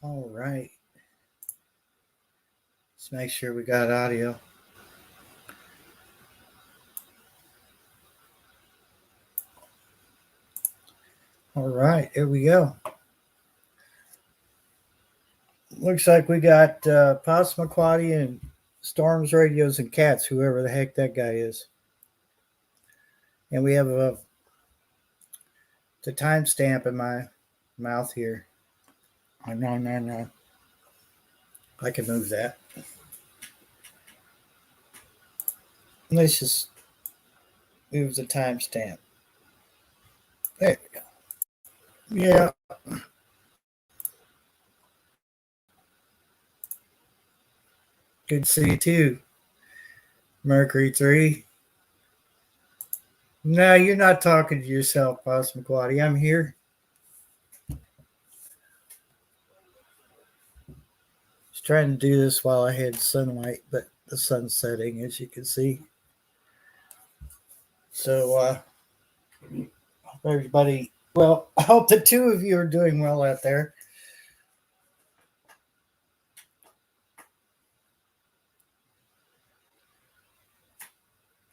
All right. Let's make sure we got audio. All right, here we go. Looks like we got Possum Aquati and Storms Radios and Cats, whoever the heck that guy is. And we have the timestamp in my mouth here. Oh, no. I can move that. Let's just move the timestamp. There we go. Yeah. Good to see you too. Mercury 3. No, you're not talking to yourself, Possum Aquati. I'm here. Was trying to do this while I had sunlight, but the sun's setting, as you can see. So, hope everybody, well, I hope the two of you are doing well out there.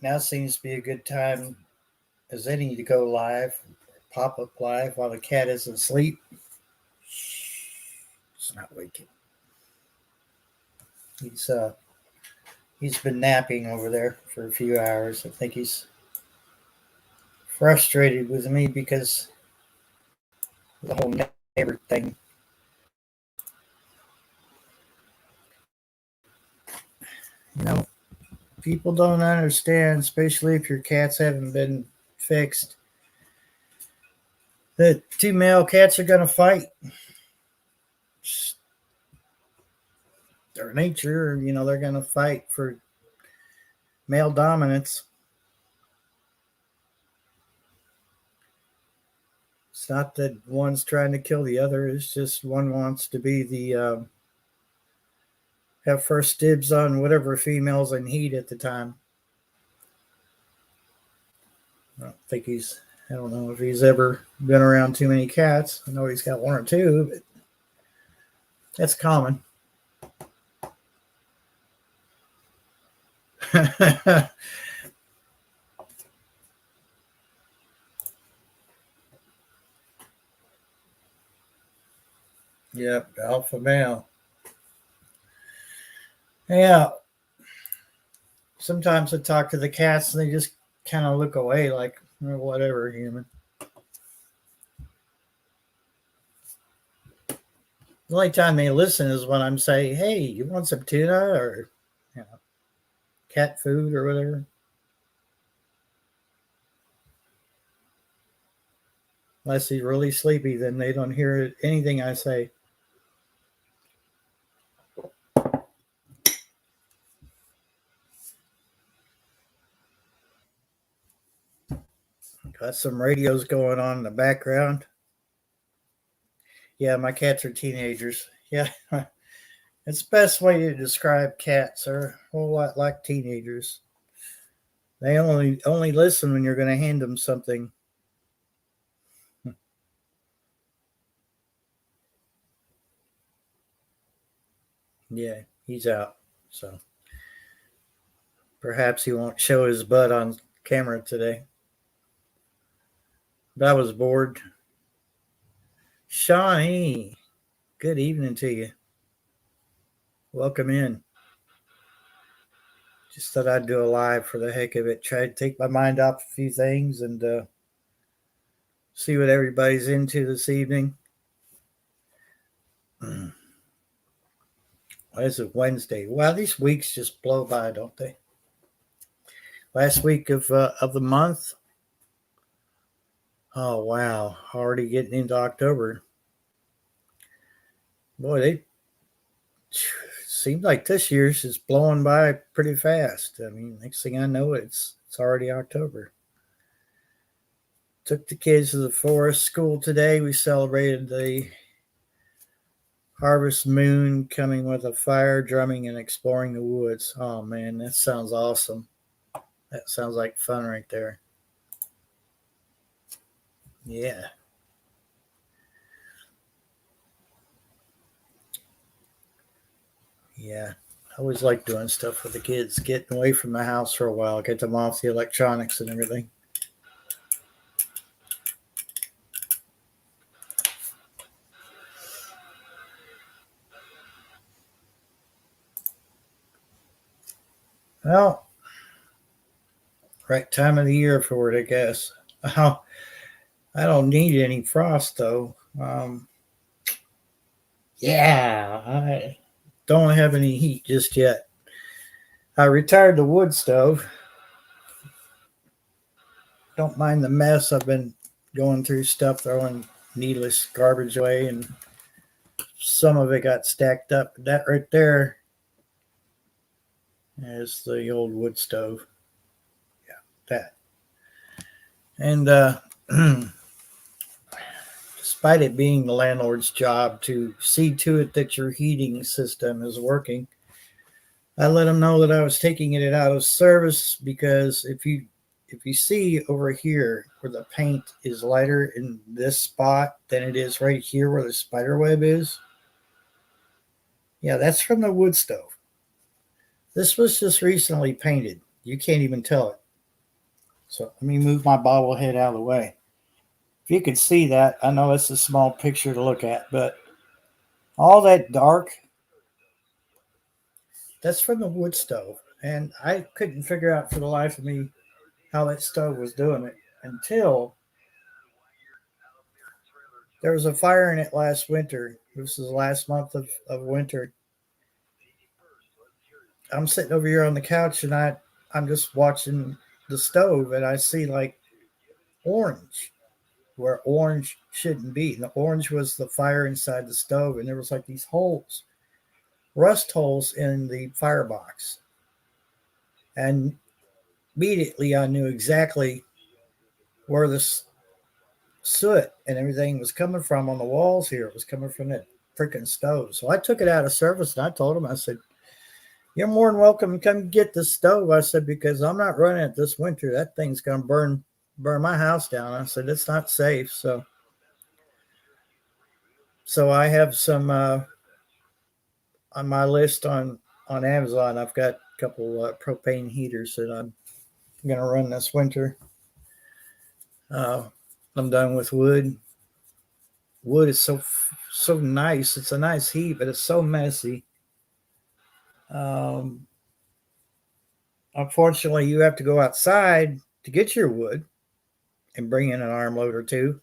Now seems to be a good time as any to go live, pop up live while the cat is asleep. It's not waking. He's been napping over there for a few hours. I think he's frustrated with me because of the whole neighbor thing. You know, people don't understand, especially if your cats haven't been fixed, that two male cats are going to fight. Their nature, they're going to fight for male dominance. It's not that one's trying to kill the other. It's just one wants to be the have first dibs on whatever female's in heat at the time. I don't know if he's ever been around too many cats. I know he's got one or two, but that's common. Yep, alpha male. Yeah. Sometimes I talk to the cats and they just kind of look away like, whatever, human. The only time they listen is when I'm saying, hey, you want some tuna or cat food or whatever. Unless he's really sleepy, then they don't hear anything I say. Got some radios going on in the background. Yeah, my cats are teenagers. Yeah, it's the best way to describe cats. They're a whole lot like teenagers. They only listen when you're going to hand them something. Yeah, he's out. So perhaps he won't show his butt on camera today. But I was bored. Shawnee, good evening to you. Welcome in. Just thought I'd do a live for the heck of it. Try to take my mind off a few things and see what everybody's into this evening. Why is it Wednesday? Well, these weeks just blow by, don't they? Last week of the month. Oh wow! Already getting into October. Boy, they seems like this year's just blowing by pretty fast. I mean, next thing I know, it's already October. Took the kids to the forest school today. We celebrated the harvest moon coming with a fire, drumming, and exploring the woods. Oh man, that sounds awesome. That sounds like fun right there. Yeah. Yeah. I always like doing stuff with the kids, getting away from the house for a while, get them off the electronics and everything. Well, right time of the year for it, I guess. Oh, I don't need any frost though. Yeah, I don't have any heat just yet. I retired the wood stove. Don't mind the mess. I've been going through stuff, throwing needless garbage away, and some of it got stacked up. That right there is the old wood stove. Yeah, that. And despite it being the landlord's job to see to it that your heating system is working, I let him know that I was taking it out of service because if you see over here where the paint is lighter in this spot than it is right here where the spider web is, yeah, that's from the wood stove. This was just recently painted. You can't even tell it. So let me move my bobblehead out of the way. If you could see that, I know it's a small picture to look at, but all that dark, that's from the wood stove. And I couldn't figure out for the life of me how that stove was doing it until there was a fire in it last winter. This is the last month of winter. I'm sitting over here on the couch and I'm just watching the stove and I see like orange where orange shouldn't be. And the orange was the fire inside the stove, and there was like these holes, rust holes in the firebox. And immediately I knew exactly where this soot and everything was coming from on the walls here. It was coming from that freaking stove. So I took it out of service and I told him, I said, "You're more than welcome to come get this stove." I said, "Because I'm not running it this winter. That thing's gonna burn my house down." I said, "It's not safe." So I have some on my list on Amazon. I've got a couple propane heaters that I'm gonna run this winter. Uh, I'm done with wood. Wood is so nice. It's a nice heat, but it's so messy. Um, Unfortunately, you have to go outside to get your wood and bring in an armload or two.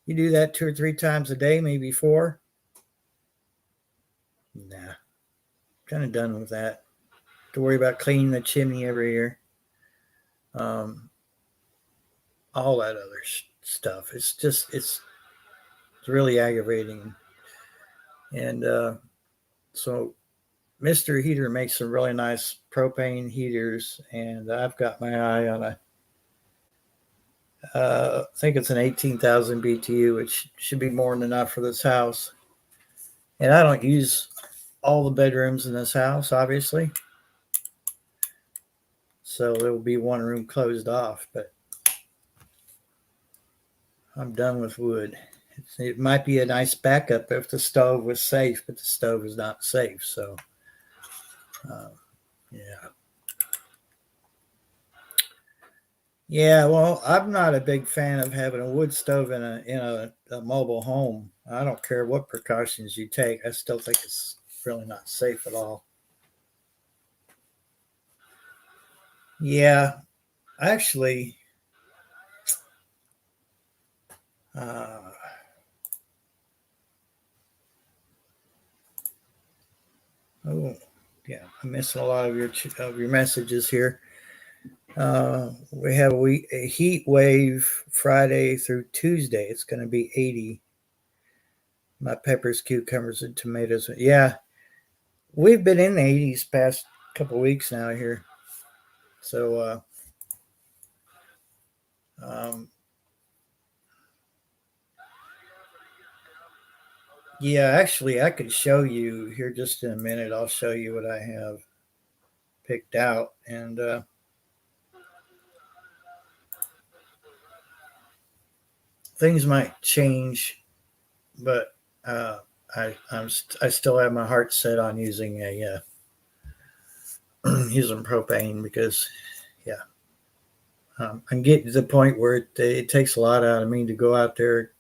You do that 2 or 3 times a day, maybe four. Nah, kind of done with that. To worry about cleaning the chimney every year. Um, all that other stuff. It's really aggravating. And so Mr. Heater makes some really nice propane heaters, and I've got my eye on I think it's an 18,000 BTU, which should be more than enough for this house. And I don't use all the bedrooms in this house, obviously. So there will be one room closed off, but I'm done with wood. It might be a nice backup if the stove was safe, but the stove is not safe. So, uh, yeah. Yeah, well, I'm not a big fan of having a wood stove in a mobile home. I don't care what precautions you take. I still think it's really not safe at all. Yeah, actually, uh, oh, yeah, I'm missing a lot of your messages here. We have a heat wave Friday through Tuesday. It's going to be 80. My peppers, cucumbers, and tomatoes. Yeah, we've been in the 80s past couple weeks now here. So, um, yeah, actually, I could show you here just in a minute. I'll show you what I have picked out, and things might change, but I still have my heart set on using using propane because yeah, I'm getting to the point where it takes a lot out of me to go out there,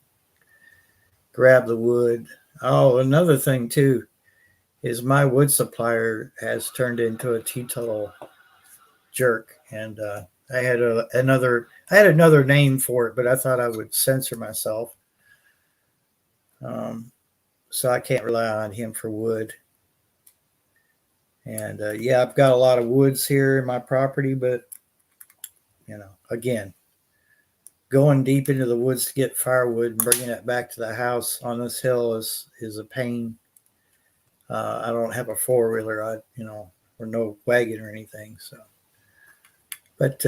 grab the wood. Oh, another thing too is my wood supplier has turned into a teetotal jerk, and I had another name for it, but I thought I would censor myself, so I can't rely on him for wood. And yeah, I've got a lot of woods here in my property, but again, going deep into the woods to get firewood and bringing it back to the house on this hill is a pain. I don't have a 4-wheeler, or no wagon or anything. So, but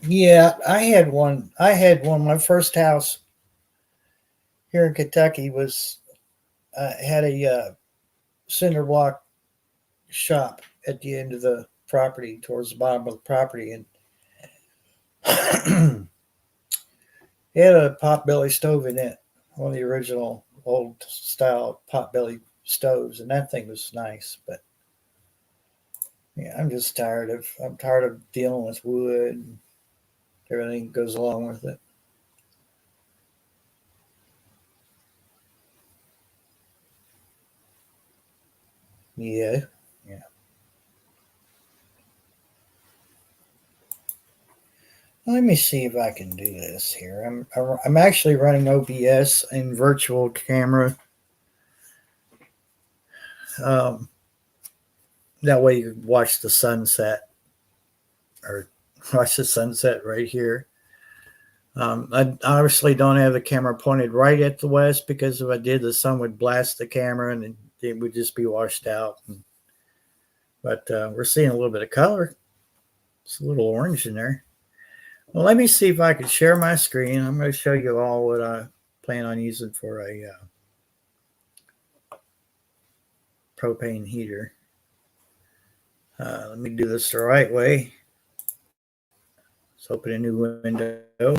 yeah, I had one. My first house here in Kentucky was had a cinder block shop at the end of the property, towards the bottom of the property, and it had a potbelly stove in it, one of the original old style potbelly stoves, and that thing was nice. But yeah, I'm tired of dealing with wood and everything that goes along with it. Yeah, yeah. Let me see if I can do this here. I'm actually running OBS in virtual camera. Um, that way you can watch the sunset, or watch the sunset right here. I obviously don't have the camera pointed right at the west, because if I did, the sun would blast the camera and it would just be washed out. But we're seeing a little bit of color. It's a little orange in there. Well, let me see if I can share my screen. I'm going to show you all what I plan on using for a propane heater. Let me do this the right way. Let's open a new window.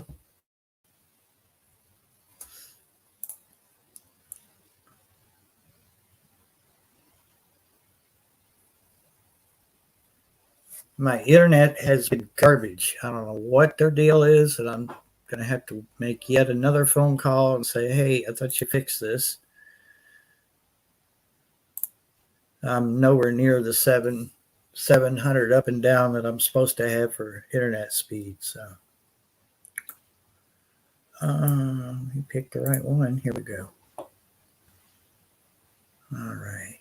My internet has been garbage. I don't know what their deal is, and I'm going to have to make yet another phone call and say, hey, I thought you fixed this. I'm nowhere near the 700 up and down that I'm supposed to have for internet speed. So you picked the right one. Here we go. All right.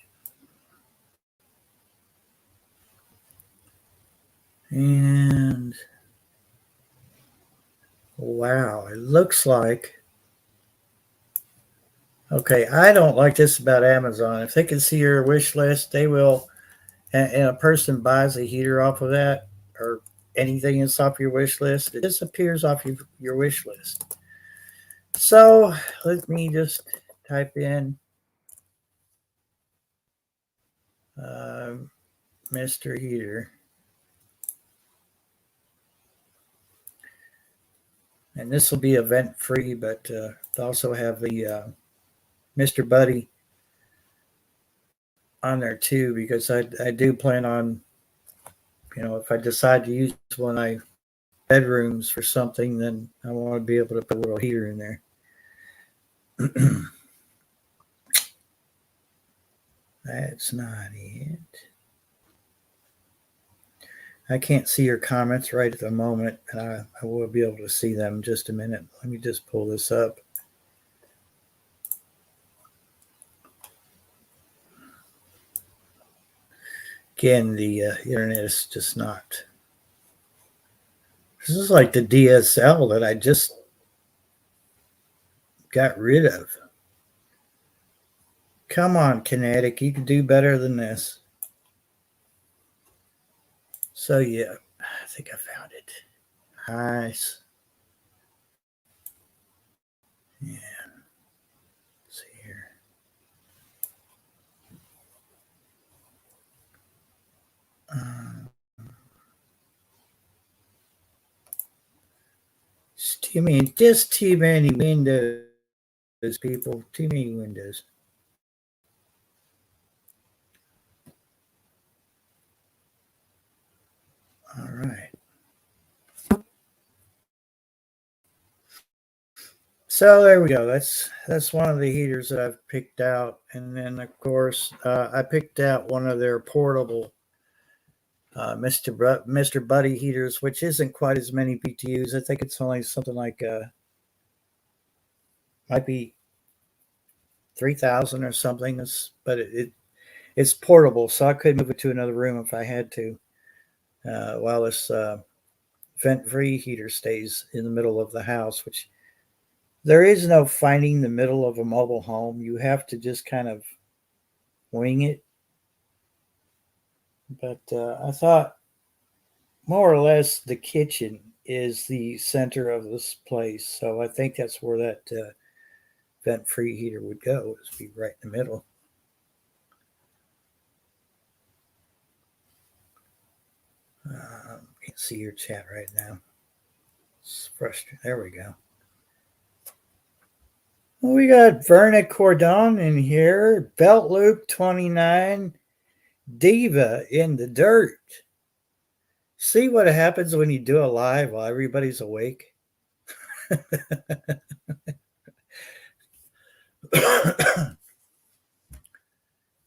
And wow, it looks like, okay, I don't like this about Amazon. If they can see your wish list, they will, and a person buys a heater off of that, or anything that's off your wish list, it disappears off your wish list. So let me just type in Mr. Heater. And this will be event free, but also have the Mr. Buddy on there too, because I do plan on, if I decide to use one of my bedrooms for something, then I want to be able to put a little heater in there. That's not it. I can't see your comments right at the moment, and I will be able to see them in just a minute. Let me just pull this up. Again, the internet is just not. This is like the DSL that I just got rid of. Come on, Kinetic, you can do better than this. So yeah, I think I found it. Nice. Yeah. Let's see here. just too many windows, people. Too many windows. All right. So there we go. That's one of the heaters that I've picked out, and then of course I picked out one of their portable Mr. Buddy heaters, which isn't quite as many BTUs. I think it's only something like might be 3,000 or something. It's portable, so I could move it to another room if I had to. While this vent-free heater stays in the middle of the house, which there is no finding the middle of a mobile home. You have to just kind of wing it. But I thought more or less the kitchen is the center of this place. So I think that's where that vent-free heater would go, is be right in the middle. Can't see your chat right now. It's frustrating. There we go. Well, we got Verna Cordon in here, Belt Loop 29, Diva in the dirt. See what happens when you do a live while everybody's awake?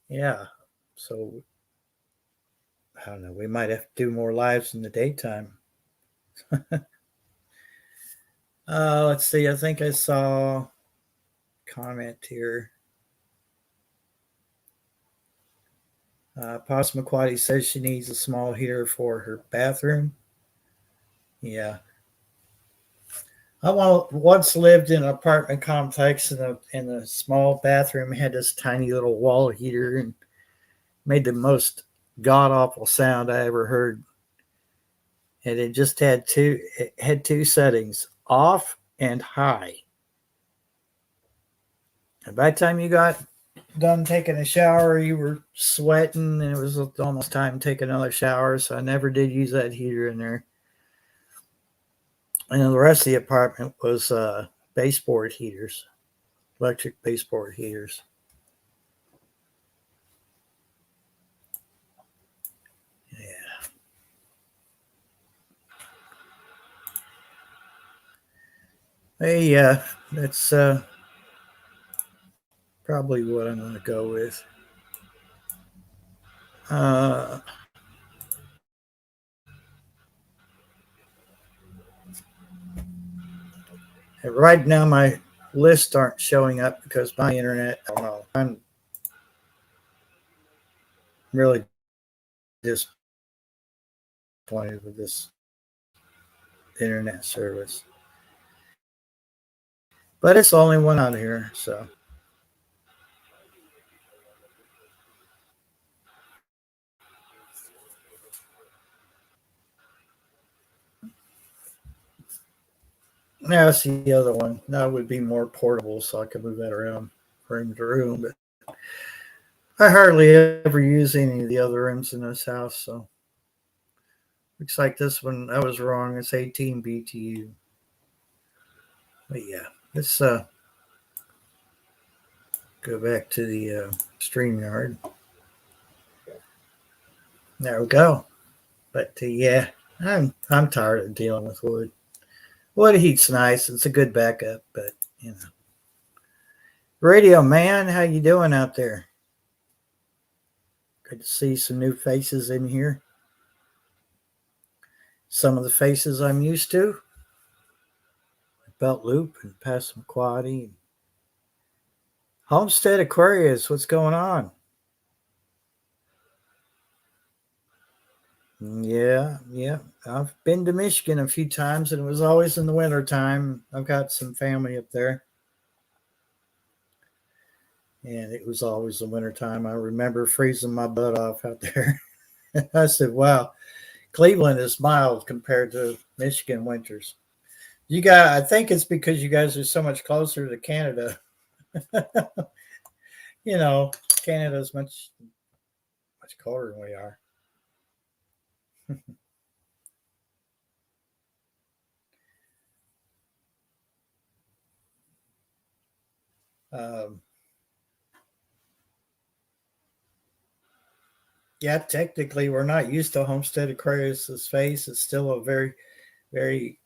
Yeah. So I don't know. We might have to do more lives in the daytime. Let's see. I think I saw a comment here. Passamaquoddy says she needs a small heater for her bathroom. Yeah. I once lived in an apartment complex, and the small bathroom had this tiny little wall heater and made the most god awful sound I ever heard. And it just had two settings, off and high. And by the time you got done taking a shower, you were sweating, and it was almost time to take another shower. So I never did use that heater in there. And then the rest of the apartment was baseboard heaters, electric baseboard heaters. Yeah. Hey, that's probably what I'm going to go with. Right now, my lists aren't showing up because my internet, I don't know. I'm really disappointed with this internet service. But it's the only one out here, so. Now that's the other one. That would be more portable, so I could move that around room to room. But I hardly ever use any of the other rooms in this house, so. Looks like this one, I was wrong. It's 18 BTU. But yeah, let's go back to the StreamYard. There we go. But yeah, I'm tired of dealing with wood. Wood heat's nice. It's a good backup, but you know. Radio man, how you doing out there? Good to see some new faces in here. Some of the faces I'm used to. Belt Loop and Passamaquoddy. Homestead Aquarius, what's going on? Yeah. I've been to Michigan a few times, and it was always in the winter time. I've got some family up there. And it was always the winter time. I remember freezing my butt off out there. I said, wow, Cleveland is mild compared to Michigan winters. I think it's because you guys are so much closer to Canada. You know, Canada's much colder than we are. Um, yeah, technically, we're not used to Homestead Aquarius's face. It's still a very, very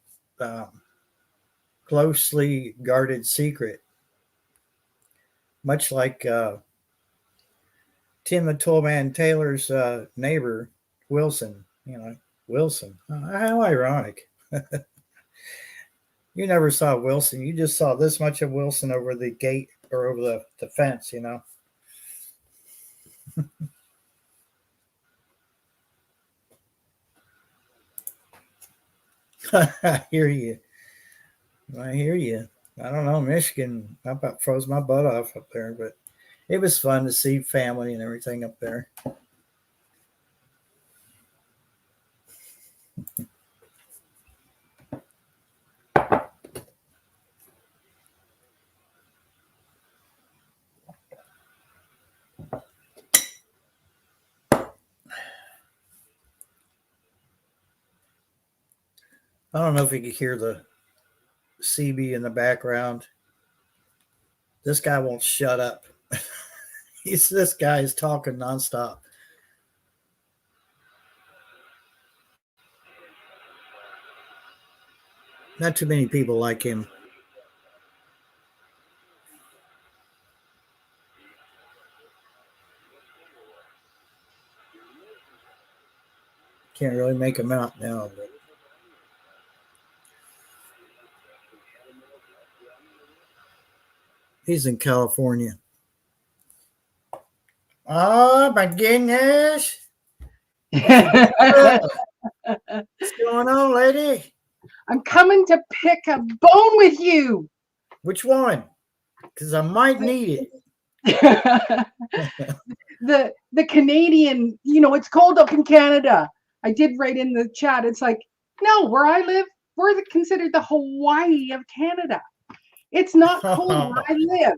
closely guarded secret, much like Tim the Toolman Taylor's neighbor, Wilson. Wilson. How ironic. You never saw Wilson. You just saw this much of Wilson over the gate or over the fence, I hear you. I hear you. I don't know, Michigan. I about froze my butt off up there, but it was fun to see family and everything up there. I don't know if you could hear the CB in the background. This guy won't shut up. This guy is talking nonstop. Not too many people like him. Can't really make him out now, but he's in California. Oh my goodness. What's going on, lady? I'm coming to pick a bone with you. Which one? Because I might need it. the Canadian, it's cold up in Canada. I did write in the chat. It's like, no, where I live, we're considered the Hawaii of Canada. It's not cold where I live.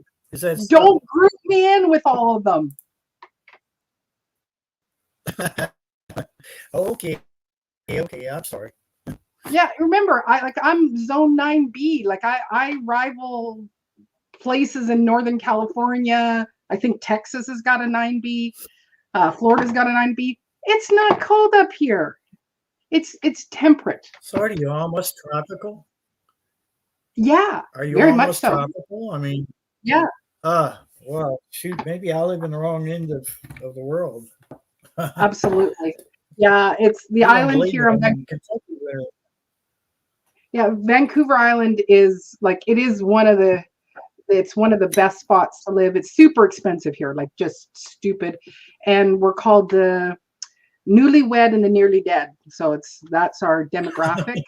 Don't group me in with all of them. Okay, I'm sorry. Yeah, remember, I'm zone 9B. Like I rival places in Northern California. I think Texas has got a 9B. Florida's got a 9B. It's not cold up here. It's temperate. So are you almost tropical? Yeah. Are you very almost much so. Tropical? I mean, yeah. Well, shoot, maybe I live in the wrong end of the world. Absolutely. Yeah, it's the island here on Vancouver. Yeah, Vancouver Island is one of the best spots to live. It's super expensive here, like just stupid. And we're called the newlywed and the nearly dead. So that's our demographic.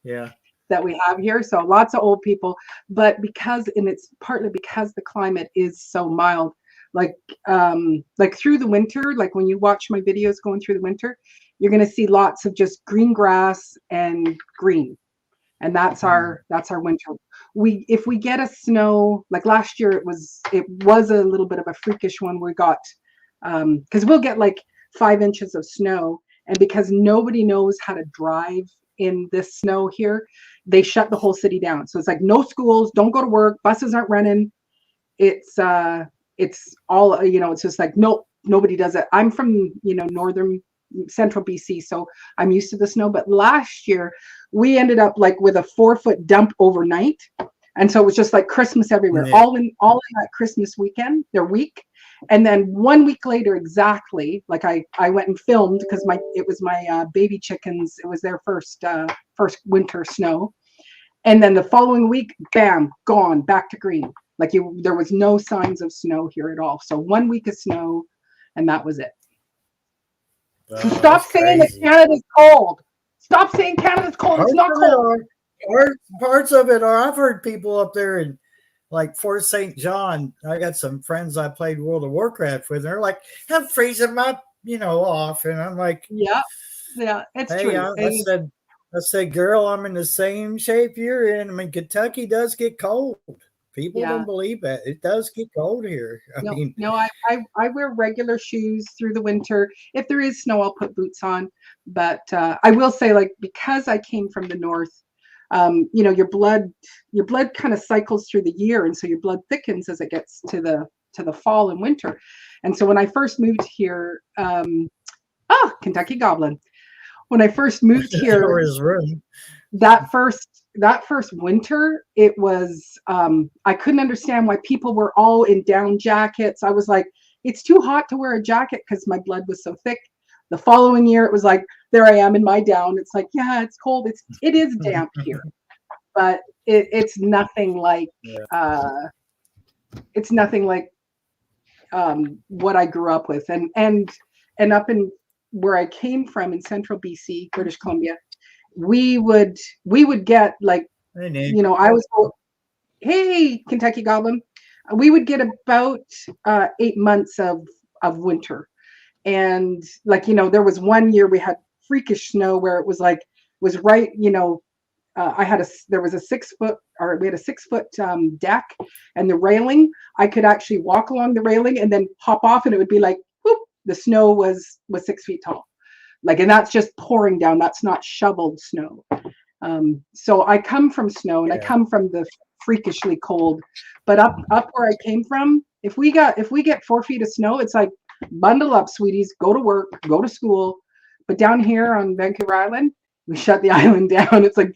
Yeah. That we have here. So lots of old people, but it's partly because the climate is so mild, like through the winter, like when you watch my videos going through the winter, you're going to see lots of just green grass and green. And that's our winter. If we get a snow, like last year, it was a little bit of a freakish one. We got, cause we'll get like 5 inches of snow, and because nobody knows how to drive in this snow here, they shut the whole city down. So it's like no schools, don't go to work, buses aren't running. It's all, it's just like, nope, nobody does it. I'm from, northern central BC, so I'm used to the snow. But last year we ended up like with a 4-foot dump overnight. And so it was just like Christmas everywhere, yeah. all in that Christmas weekend, their week. And then 1 week later, exactly, like I went and filmed because it was my baby chickens. It was their first winter snow. And then the following week, bam, gone, back to green. Like there was no signs of snow here at all. So 1 week of snow, and that was it. So stop saying that Canada's cold. Stop saying Canada's cold. It's not cold. Parts of it are. I've heard people up there in like Fort St. John. I got some friends I played World of Warcraft with. And they're like, I'm freezing my, off. And I'm like, yeah, it's true. I said, girl, I'm in the same shape you're in. I mean, Kentucky does get cold. People don't believe that. It does get cold here. I wear regular shoes through the winter. If there is snow, I'll put boots on. But I will say, like, because I came from the north, you know, your blood kind of cycles through the year, and so your blood thickens as it gets to the fall and winter. And so when I first moved here, Kentucky Goblin. When I first moved here, his room. that first winter, it was I couldn't understand why people were all in down jackets. I was like, it's too hot to wear a jacket because my blood was so thick. The following year, it was like, there I am in my down. It's like, yeah, it's cold. It is damp here, but it's nothing like it's nothing like what I grew up with, and up in where I came from in central BC, British Columbia, we would get like, you know, I was, hey, Kentucky Goblin, we would get about 8 months of winter. And like, you know, there was one year we had freakish snow where it was like, was right, you know, there was a 6 foot, or we had a 6 foot deck, and the railing, I could actually walk along the railing and then hop off, and it would be like, whoop, the snow was 6 feet tall. Like, and that's just pouring down. That's not shoveled snow. So I come from snow, and I come from the freakishly cold, but up where I came from, if we get 4 feet of snow, it's like, bundle up, sweeties, go to work, go to school. But down here on Vancouver Island, we shut the island down. It's like,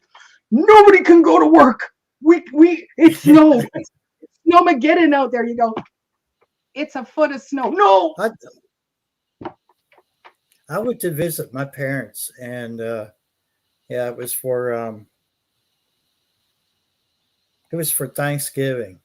nobody can go to work. It's snow. It's Snowmageddon out there. You go, it's a foot of snow. No. I went to visit my parents, and it was for Thanksgiving,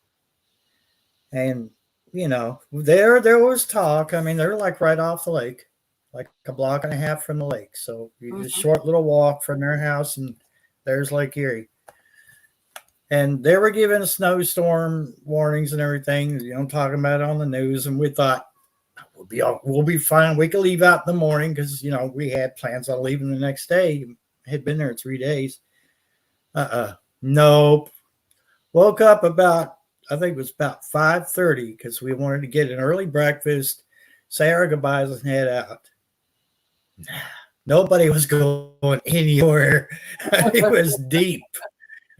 and you know, there was talk. I mean, they're like right off the lake, like a block and a half from the lake. So you just short little walk from their house, and there's Lake Erie. And they were giving snowstorm warnings and everything, you know, talking about it on the news. And we thought, we'll be fine. We could leave out in the morning because, you know, we had plans on leaving the next day. Had been there 3 days. Nope. Woke up about, I think it was about 5:30 because we wanted to get an early breakfast, say our goodbyes, and head out. Nobody was going anywhere. It was deep.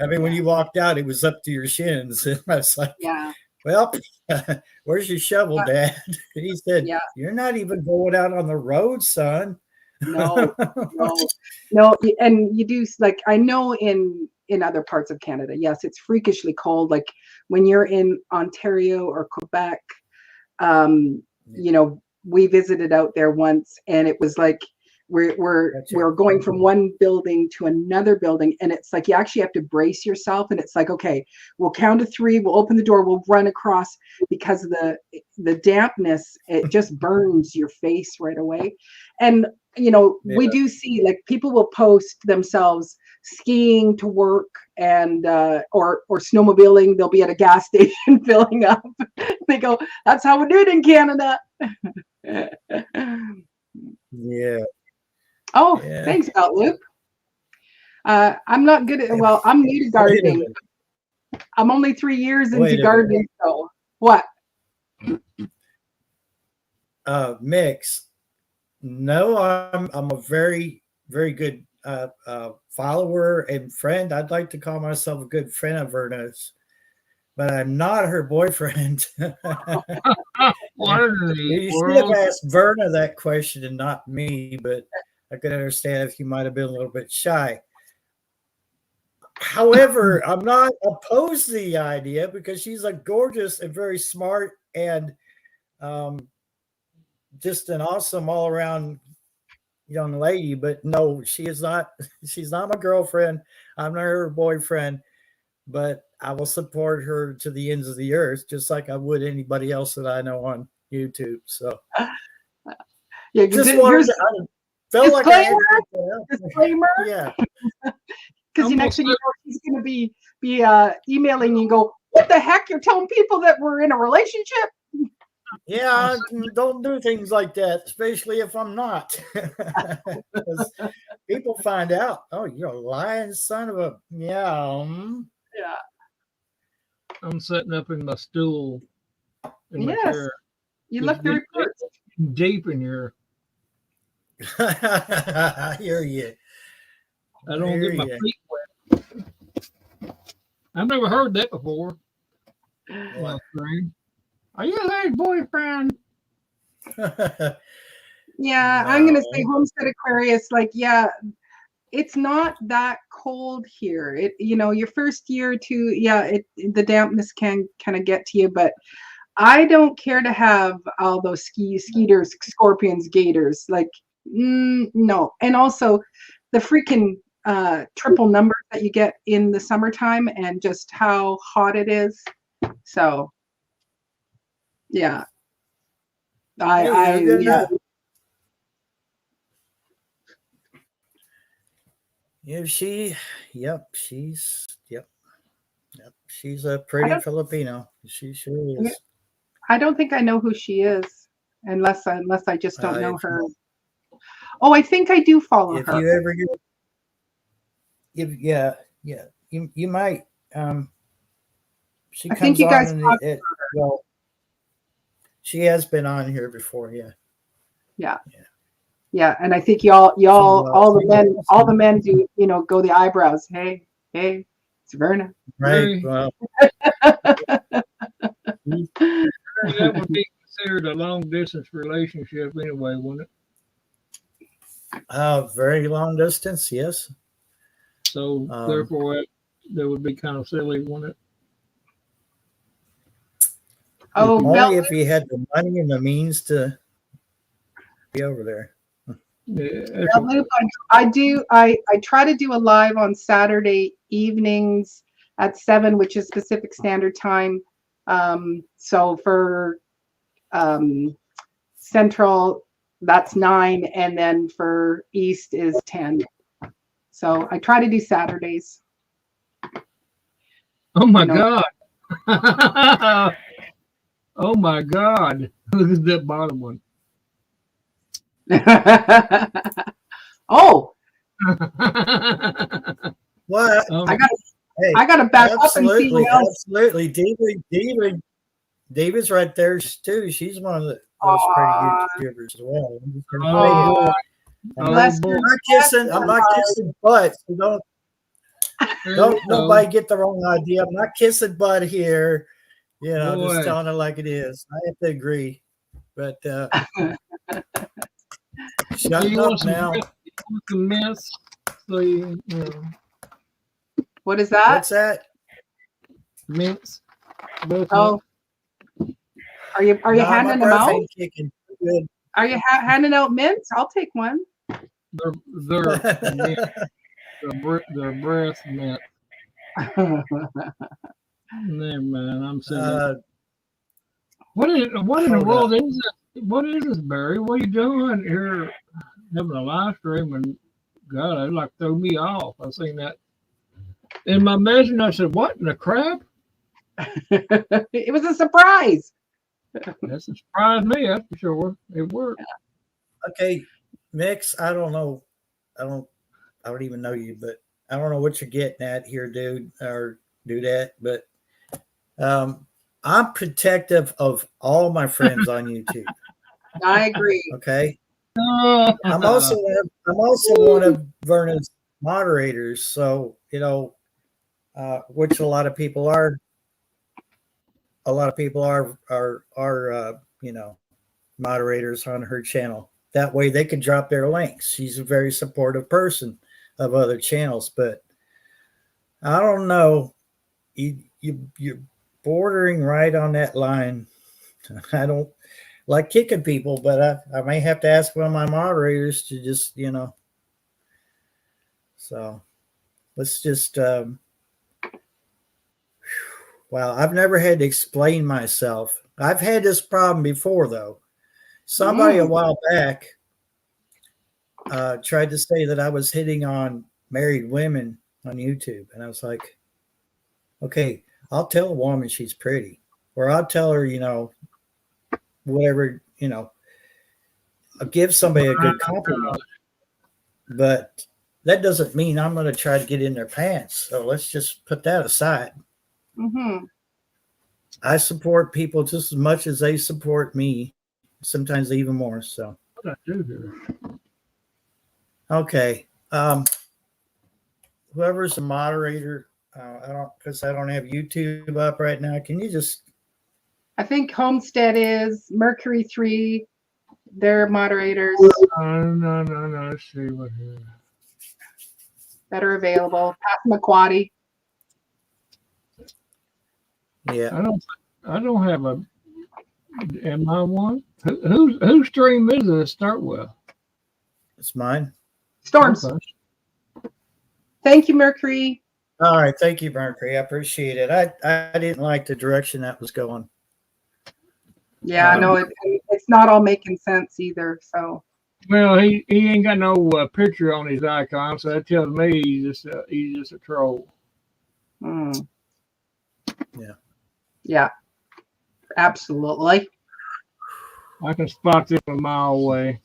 I mean, when you walked out, it was up to your shins. And I was like, well, where's your shovel, Dad? And he said, you're not even going out on the road, son. No. And you do, like, I know in other parts of Canada, yes, it's freakishly cold. Like when you're in Ontario or Quebec, you know, we visited out there once, and it was like, we're going from one building to another building, and it's like you actually have to brace yourself, and it's like, okay, we'll count to 3, we'll open the door, we'll run across, because the dampness, it just burns your face right away. And you know, we do see, like, people will post themselves skiing to work, and or snowmobiling. They'll be at a gas station filling up. They go, that's how we do it in Canada. Thanks, Luke. I'm not good at, well, I'm new to gardening. I'm only 3 years into gardening. So what? Mix. No, I'm a very, very good follower and friend. I'd like to call myself a good friend of Verna's, but I'm not her boyfriend. You should have asked Verna that question and not me, but I could understand if you might have been a little bit shy. However, I'm not opposed to the idea because she's a gorgeous and very smart and just an awesome all-around young lady. But no, she is not. She's not my girlfriend. I'm not her boyfriend. But I will support her to the ends of the earth, just like I would anybody else that I know on YouTube. So, yeah, just wanted to, I felt like I had disclaimer. Yeah, because next thing you know, she's going to be emailing you and go, "What the heck? You're telling people that we're in a relationship?" Yeah, don't do things like that, especially if I'm not. People find out, oh, you're a lying son of a Yeah. I'm sitting up in my stool. In my chair. You left the report. Deep in here. I hear you. I don't get my feet wet. I've never heard that before. What? Are you his boyfriend? Yeah, I'm gonna say No. Homestead Aquarius, like, yeah, it's not that cold here. It, your first year or two, yeah, the dampness can kind of get to you, but I don't care to have all those skeeters, scorpions, gators. Like, no. And also the freaking triple numbers that you get in the summertime and just how hot it is. So, yeah. Yeah. Yeah, she's a pretty Filipino. She sure is. I don't think I know who she is unless I just don't know her. Know. Oh, I think I do follow If her. you ever you might. She I comes think you guys on well, she has been on here before, yeah. Yeah, and I think y'all all the men do, go the eyebrows. Hey, it's Verna. Right. Well, that would be considered a long distance relationship anyway, wouldn't it? Very long distance, yes. So therefore, that would be kind of silly, wouldn't it? Oh, only if you had the money and the means to be over there. Yeah, I try to do a live on Saturday evenings at 7, which is Pacific Standard Time. So for Central, that's 9, and then for East is 10. So I try to do Saturdays. Oh my God. Oh my God. Look at that bottom one. Oh. What? I gotta back up and see. Absolutely. David's right there too. She's one of those pretty YouTubers as well. I'm not kissing butt. So don't nobody get the wrong idea. I'm not kissing butt here. Just telling it like it is. I have to agree. But shut up now. What is that? What's that? Mints. Oh. Are you handing them out? Are you handing out mints? I'll take one. They're breath mint. Never mind. I'm saying. What in the world is this? What is this, Barry? What are you doing here? Having a live stream, and God, it like threw me off. I seen that in my message. I said, "What in the crap?" It was a surprise. That surprised me. That's for sure. It worked. Okay, Mix. I don't know. I don't even know you, but I don't know what you're getting at here, dude, or do that. But I'm protective of all my friends on YouTube. I agree. Okay. I'm also one of Verna's moderators, so which a lot of people are. A lot of people are moderators on her channel. That way they can drop their links. She's a very supportive person of other channels, but I don't know. You're bordering right on that line. I don't like kicking people, but I may have to ask one of my moderators to just, so let's just, wow. I've never had to explain myself. I've had this problem before though. Somebody a while back tried to say that I was hitting on married women on YouTube. And I was like, okay, I'll tell a woman she's pretty, or I'll tell her, whatever, I'll give somebody a good compliment. But that doesn't mean I'm going to try to get in their pants. So let's just put that aside. Mm-hmm. I support people just as much as they support me, sometimes even more. So, what did I do here? Okay. Whoever's the moderator, I don't have YouTube up right now. Can you just? I think Homestead is Mercury 3. They're moderators No. Let's see what here. that are available. Passamaquoddy. Yeah, I don't have a. Am I one? Whose stream is it to start with? it's mine. Storms. Okay. Thank you, Mercury. All right, thank you, Mercury. I appreciate it. I didn't like the direction that was going. Yeah, no, it's not all making sense either. So Well, he ain't got no picture on his icon, so that tells me he's just a troll. Yeah, absolutely. I can spot them a mile away.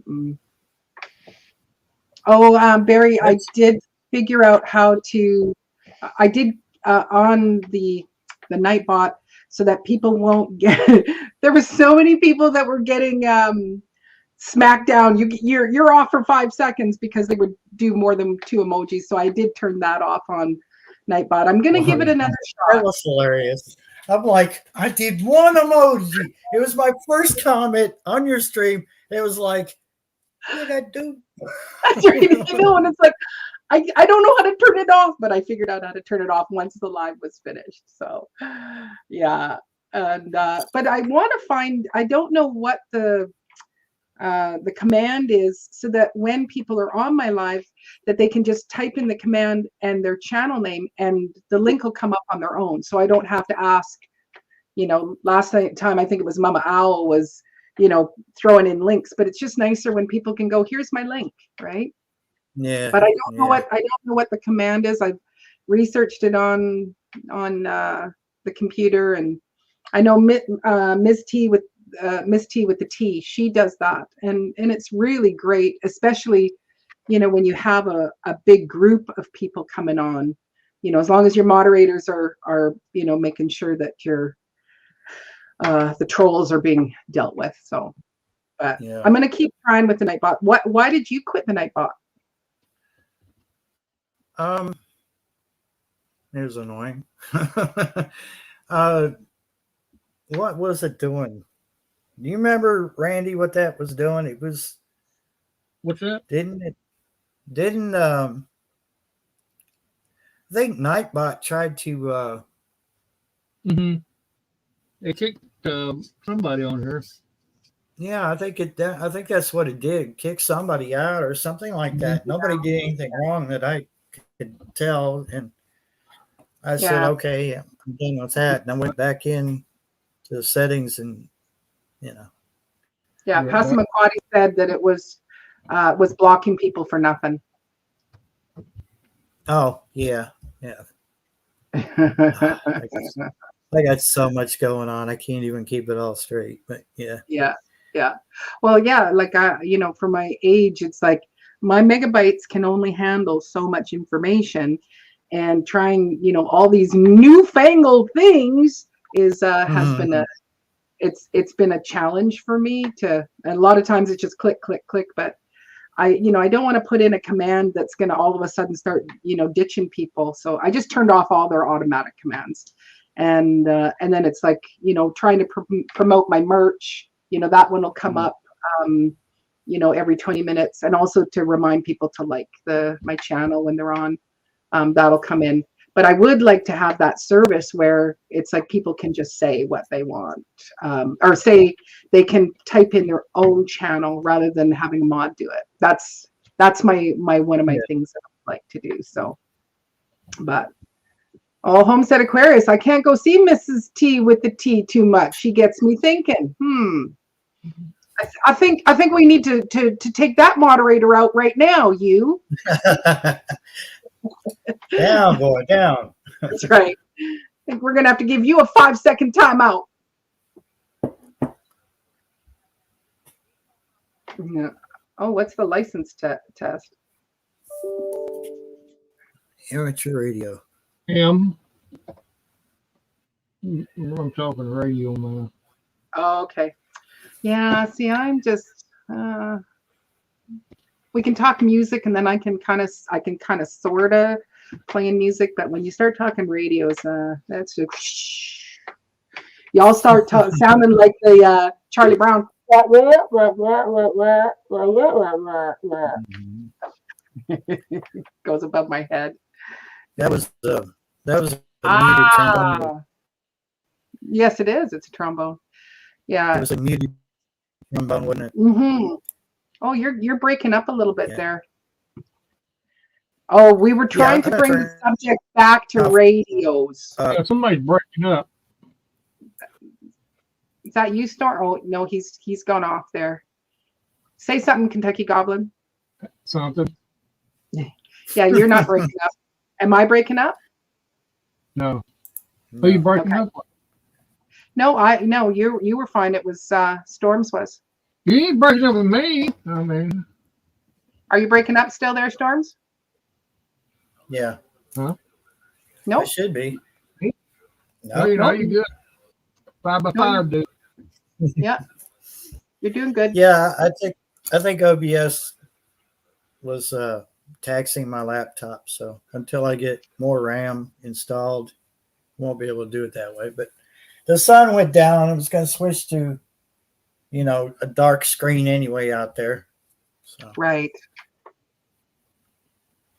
Mm. Oh, Barry, I did figure out how to. I did on the Nightbot so that people won't get. There was so many people that were getting smacked down. You're off for 5 seconds because they would do more than 2 emojis. So I did turn that off on Nightbot. I'm gonna give it another That shot. was hilarious. I'm like, I did 1 emoji. It was my first comment on your stream. It was like, what did I do? That's right. I know, and it's like I don't know how to turn it off, but I figured out how to turn it off once the live was finished. So yeah. And but I want to find, I don't know what the command is so that when people are on my live that they can just type in the command and their channel name and the link will come up on their own. So I don't have to ask, last time I think it was Mama Owl was, throwing in links, but it's just nicer when people can go, here's my link, right? Yeah. But I don't know what the command is. I've researched it on the computer, and I know Ms. T with the T, she does that, and it's really great, especially when you have a big group of people coming on. As long as your moderators are making sure that the trolls are being dealt with. So, but Yeah. I'm gonna keep trying with the Nightbot. Why did you quit the Nightbot? It was annoying. What was it doing? Do you remember, Randy, what that was doing? It was, What's that? didn't I think Nightbot tried to They kicked somebody on here. yeah, I think that's what it did. Kick somebody out or something like that. Nobody did anything wrong that I could tell, and I said, okay, I'm done with that. And I went back in to the settings and, Yeah, Passamaquoddy said that it was blocking people for nothing. Oh, yeah. I got so much going on. I can't even keep it all straight, but yeah. Yeah. Well, yeah, like for my age, it's like my megabytes can only handle so much information, and trying, all these newfangled things is has been it's been a challenge for me and a lot of times it's just click, click, click, but I don't want to put in a command that's going to all of a sudden start, ditching people. So I just turned off all their automatic commands. And then it's like, trying to promote my merch, that one will come up, every 20 minutes. And also to remind people to like my channel when they're on, that'll come in. But I would like to have that service where it's like people can just say what they want, or say they can type in their own channel rather than having a mod do it. That's my one of my things that I like to do. So, but Homestead Aquarius, I can't go see Mrs. T with the T too much. She gets me thinking. I think we need to take that moderator out right now. You. Down, boy, down. That's right. I think we're gonna have to give you a 5-second timeout. Yeah. Oh, what's the license test? Amateur radio. I'm talking radio, man. Oh, okay. Yeah. See, I'm just. We can talk music, and then I can kind of sorta playing music, but when you start talking radios, that's just y'all start sounding like the Charlie Brown. Goes above my head. That was a muted trombone. Ah, yes, it is. It's a trombone. Yeah. It was a muted trombone, wasn't it? Mm-hmm. Oh, you're breaking up a little bit Yeah. there. Oh, we were trying to bring the subject back to radios. Yeah, somebody's breaking up. Is that you, Storm? Oh no, he's gone off there. Say something, Kentucky Goblin. Something. Yeah, you're not breaking up. Am I breaking up? No. Are you breaking Okay. up? No, you were fine. It was Storms was. You ain't breaking up with me. I mean, Are you breaking up still there, Storms? Yeah. huh? Nope. It should be. No, you know, you good. 5 by 5, dude. Yeah. You're doing good. Yeah, I think OBS was taxing my laptop. So until I get more RAM installed, won't be able to do it that way. But the sun went down. It was going to switch to, a dark screen anyway out there. So Right.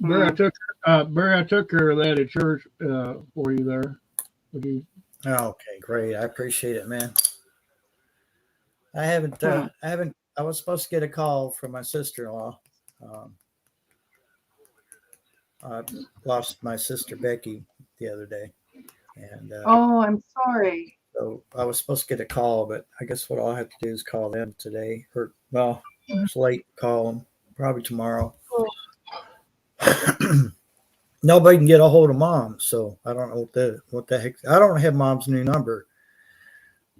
Barry, I took care of that at church for you there. Would you? okay, great. I appreciate it, man. I was supposed to get a call from my sister-in-law. I lost my sister Becky the other day, and Oh, I'm sorry. so I was supposed to get a call, but I guess what I'll have to do is call them today. Or well, it's late. Call them probably tomorrow. Nobody can get a hold of Mom, so I don't know what the heck. I don't have Mom's new number.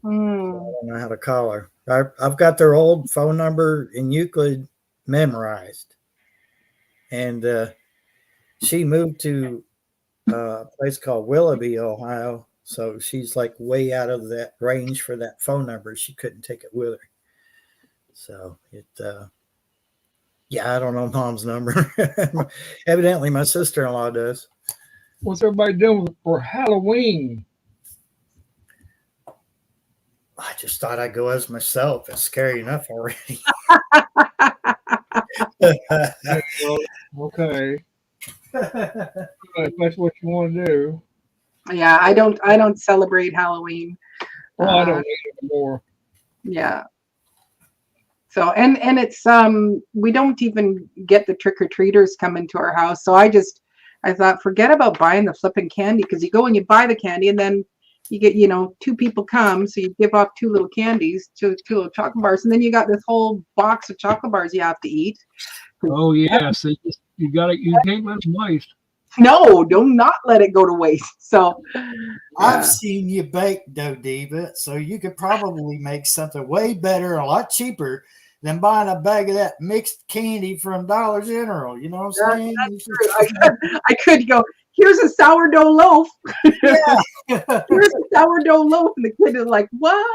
So I don't know how to call her. I've got their old phone number in Euclid memorized, and she moved to a place called Willoughby, Ohio. So she's like way out of that range for that phone number. She couldn't take it with her. So yeah, I don't know Mom's number. Evidently, my sister-in-law does. What's everybody doing for Halloween? I just thought I'd go as myself. It's scary enough already. Okay. If that's what you want to do. Yeah, I don't celebrate Halloween. Well, I don't need it anymore. Yeah. So and it's we don't even get the trick-or-treaters coming to our house. So I thought forget about buying the flipping candy, because you go and you buy the candy and then you get, 2 people come, so you give off 2 little candies, 2 little chocolate bars, and then you got this whole box of chocolate bars you have to eat. Oh yeah, see, you can't let them waste. No, do not let it go to waste. So I've seen you bake dough diva, so you could probably make something way better, a lot cheaper than buying a bag of that mixed candy from Dollar General. You know what I'm saying? that's true. I could go, here's a sourdough loaf. Yeah. Here's a sourdough loaf. And the kid is like, what?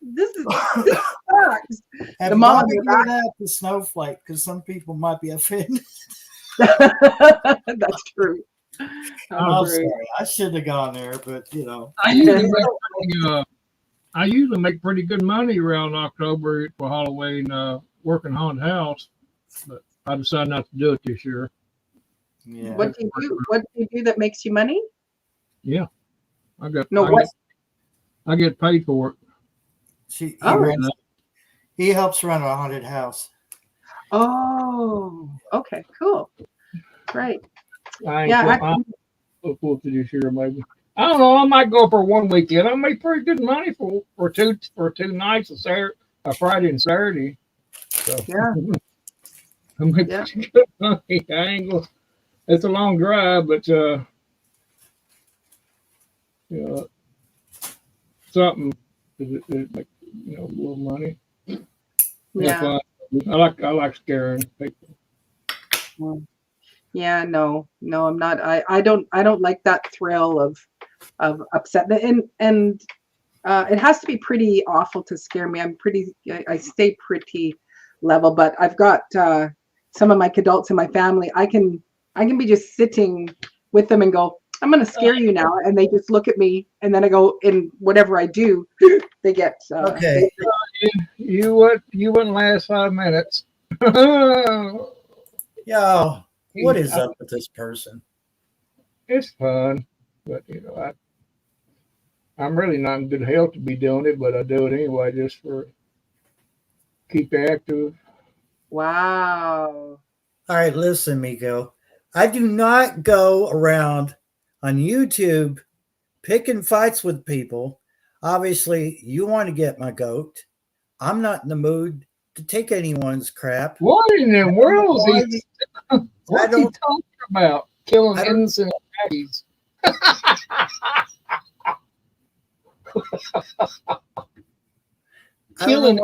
This sucks. And The mom Bobby in the give back. that to Snowflake, because some people might be offended. That's true. I'm That's true. sorry. I shouldn't have gone there, but I usually make pretty good money around October for Halloween, working haunted house, but I decided not to do it this year. yeah. What do you do? What do you do that makes you money? Yeah, I get paid for it. He helps run a haunted house. Oh, okay, cool. Great. I Yeah, ain't look forward to this year, maybe. I don't know. I might go for one weekend. I make pretty good money for two nights, a Friday and Saturday. So Yeah. I make Yeah. pretty good money. I ain't gonna, it's a long drive, but something is like a little money. Yeah. I like scaring people. Yeah, no, I'm not. I don't like that thrill of upset. And it has to be pretty awful to scare me. I stay pretty level, but I've got some of my adults in my family. I can be just sitting with them and go, I'm going to scare you now. And they just look at me. And then I go, in whatever I do, they get, Okay. You wouldn't last 5 minutes. Yo, what is up with this person? It's fun, but I'm really not in good health to be doing it, but I do it anyway just for keep active. Wow. All right, listen, Miko. I do not go around on YouTube picking fights with people. Obviously, you want to get my goat. I'm not in the mood to take anyone's crap. What in the world is he? What's he talking about? Killing innocent puppies. Killing.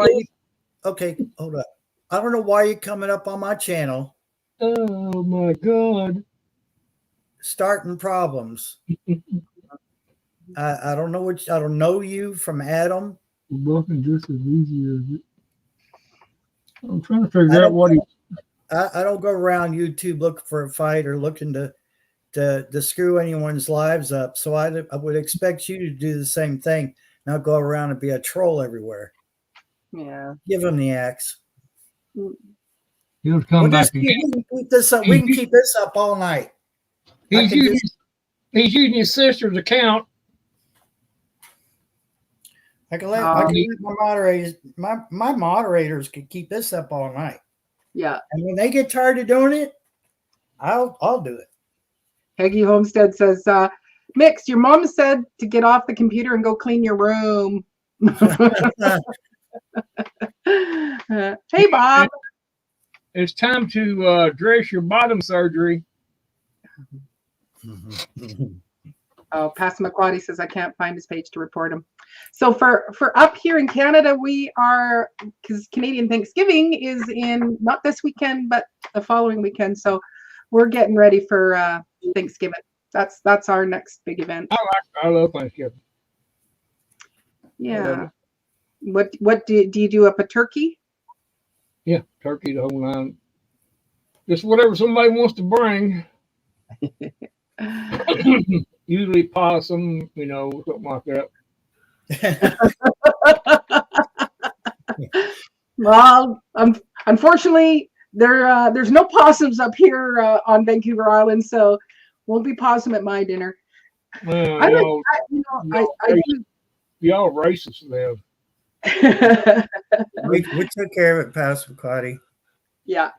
Okay, hold up. I don't know why you're coming up on my channel. Oh my God. Starting problems. I don't know I don't know you from Adam. Walking just as easy as it. I'm trying to figure out what he. I don't go around YouTube looking for a fight or looking to screw anyone's lives up. So I would expect you to do the same thing. Not go around and be a troll everywhere. Yeah. Give him the axe. He'll come back again. We can keep this up. We can keep this up all night. He's using his sister's account. I can let my moderators. My moderators can keep this up all night. Yeah. And when they get tired of doing it, I'll do it. Peggy Homestead says, Mix, your mom said to get off the computer and go clean your room. Hey, Bob. It's time to dress your bottom surgery. Oh, Pastor McQuaddy says I can't find his page to report him. So for up here in Canada, we are, because Canadian Thanksgiving is in not this weekend, but the following weekend. So we're getting ready for Thanksgiving. That's our next big event. I love Thanksgiving. Yeah. What do you do up a turkey? Yeah, turkey, the whole nine. Just whatever somebody wants to bring. Usually possum, something like that. Well, unfortunately, there's no possums up here on Vancouver Island, so won't be possum at my dinner. Y'all racist there. we took care of it, Pastor McCarty. Yeah.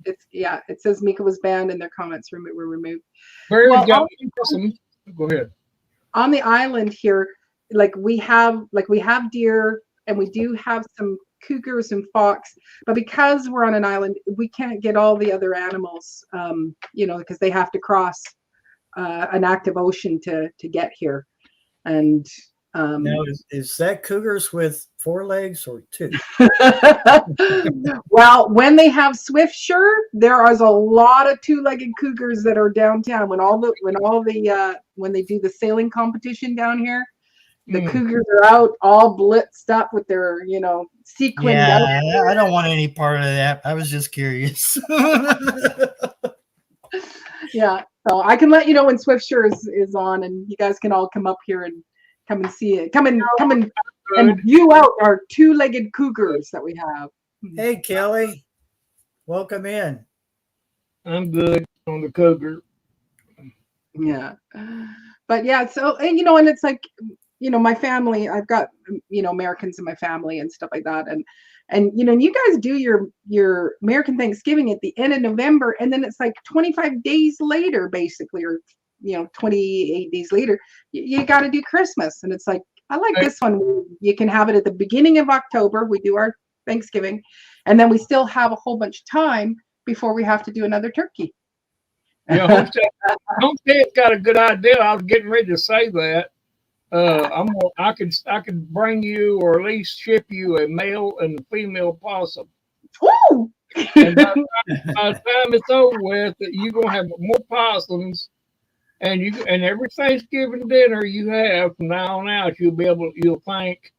It says Mika was banned and their comments were removed. Go ahead. On the island here, we have deer and we do have some cougars and fox, but because we're on an island, we can't get all the other animals, because they have to cross an active ocean to get here. And now is that cougars with 4 legs or 2? Well, when they have Swiftsure, there is a lot of 2-legged cougars that are downtown. When they do the sailing competition down here, the cougars are out all blitzed up with their sequin. Yeah, I don't want any part of that. I was just curious. Yeah, so I can let you know when Swiftsure is on, and you guys can all come up here and come and see it. Come and view out our 2-legged cougars that we have. Hey, Kelly. Welcome in. I'm good on the cougar. Yeah. But yeah, so, and it's like, my family, I've got, Americans in my family and stuff like that. And you guys do your American Thanksgiving at the end of November, and then it's like 25 days later, basically, or 28 days later, you got to do Christmas. And it's like, I like this one. You can have it at the beginning of October. We do our Thanksgiving, and then we still have a whole bunch of time before we have to do another turkey. Yeah, Homestead's got a good idea. I was getting ready to say that. I could bring you, or at least ship you, a male and a female possum. Woo! And by the time it's over with, you're gonna have more possums, and every Thanksgiving dinner you have from now on out, you'll think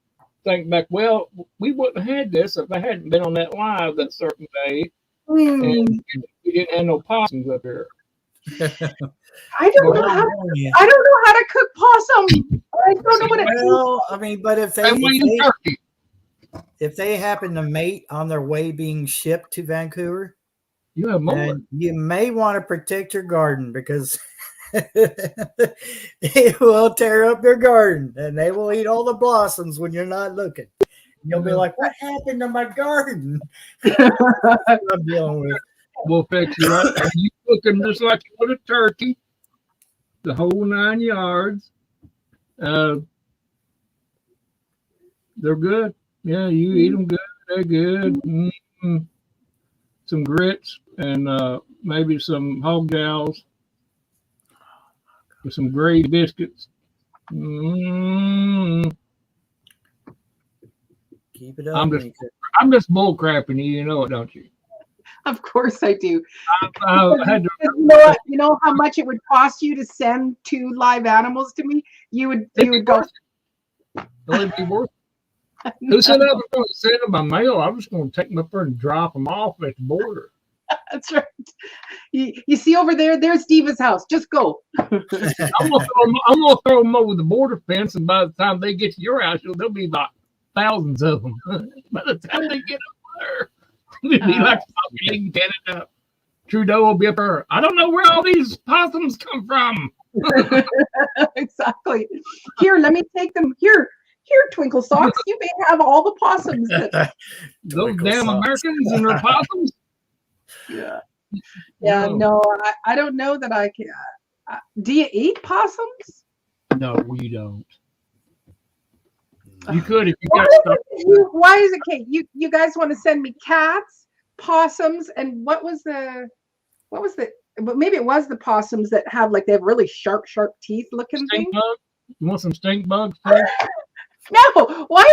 back. Well, we wouldn't have had this if I hadn't been on that live that certain day, and we didn't have no possums up here. I don't know how. Yeah. I don't know how to cook possum. I don't know what it is. Well, I mean, but if I'm eating turkey. if they happen to mate on their way being shipped to Vancouver, You have more. then you may want to protect your garden because it will tear up your garden and they will eat all the blossoms when you're not looking. You'll be like, "What happened to my garden?" I'm dealing with. We'll fix you up. And you cook them just like you would a turkey, the whole 9 yards. They're good. Yeah, you eat them good. They're good. Some grits and maybe some hog jowls with some gravy biscuits. Keep it up. I'm just bull crapping you. You know it, don't you? Of course I do. I had to. You know what? You know how much it would cost you to send 2 live animals to me? You would go. It'd be worth it. Who said I was going to send them by mail? I was going to take them up there and drop them off at the border. That's right. You see over there? There's Diva's house. Just go. I'm gonna throw them over the border fence, and by the time they get to your house, there'll be about thousands of them. By the time they get up there, it'll be like fucking Canada. Trudeau will be up there. I don't know where all these possums come from. Exactly. Here, let me take them. Here, Twinkle Socks. You may have all the possums. Those damn Americans and their possums. Yeah. No, I don't know that I can. Do you eat possums? No, we don't. You could if you got stuff. Why is it, Kate? You guys want to send me cats, possums, and what was the? But maybe it was the possums that have they have really sharp teeth looking things. You want some stink bugs? No, why?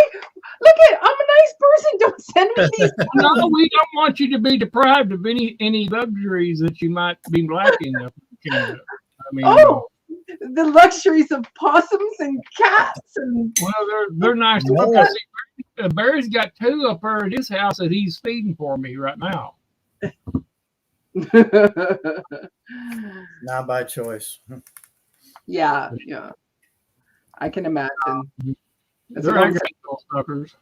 Look I'm a nice person. Don't send me these. No, we don't want you to be deprived of any luxuries that you might be lacking. I mean, the luxuries of possums and cats and. Well, they're nice to look at. Barry's got 2 up there at his house that he's feeding for me right now. Not by choice. Yeah. I can imagine. They're agricultural suckers.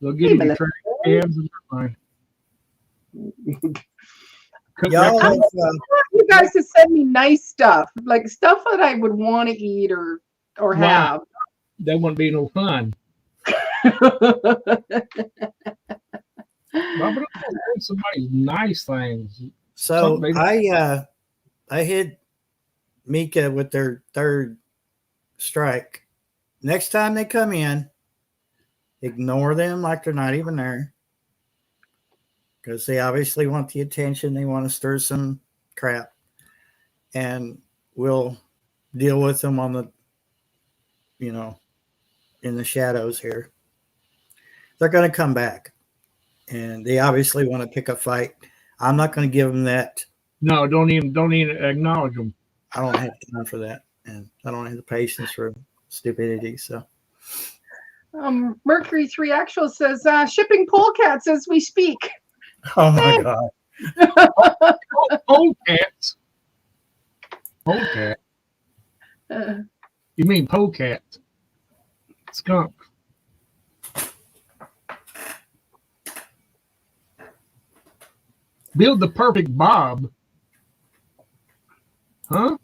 They'll get you trash cans and everything. Y'all I want you guys to send me nice stuff, like stuff that I would want to eat or have. That wouldn't be no fun. Somebody's nice things. So I hit Mika with their 3rd strike. Next time they come in, ignore them like they're not even there. Because they obviously want the attention. They want to stir some crap. And we'll deal with them on the, in the shadows here. They're going to come back. And they obviously want to pick a fight. I'm not going to give them that. No, don't even acknowledge them. I don't have time for that. And I don't have the patience for stupidity. So Mercury 3 Actual says shipping polecats as we speak. Oh my god. Polecats. Polecat. You mean polecat? Skunk. Build the perfect Bob. Huh?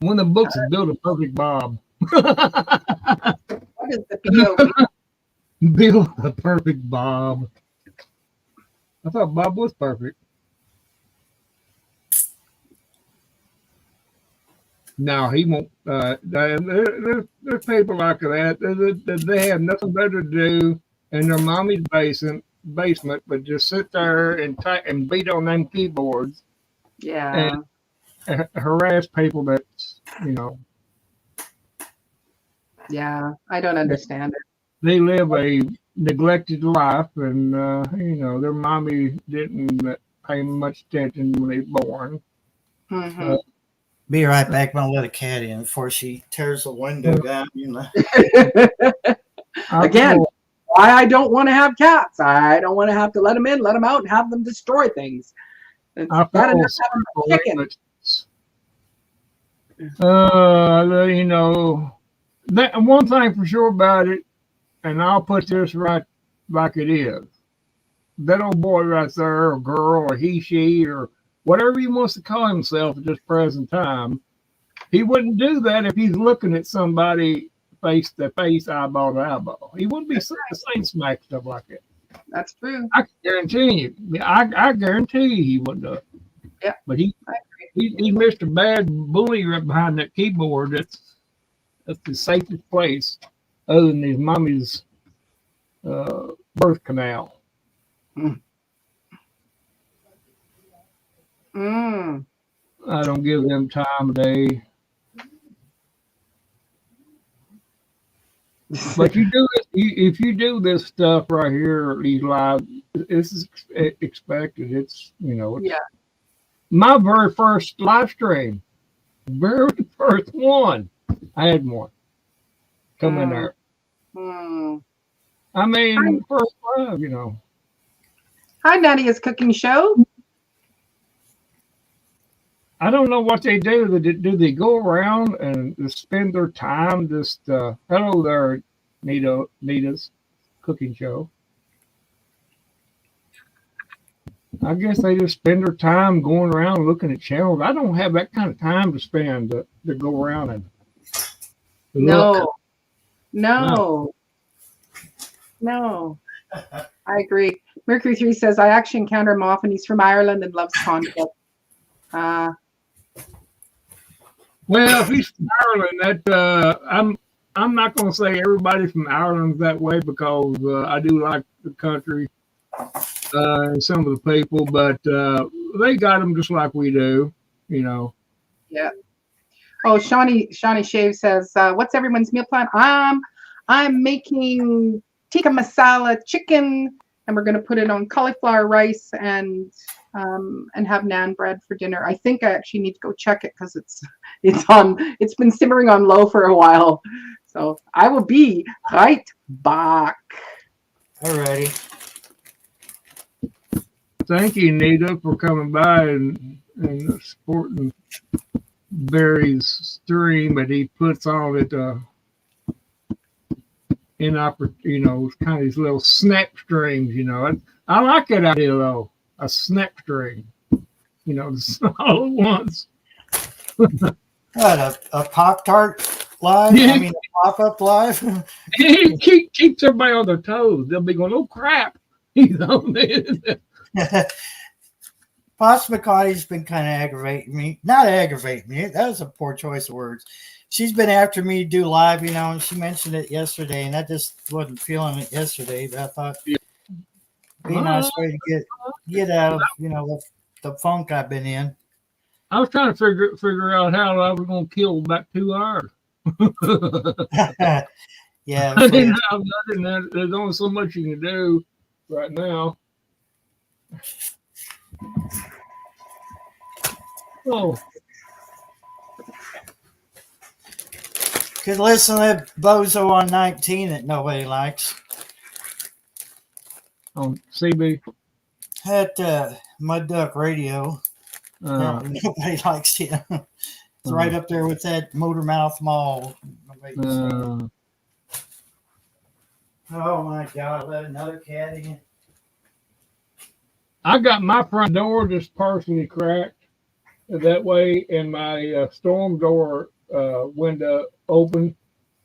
One of the books is Build a Perfect Bob. What is the POV? Build a perfect Bob. I thought Bob was perfect. No, he won't. There's people like that. They have nothing better to do in their mommy's basement, but just sit there and beat on them keyboards. Yeah. And harass people that, Yeah, I don't understand it. They live a neglected life, and their mommy didn't pay much attention when they were born. Mm-hmm. Be right back. I'm gonna let a cat in before she tears the window down. Again, why I don't want to have cats. I don't want to have to let them in, let them out, and have them destroy things. It's I bad fall enough having for a it, chicken. you know, that one thing for sure about it, and I'll put this right like it is. That old boy right there, or girl, or he, she, or whatever he wants to call himself at this present time, he wouldn't do that if he's looking at somebody face to face, eyeball to eyeball. He wouldn't be saying smack stuff like that. That's true. I can guarantee you. I guarantee you he wouldn't do it. Yeah. But he's Mr. Bad Bully right behind that keyboard. That's the safest place other than his mommy's birth canal. Mm. I don't give them time of day. But you do it if you do this stuff right here, these live. This is expected. It's Yeah. My very first live stream, very first one. I had one come in there. Mm. I mean, first live, Hi, Nadia's cooking show. I don't know what they do. Do they go around and just spend their time just, hello there, Nita's cooking show. I guess they just spend their time going around looking at channels. I don't have that kind of time to spend to go around and look. No. I agree. Mercury 3 says, I actually encounter him often. He's from Ireland and loves conflict. Well, if he's from Ireland, I'm not going to say everybody from Ireland's that way because I do like the country and some of the people, but they got them just like we do, Yeah. Oh, Shawnee Shave says, what's everyone's meal plan? I'm making tikka masala chicken, and we're going to put it on cauliflower rice and have naan bread for dinner. I think I actually need to go check it because it's been simmering on low for a while. So I will be right back. Alrighty. Thank you, Nita, for coming by and supporting Barry's stream, but he puts on it kind of these little snap streams. I like that idea though, a snap stream. Just all at once. What, a Pop-Tart live? Yeah. I mean, a pop-up live? He keeps everybody on their toes. They'll be going, oh crap, he's on this. Pops McCarty's been kind of aggravating me. Not aggravating me. That was a poor choice of words. She's been after me to do live, and she mentioned it yesterday, and I just wasn't feeling it yesterday. But I thought it'd be a nice way to get out of the funk I've been in. I was trying to figure out how I was going to kill about 2 hours. Yeah, I didn't have nothing. There's only so much you can do right now. Oh, could listen to that bozo on 19 that nobody likes. on CB. At Mud Duck Radio. Nobody likes him. It's right up there with that Motormouth Mall. Oh my God! Let another cat in. I got my front door just partially cracked that way, and my storm door window open,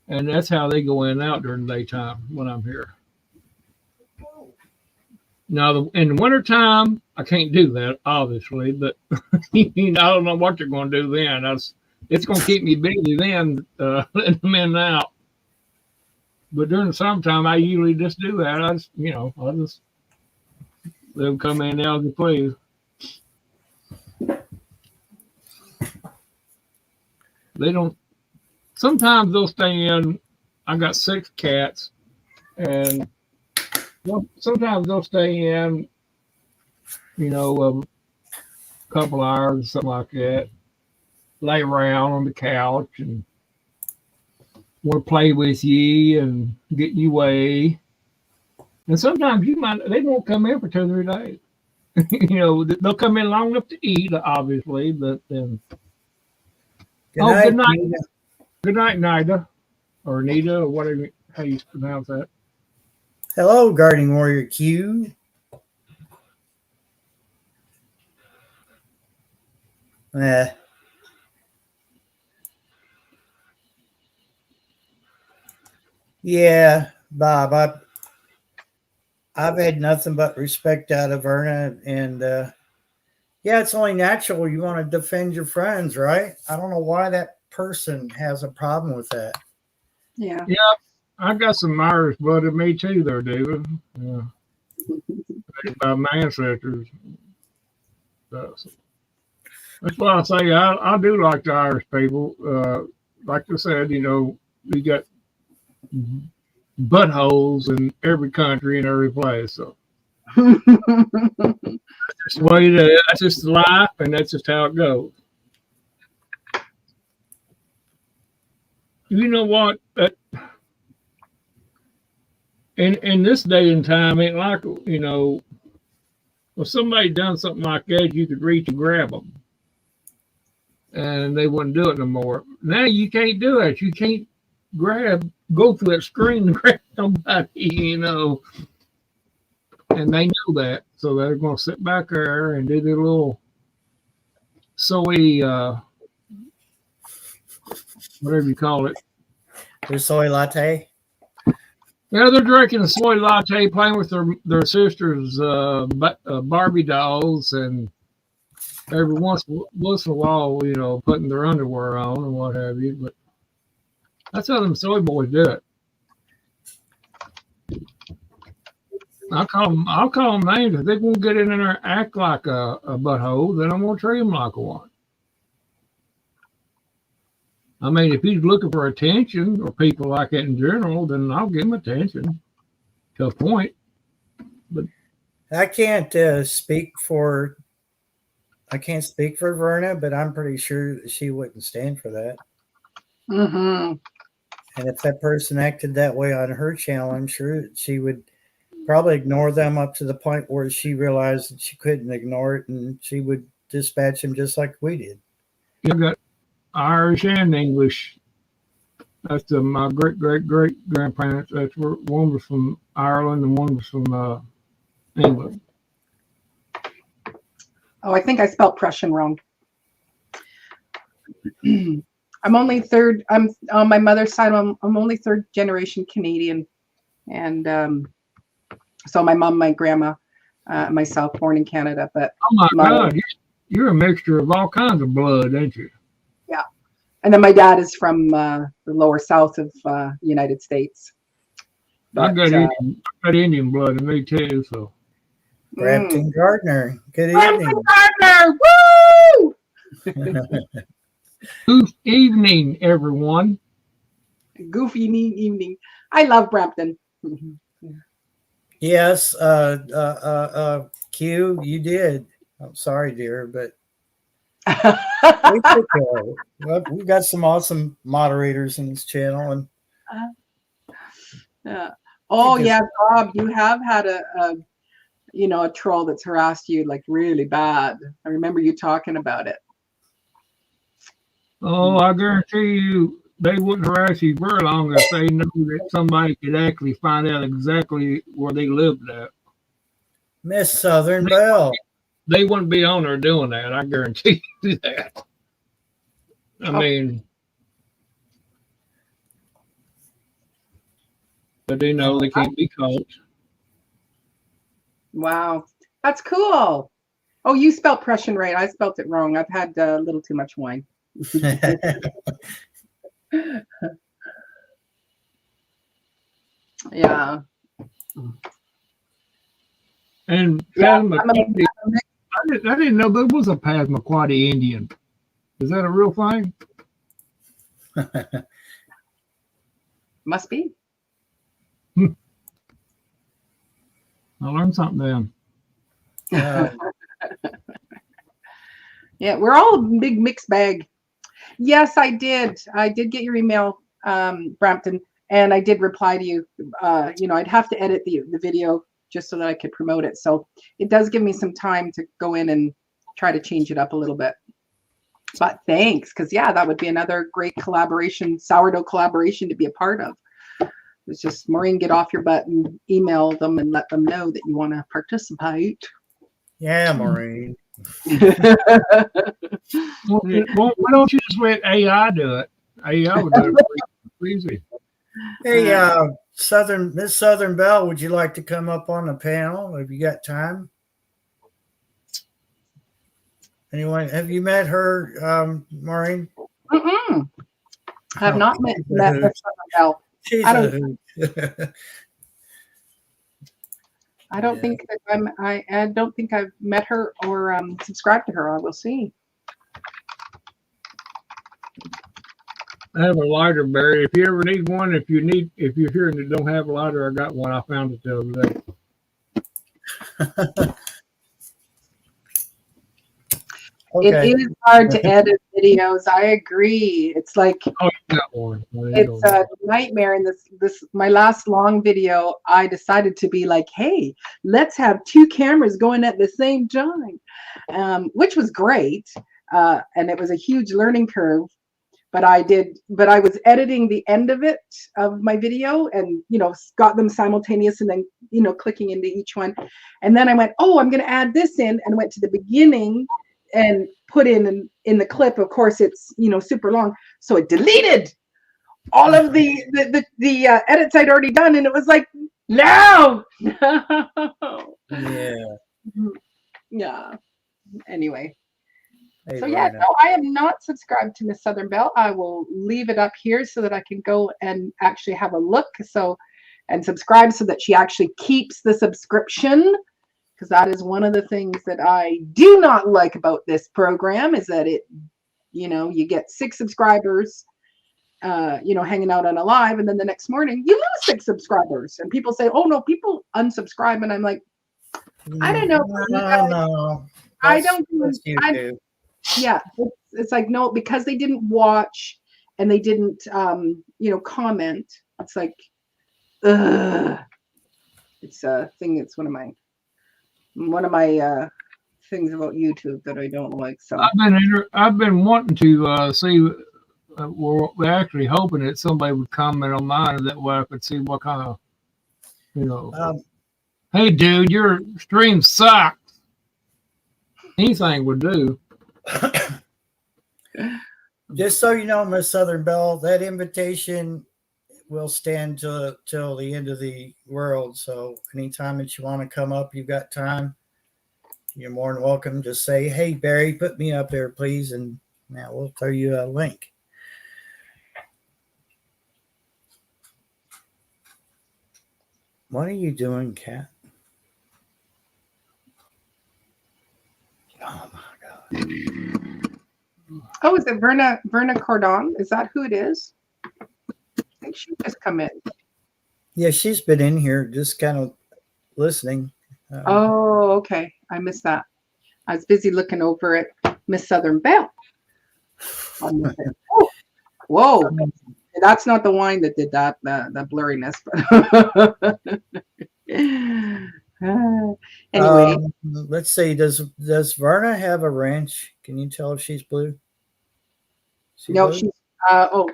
and that's how they go in and out during the daytime when I'm here. Now, in the wintertime, I can't do that, obviously, but I don't know what you're going to do then. It's going to keep me busy then, letting them in and out. But during the summertime, I usually just do that. I'll just let them come in and out as they please. They don't. Sometimes they'll stay in. I got 6 cats, and sometimes they'll stay in. A couple hours, something like that. Lay around on the couch and want to play with you and get you away. And sometimes they won't come in for 2 or 3 days. You know, they'll come in long enough to eat, obviously, but then. Good Oh, night. good night. Nina. Good night, Nida, or Nita, or whatever how you pronounce that. Hello, Guarding Warrior Q. Eh. Yeah, Bob. I've had nothing but respect out of Verna, and yeah, it's only natural you want to defend your friends, right? I don't know why that person has a problem with that. Yeah. Yeah, I got some Irish blood in me too, there, David. Yeah. By my ancestors. That's why I say I do like the Irish people. Like I said, you know, we got buttholes in every country and every place. So that's just the way that's just life, and that's just how it goes. You know what? In this day and time, ain't like, you know, if somebody done something like that, you could reach and grab them, and they wouldn't do it no more. Now you can't do it. You can't go through that screen and grab somebody, you know, and they know that, so they're going to sit back there and do their little soy, whatever you call it. Their soy latte. Yeah, they're drinking a soy latte, playing with their sisters' Barbie dolls, and every once in a while, you know, putting their underwear on and what have you. But that's how them soy boys do it. I'll call them names. If they won't get in there and act like a butthole, then I'm gonna treat them like one. I mean, if he's looking for attention or people like that in general, then I'll give him attention to a point. But I can't speak for Verna, but I'm pretty sure that she wouldn't stand for that. Mm-hmm. And if that person acted that way on her channel, I'm sure that she would probably ignore them up to the point where she realized that she couldn't ignore it, and she would dispatch them just like we did. You got Irish and English. That's my great grandparents. That's where one was from Ireland and one was from England. Oh, I think I spelled Prussian wrong. I'm only third. I'm on my mother's side. I'm only third generation Canadian, and so my mom, my grandma, myself, born in Canada. But oh my God, you're a mixture of all kinds of blood, ain't you? Yeah, and then my dad is from the lower south of the United States. But, I got Indian blood in me too. So. Brampton Gardner, good Brampton evening. Gardner, woo! Good evening, everyone. Goofy evening. I love Brampton. Yes, Q, you did. I'm sorry, dear, but we've got some awesome moderators in this channel, and oh yeah, Bob, you have had a troll that's harassed you like really bad. I remember you talking about it. Oh, I guarantee you they wouldn't harass you very long if they knew that somebody could actually find out exactly where they lived at. Miss Southern Belle. They wouldn't be on there doing that. I guarantee you that. I mean, but they know they can't be caught. Wow, that's cool. Oh, you spelled Prussian right. I spelled it wrong. I've had a little too much wine. Yeah. And yeah, I didn't know there was a Passamaquoddy Indian. Is that a real thing? Must be. I learned something then. Yeah, we're all a big mixed bag. Yes, I did. I did get your email, Brampton, and I did reply to you. I'd have to edit the video just so that I could promote it. So it does give me some time to go in and try to change it up a little bit. But thanks, because yeah, that would be another great collaboration, sourdough collaboration to be a part of. It's just, Maureen, get off your butt and email them and let them know that you want to participate. Yeah, Maureen. Well, why don't you just let AI do it? AI would do it pretty easy. Hey, Miss Southern Belle, would you like to come up on the panel? Have you got time? Anyone? Have you met her, Maureen? I have not met Miss Southern Belle. She's I a don't- hoot. I don't Yeah. think that I don't think I've met her or subscribed to her. I will see. I have a lighter, Barry. If you ever need one, if you're here and you don't have a lighter, I got one. I found it the other day. Okay. It is hard to edit videos. I agree. It's like Oh, you got one. Well, there you it's go. a nightmare. In this my last long video, I decided to be like, hey, let's have two cameras going at the same time, which was great, and it was a huge learning curve. But I was editing the end of it of my video, and got them simultaneous, and then clicking into each one, and then I went, oh, I'm going to add this in, and went to the beginning and put in the clip. Of course, it's super long, so it deleted all of the edits I'd already done, and it was like, no. Yeah. Yeah. Anyway. Hey, So yeah, Verna. no, I am not subscribed to Miss Southern Belle. I will leave it up here so that I can go and actually have a look. And subscribe so that she actually keeps the subscription, because that is one of the things that I do not like about this program, is that you get 6 subscribers, hanging out on a live, and then the next morning you lose 6 subscribers, and people say, oh no, people unsubscribe, and I'm like, I don't know. No. I don't do That's YouTube. Yeah, it's like, no, because they didn't watch and they didn't comment. It's like, ugh. It's a thing that's one of my things about YouTube that I don't like. So I've been wanting to see. We're actually hoping that somebody would comment on mine, that way I could see what kind of, hey, dude, your stream sucks. Anything would do. Just so you know, Miss Southern Belle, that invitation will stand till the end of the world. So anytime that you want to come up, you've got time, you're more than welcome. Just say, hey, Barry, put me up there, please. And now we'll throw you a link. What are you doing, Kat? Oh, my God. oh, is it Verna Cordon? Is that who it is? I think she just come in. Yeah, she's been in here just kind of listening. Oh, okay. I missed that. I was busy looking over at Miss Southern Belle. Oh, whoa. That's not the wine that did that, the blurriness. Anyway. Let's see. Does Verna have a wrench? Can you tell if she's blue? No, blue? she's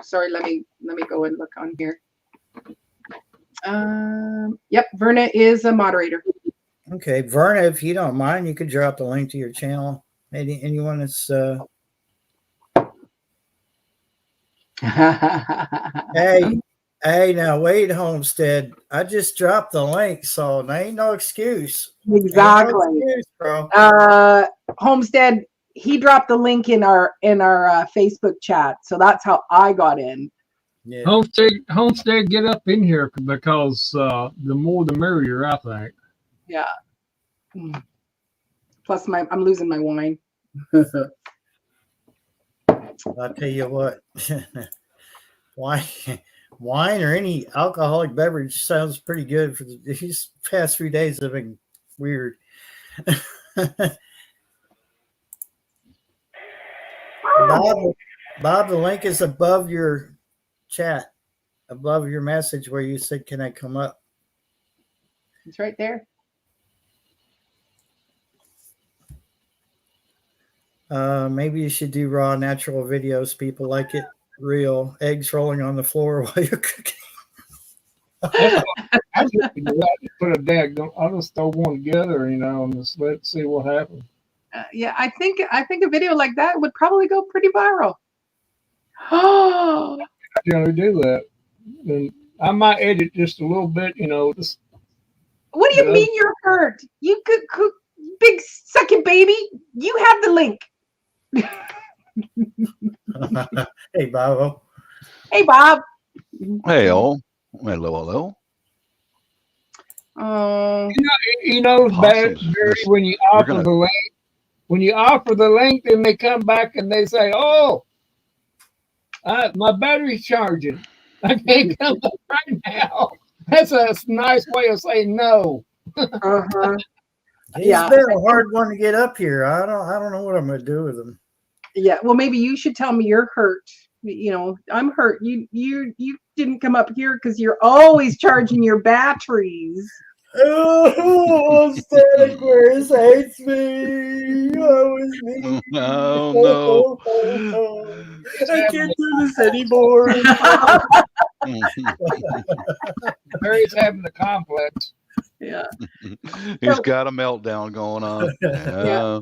sorry, let me go and look on here. Yep, Verna is a moderator. Okay, Verna, if you don't mind, you could drop the link to your channel. Anyone that's hey, now wait, Homestead. I just dropped the link, so there ain't no excuse. Exactly. Ain't no excuse, bro. Homestead, he dropped the link in our Facebook chat, so that's how I got in. Yeah. Homestead, get up in here, because the more the merrier, I think. Yeah. Plus, I'm losing my wine. I'll tell you what. Wine or any alcoholic beverage sounds pretty good. For these past 3 days have been weird. Bob, the link is above your chat, above your message where you said, "Can I come up?" It's right there. Maybe you should do raw, natural videos. People like it real. Eggs rolling on the floor while you're cooking. I just put a dag. I'll just throw one together, and just let's see what happens. Yeah, I think a video like that would probably go pretty viral. Oh, I generally do that, and I might edit just a little bit, Just, what do you mean you're hurt? You could cook, big sucking baby. You have the link. Hey, Bob. Hey, Bob. Hey, hello, hello. Oh, Barry, Possums. when you offer the link, then they come back and they say, "Oh, my battery's charging. I can't come up right now." That's a nice way of saying no. uh-huh. He's Yeah. been a hard one to get up here. I don't know what I'm going to do with him. Yeah. Well, maybe you should tell me you're hurt. I'm hurt. You didn't come up here because you're always charging your batteries. Oh, Santa Claus hates me. Oh, it's me. Oh, I can't do this anymore. Barry's having the complex. Yeah. He's got a meltdown going on. Yeah.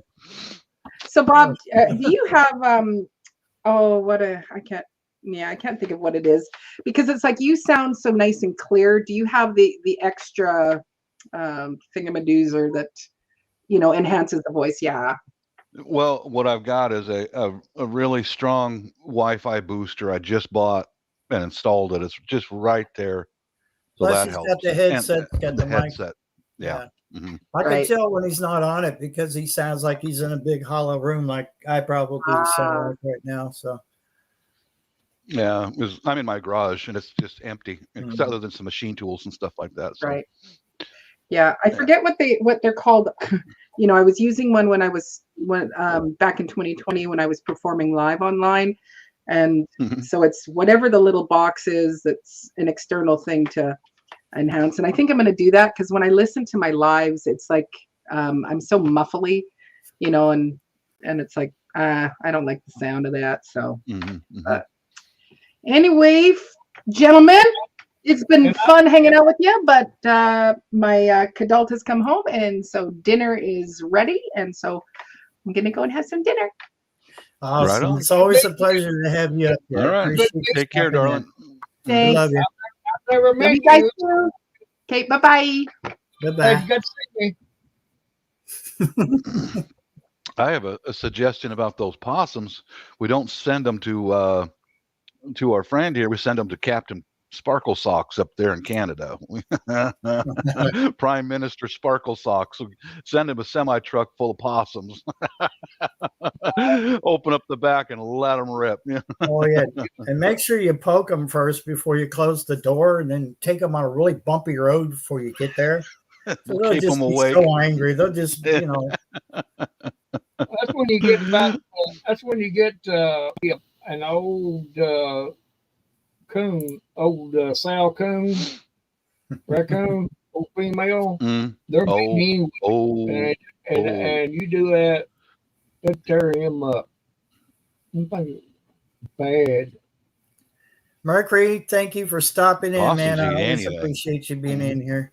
So, Bob, do you have I can't think of what it is, because it's like you sound so nice and clear. Do you have the extra thingamadoozer that enhances the voice? Yeah. Well, what I've got is a really strong Wi-Fi booster I just bought and installed it. It's just right there. So Plus, that he's helps. got the headset, And got the mic. headset. Yeah. Mhm. I Right. can tell when he's not on it because he sounds like he's in a big hollow room, like I probably sound like right now. So Yeah. I'm in my garage and it's just empty, other than some machine tools and stuff like that. So. Right. Yeah, I forget what they're called. I was using one when back in 2020 when I was performing live online, and so it's whatever the little box is that's an external thing to enhance. And I think I'm going to do that because when I listen to my lives, it's like I'm so muffly, and it's like I don't like the sound of that. So anyway, gentlemen. It's been fun hanging out with you, but my Kadult has come home, and so dinner is ready, and so I'm going to go and have some dinner. awesome. Right on. It's always a pleasure to have you up here. All right. Appreciate you Take care, stopping darling. in. Thanks. Love you. I've never Love met you guys you. too. Okay, bye-bye. Goodbye. You got to see me. I have a suggestion about those possums. We don't send them to our friend here. We send them to Captain Sparkle Socks up there in Canada. Prime Minister Sparkle Socks. Send him a semi-truck full of possums. Open up the back and let them rip. Oh yeah, and make sure you poke them first before you close the door, and then take them on a really bumpy road before you get there. So they'll Keep just them be awake. so angry. They'll just, That's when you get an old coon, old sow coon, raccoon, old female. They're mean, and you do that, they tear him up. Bad. Mercury, thank you for stopping in, Possums man. I eat always anything. appreciate you being in here.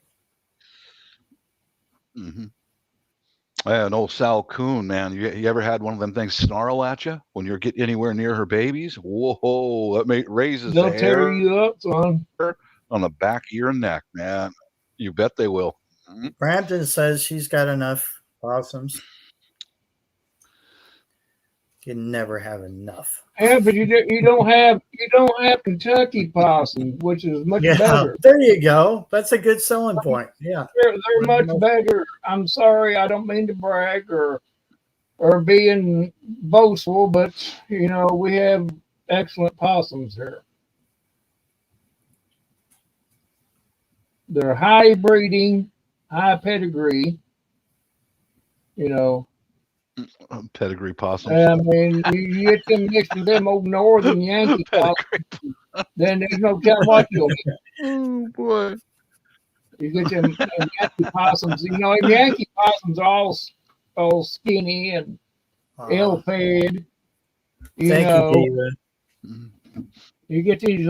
Yeah, an old Sal Coon, man. You ever had one of them things snarl at you when you're getting anywhere near her babies? Whoa, that raises They'll the tear hair you up, son. on the back of your neck, man. You bet they will. Brampton says she's got enough possums. You never have enough. Yeah, but you don't have Kentucky possum, which is much better. There you go. That's a good selling point. Yeah, They're much better. I'm sorry, I don't mean to brag or being boastful, but we have excellent possums here. They're high breeding, high pedigree. Pedigree possums. I mean, you get them next to them old northern Yankee possums, then there's no telling what you'll get. Oh boy! You get them Yankee possums. Yankee possums are all skinny and ill-fed. You Thank know, you, David. you get these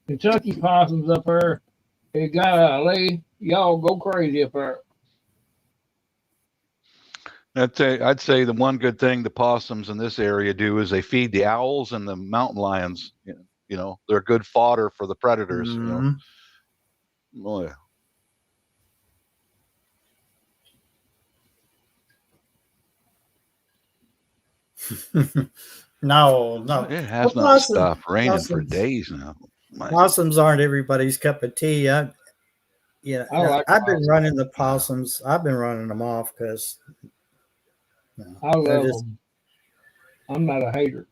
Kentucky possums up there. They gotta lay. Y'all go crazy up there. I'd say the one good thing the possums in this area do is they feed the owls and the mountain lions. You know, they're good fodder for the predators. You know, Mhm. oh, yeah. No, no. It has Well, not stopped raining for possums, days now. My, possums aren't everybody's cup of tea. I like I've been possums. running the possums. I've been running them off because I they're love just. them. I'm not a hater.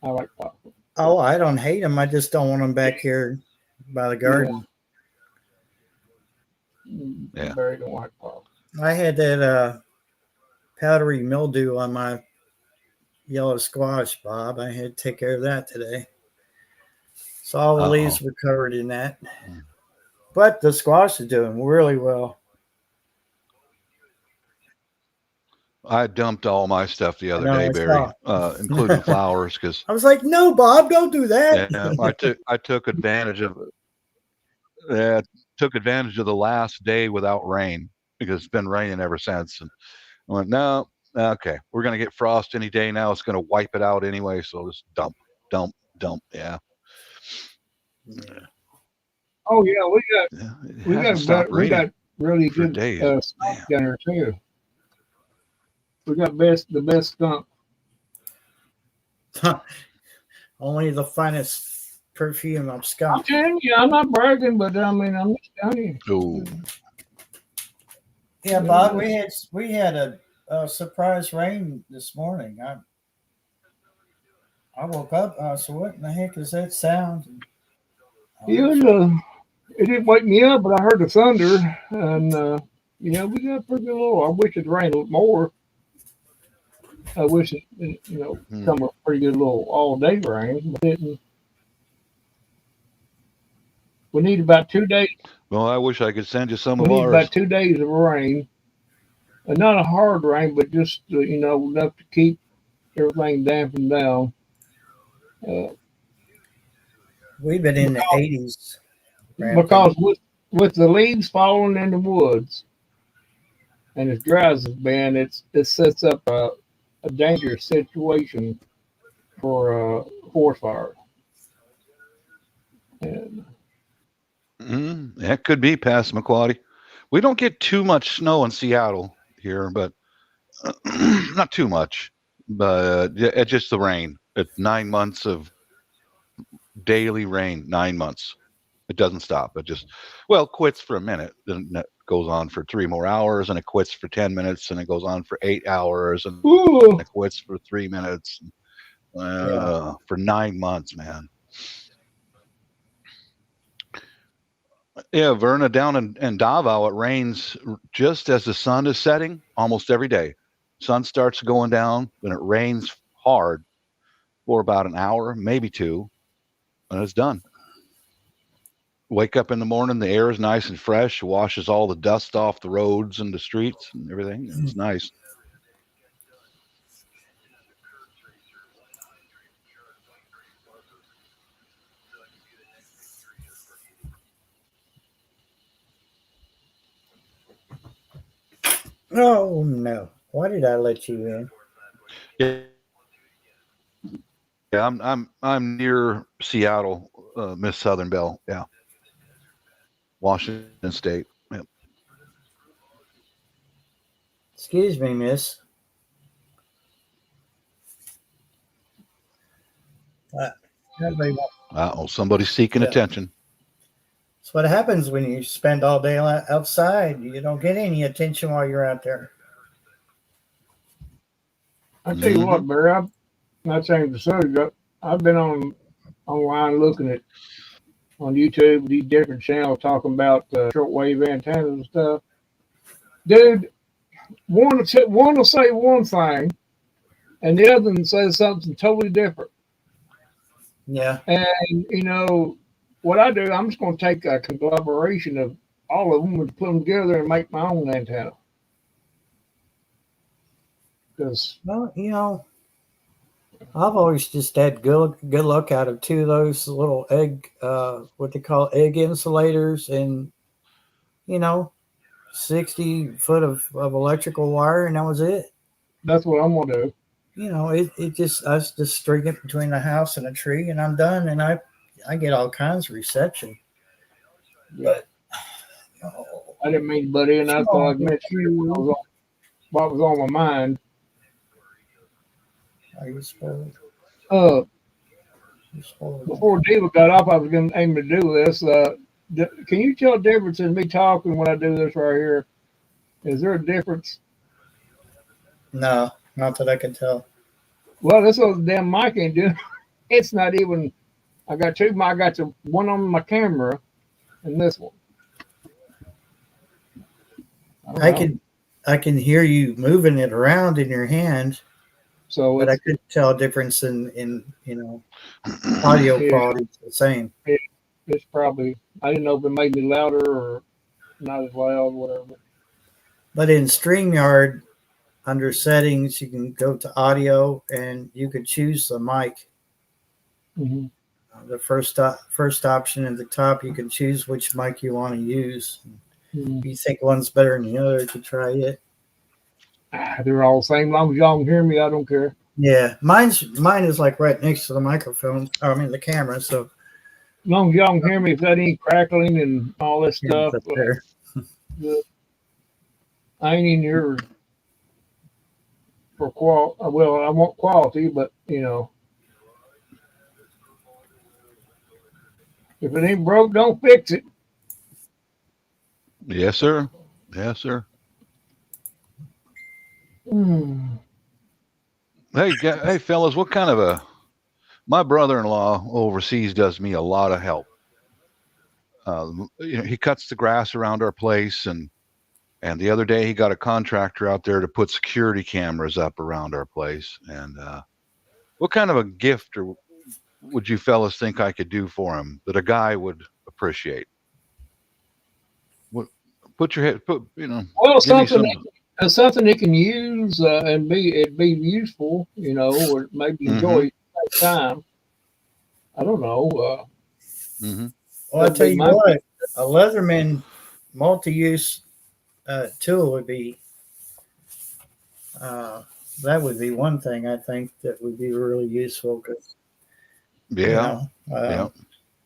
I like possums. Oh, I don't hate them. I just don't want them back here by the garden. Yeah. Barry don't like possums. I had that powdery mildew on my yellow squash, Bob. I had to take care of that today. So all the leaves were covered in that. But the squash is doing really well. I dumped all my stuff the I other know, day, I Barry, saw. including flowers, because I was like, no, Bob, don't do that. yeah, I took advantage of took advantage of the last day without rain because it's been raining ever since. And I went, no, okay, we're gonna get frost any day now. It's gonna wipe it out anyway. So just dump, dump, dump. Yeah. Oh yeah, Yeah, it we hasn't stopped we raining got really for good days. skunk down here too. We got the best skunk. Only the finest perfume of I'm skunk. telling you, I'm not bragging, but I mean, I'm just telling you. Oh, Yeah, Bob, we had a surprise rain this morning. I woke up. So what in the heck is that sound? It didn't wake me up, but I heard the thunder, and we got pretty good little. I wish it rained a little more. I wish it, come a pretty good little all day rain, but it didn't. We need about 2 days. well, I wish I could send you some We of need ours. about 2 days of rain, and not a hard rain, but just enough to keep everything dampened down. We've been in the 80s. Because with the leaves falling in the woods, and as dry as it's been, it sets up a dangerous situation for forest fire. And That could be Passamaquoddy. We don't get too much snow in Seattle here, but not too much. But it's just the rain. It's 9 months of daily rain. 9 months. It doesn't stop. It just quits for a minute, then it goes on for 3 more hours, and it quits for 10 minutes, and it goes on for 8 hours, and it quits for 3 minutes. For 9 months, man. Yeah, Verna, down in Davao, it rains just as the sun is setting almost every day. Sun starts going down, then it rains hard for about an hour, maybe 2, and it's done. Wake up in the morning, the air is nice and fresh, washes all the dust off the roads and the streets and everything. It's nice. Oh no! Why did I let you in? Yeah, I'm near Seattle, Miss Southern Belle. Yeah, Washington State. Yep. Excuse me, miss. Somebody's seeking attention. That's what happens when you spend all day outside. You don't get any attention while you're out there. I tell you what, Barry, I'm not changing the subject. I've been online looking at on YouTube these different channels talking about shortwave antennas and stuff. Dude, one will say one thing, and the other one says something totally different. Yeah. And what I do, I'm just going to take a conglomeration of all of them and put them together and make my own antenna. Because Well, I've always just had good luck out of two of those little egg, what they call egg insulators, and 60 foot of electrical wire, and that was it. that's what I'm gonna do. It just I just string it between the house and a tree, and I'm done. And I get all kinds of reception. But I didn't mean to butt in. I thought I'd mention what was on my mind. Are you spoiled? You're spoiled. Before Diva got off, I was going to aim to do this. Can you tell a difference in me talking when I do this right here? Is there a difference? No, not that I can tell. Well, this little damn mic ain't doing. It's not even. I got two. I got the one on my camera, and this one. I can hear you moving it around in your hand, So, but I couldn't tell a difference in audio quality. It's the same. it's probably. I didn't know if it made me louder or not as loud, whatever. But in StreamYard, under settings, you can go to audio and you can choose the mic. Mm-hmm. The first option at the top, you can choose which mic you want to use. Mm-hmm. If you think one's better than the other, you can try it. They're all the same. As long as y'all can hear me, I don't care. Yeah, mine is like right next to the microphone. The camera. So As long as y'all can hear me, if that ain't crackling and all this stuff, up there. I ain't in here for well, I want quality, but if it ain't broke, don't fix it. Yes, sir. Yes, sir. Hey, fellas, what kind of my brother-in-law overseas does me a lot of help. He cuts the grass around our place, and the other day he got a contractor out there to put security cameras up around our place. And what kind of a gift would you fellas think I could do for him that a guy would appreciate? Put your head. Well, something they can use and it'd be useful, or maybe enjoy at the same time. I don't know. Well, I'll tell you what, a Leatherman multi-use tool would be. That would be one thing I think that would be really useful because. Yeah.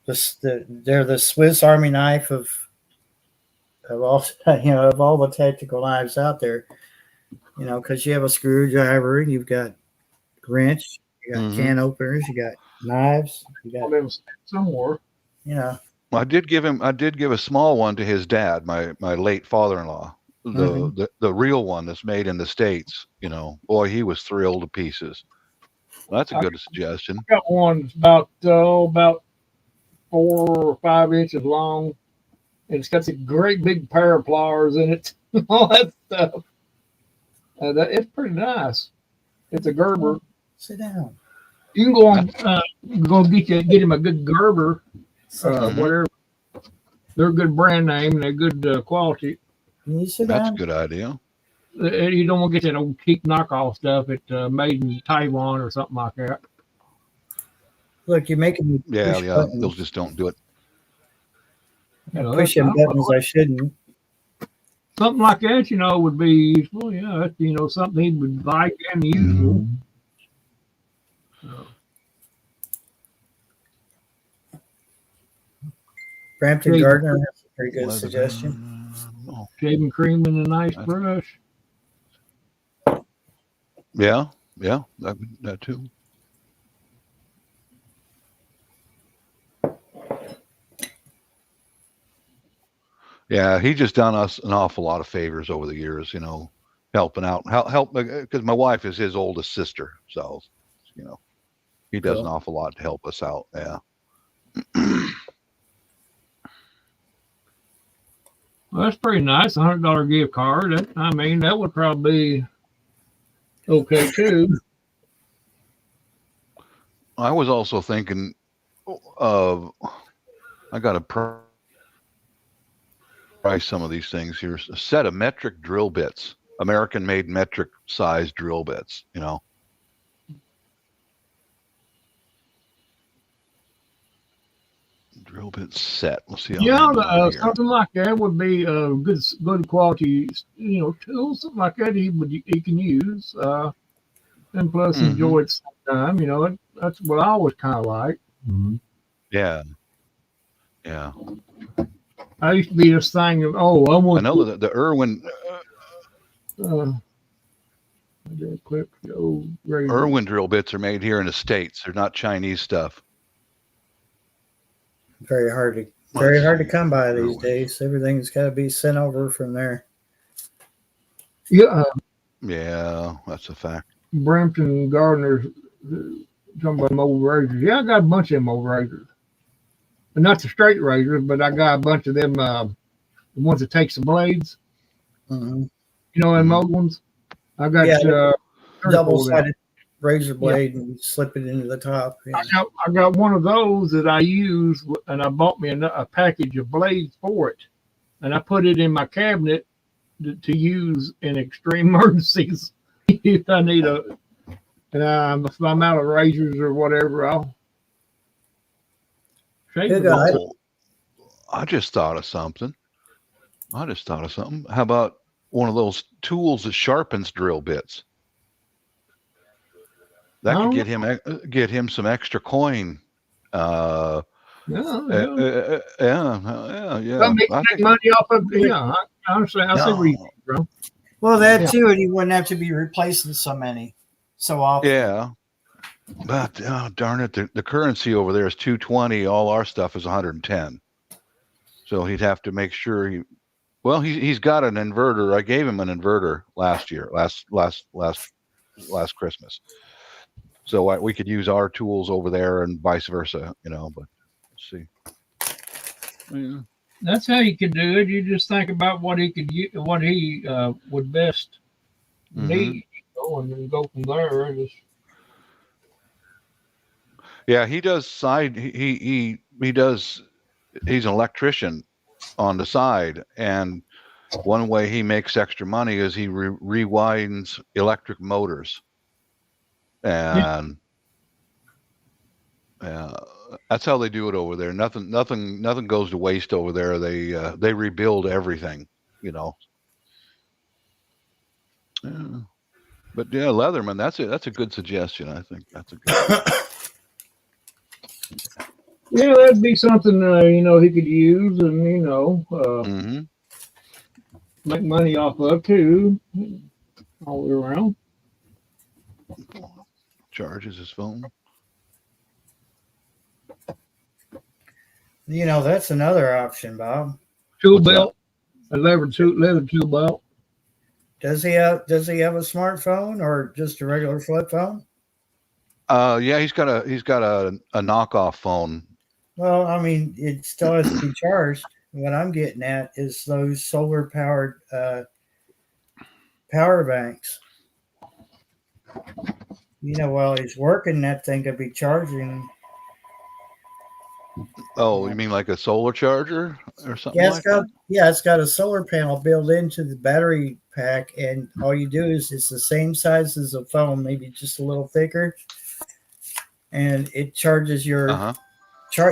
They're the Swiss Army knife of all the tactical knives out there, because you have a screwdriver, you've got wrench, you got can openers, you got knives, you got somewhere. Well, I did give a small one to his dad, my late father-in-law, the real one that's made in the States. Boy, he was thrilled to pieces. Well, that's a good suggestion. I got one about 4 or 5 inches long. And it's got a great big pair of pliers in it, all that stuff. It's pretty nice. It's a Gerber. Sit down. You can go on, get him a good Gerber, whatever. They're a good brand name and they're good quality. Can you sit That's down? a good idea. You don't want to get that old cheap knockoff stuff. It's made in Taiwan or something like that. Look, you're making me push buttons. Those just don't do it. Pushing buttons I shouldn't. Something like that, would be useful. Yeah, that's, something he would like and useful. Brampton Gardner has a pretty good suggestion. Shaving cream and a nice brush. Yeah, that too. Yeah, he just done us an awful lot of favors over the years, helping out, help because my wife is his oldest sister, so he does an awful lot to help us out. Yeah. Well, that's pretty nice. $100 gift card. That would probably be okay too. I was also thinking of I got to price some of these things here. A set of metric drill bits, American-made metric size drill bits. You know. Drill bit set. Let's see. How Yeah, many are here. something like that would be good quality, tool, something like that he can use, and plus Mhm. enjoy it sometime. That's what I always kind of like. Yeah. Yeah. I used to be this thing of, I I want know that the Irwin clip the old razor. Irwin drill bits are made here in the States. They're not Chinese stuff. Very hard to come by these days. Everything's got to be sent over from there. Yeah, Yeah, that's a fact. Brampton Gardeners talking about them old razors. Yeah, I got a bunch of them old razors, but not the straight razors. But I got a bunch of them, the ones that takes the blades. Mhm. Them old ones. I got Double-sided razor blade and slip it into the top. Yeah. I got one of those that I use, and I bought me a package of blades for it, and I put it in my cabinet to use in extreme emergencies. If I need if I'm out of razors or whatever, I'll shave Good it. guy. Oh, I just thought of something. How about one of those tools that sharpens drill bits? That could get him some extra coin. Yeah. Yeah. Make money off of honestly, I see where you bro. Well, that too, and you wouldn't have to be replacing so often. Yeah. But darn it, the currency over there is 220. All our stuff is 110. So he'd have to make sure he's got an inverter. I gave him an inverter last Christmas. So we could use our tools over there and vice versa, but let's see. Yeah. That's how you could do it. You just think about what he would best need, and then go from there. Yeah, he does side. He does. He's an electrician on the side, and one way he makes extra money is he rewinds electric motors, and that's how they do it over there. Nothing goes to waste over there. They rebuild everything, Yeah. But yeah, Leatherman, that's it. That's a good suggestion. I think that's a good. Yeah, that'd be something he could use and make money off of too, all the way around. Charges his phone. That's another option, Bob. Tool What's belt, a leather tool belt. Does he have a smartphone or just a regular flip phone? Yeah, he's got a knockoff phone. Well, I mean, it still has to be charged. What I'm getting at is those solar powered power banks. While he's working, that thing could be charging. Oh, you mean like a solar charger or something? Yeah, it's got a solar panel built into the battery pack, and all you do is it's the same size as a phone, maybe just a little thicker, and it charges your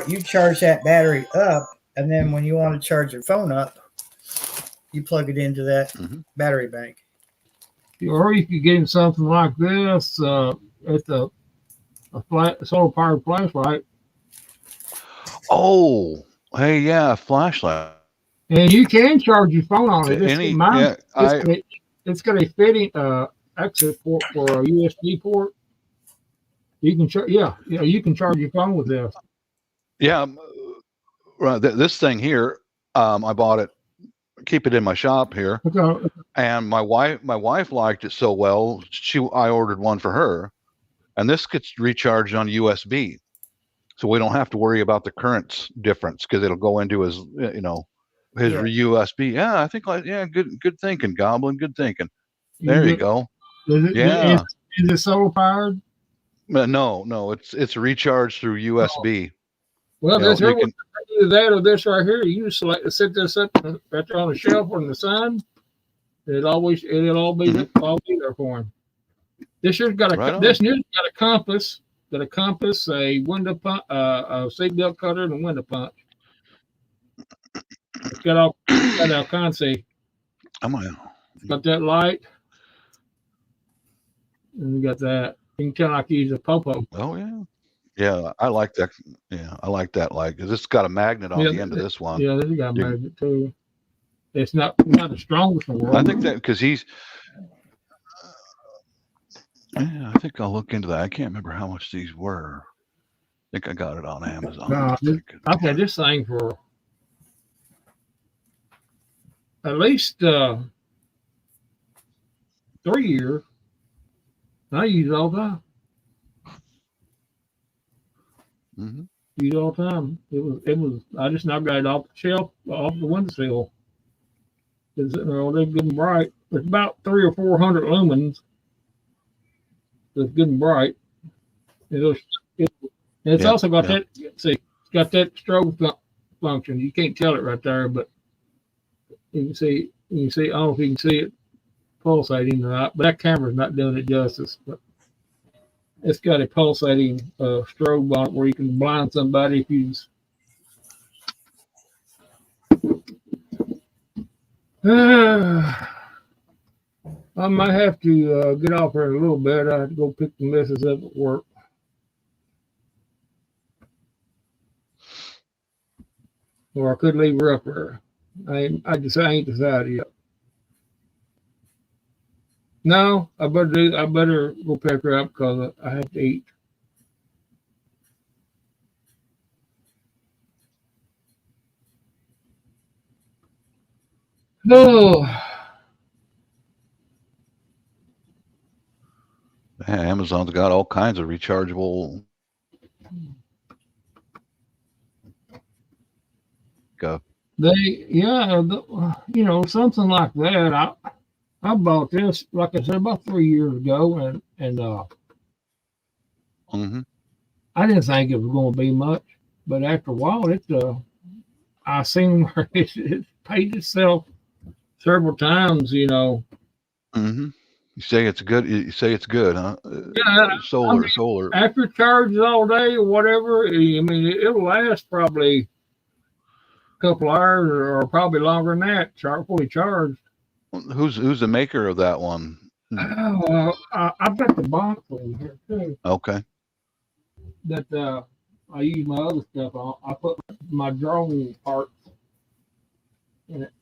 you charge that battery up, and then when you want to charge your phone up, you plug it into that battery bank. Or you could get him something like this at a solar powered flashlight. Oh, hey, yeah, flashlight. And you can charge your phone on it. It's got a fitting exit port for a USB port. You can you can charge your phone with this. Yeah, right. This thing here, I bought it. Keep it in my shop here, and my wife liked it so well. I ordered one for her, and this gets recharged on USB, so we don't have to worry about the current difference because it'll go into his USB. Yeah, I think good thinking, Goblin. Good thinking. There you go. Is it solar powered? No, it's recharged through USB. Well, that's either that or this right here. You just set this up right there on the shelf or on the side, It'll all be there for him. This year's got a compass, a window punch, a seatbelt cutter, and a window punch. It's got Alcance. Got that light, and we got that. You can tell I can use a popo. Oh yeah, yeah. I like that. Yeah, I like that light because it's got a magnet on the end of this one. Yeah, this has got a magnet too. It's not the strongest in the world. I think that because he's. Yeah, I think I'll look into that. I can't remember how much these were. I think I got it on Amazon. I've had this thing for at least 3 years. I use it all the time. Mm-hmm. Use it all the time. It was. I just now got it off the shelf, off the windowsill. It's sitting there all day, good and bright. It's about 300 or 400 lumens. It's good and bright. It's also got that. See, it's got that strobe function. You can't tell it right there, but you can see. I don't know if you can see it pulsating or not, but that camera's not doing it justice. But it's got a pulsating strobe on it where you can blind somebody if you. I might have to get off here in a little bit. I have to go pick the missus up at work. Or I could leave her up there. I ain't decided yet. No, I better go pick her up because I have to eat. No. Yeah, Amazon's got all kinds of rechargeable. Go. Something like that. I bought this, like I said, about 3 years ago, and Mm-hmm. I didn't think it was going to be much, but after a while, I seen where it paid itself several times. Mm-hmm. You say it's good. You say it's good, huh? Yeah, solar. After it charges all day or whatever, I mean, it'll last probably a couple hours or probably longer than that. Fully charged. Who's the maker of that one? Oh, I've got the box in here too. Okay. That I use my other stuff on. I put my drone parts in it.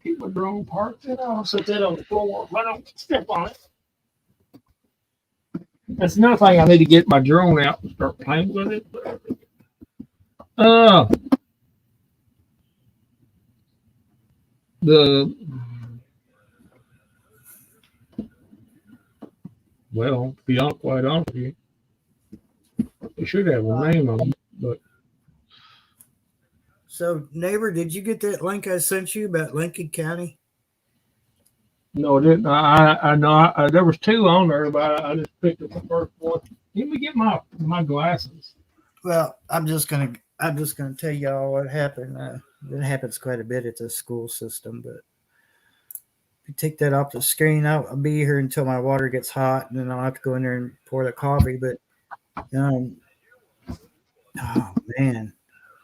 Keep my drone parts in. I'll set that on the floor. I don't step on it. That's another thing. I need to get my drone out and start playing with it. Well, to be quite honest with you, it should have a name on it, but. So, neighbor, did you get that link I sent you about Lincoln County? No, I didn't. I know there was 2 on there, but I just picked up the first one. Let me get my glasses. Well, I'm just gonna tell y'all what happened. It happens quite a bit at the school system, but if you take that off the screen, I'll be here until my water gets hot, and then I'll have to go in there and pour the coffee. But oh man,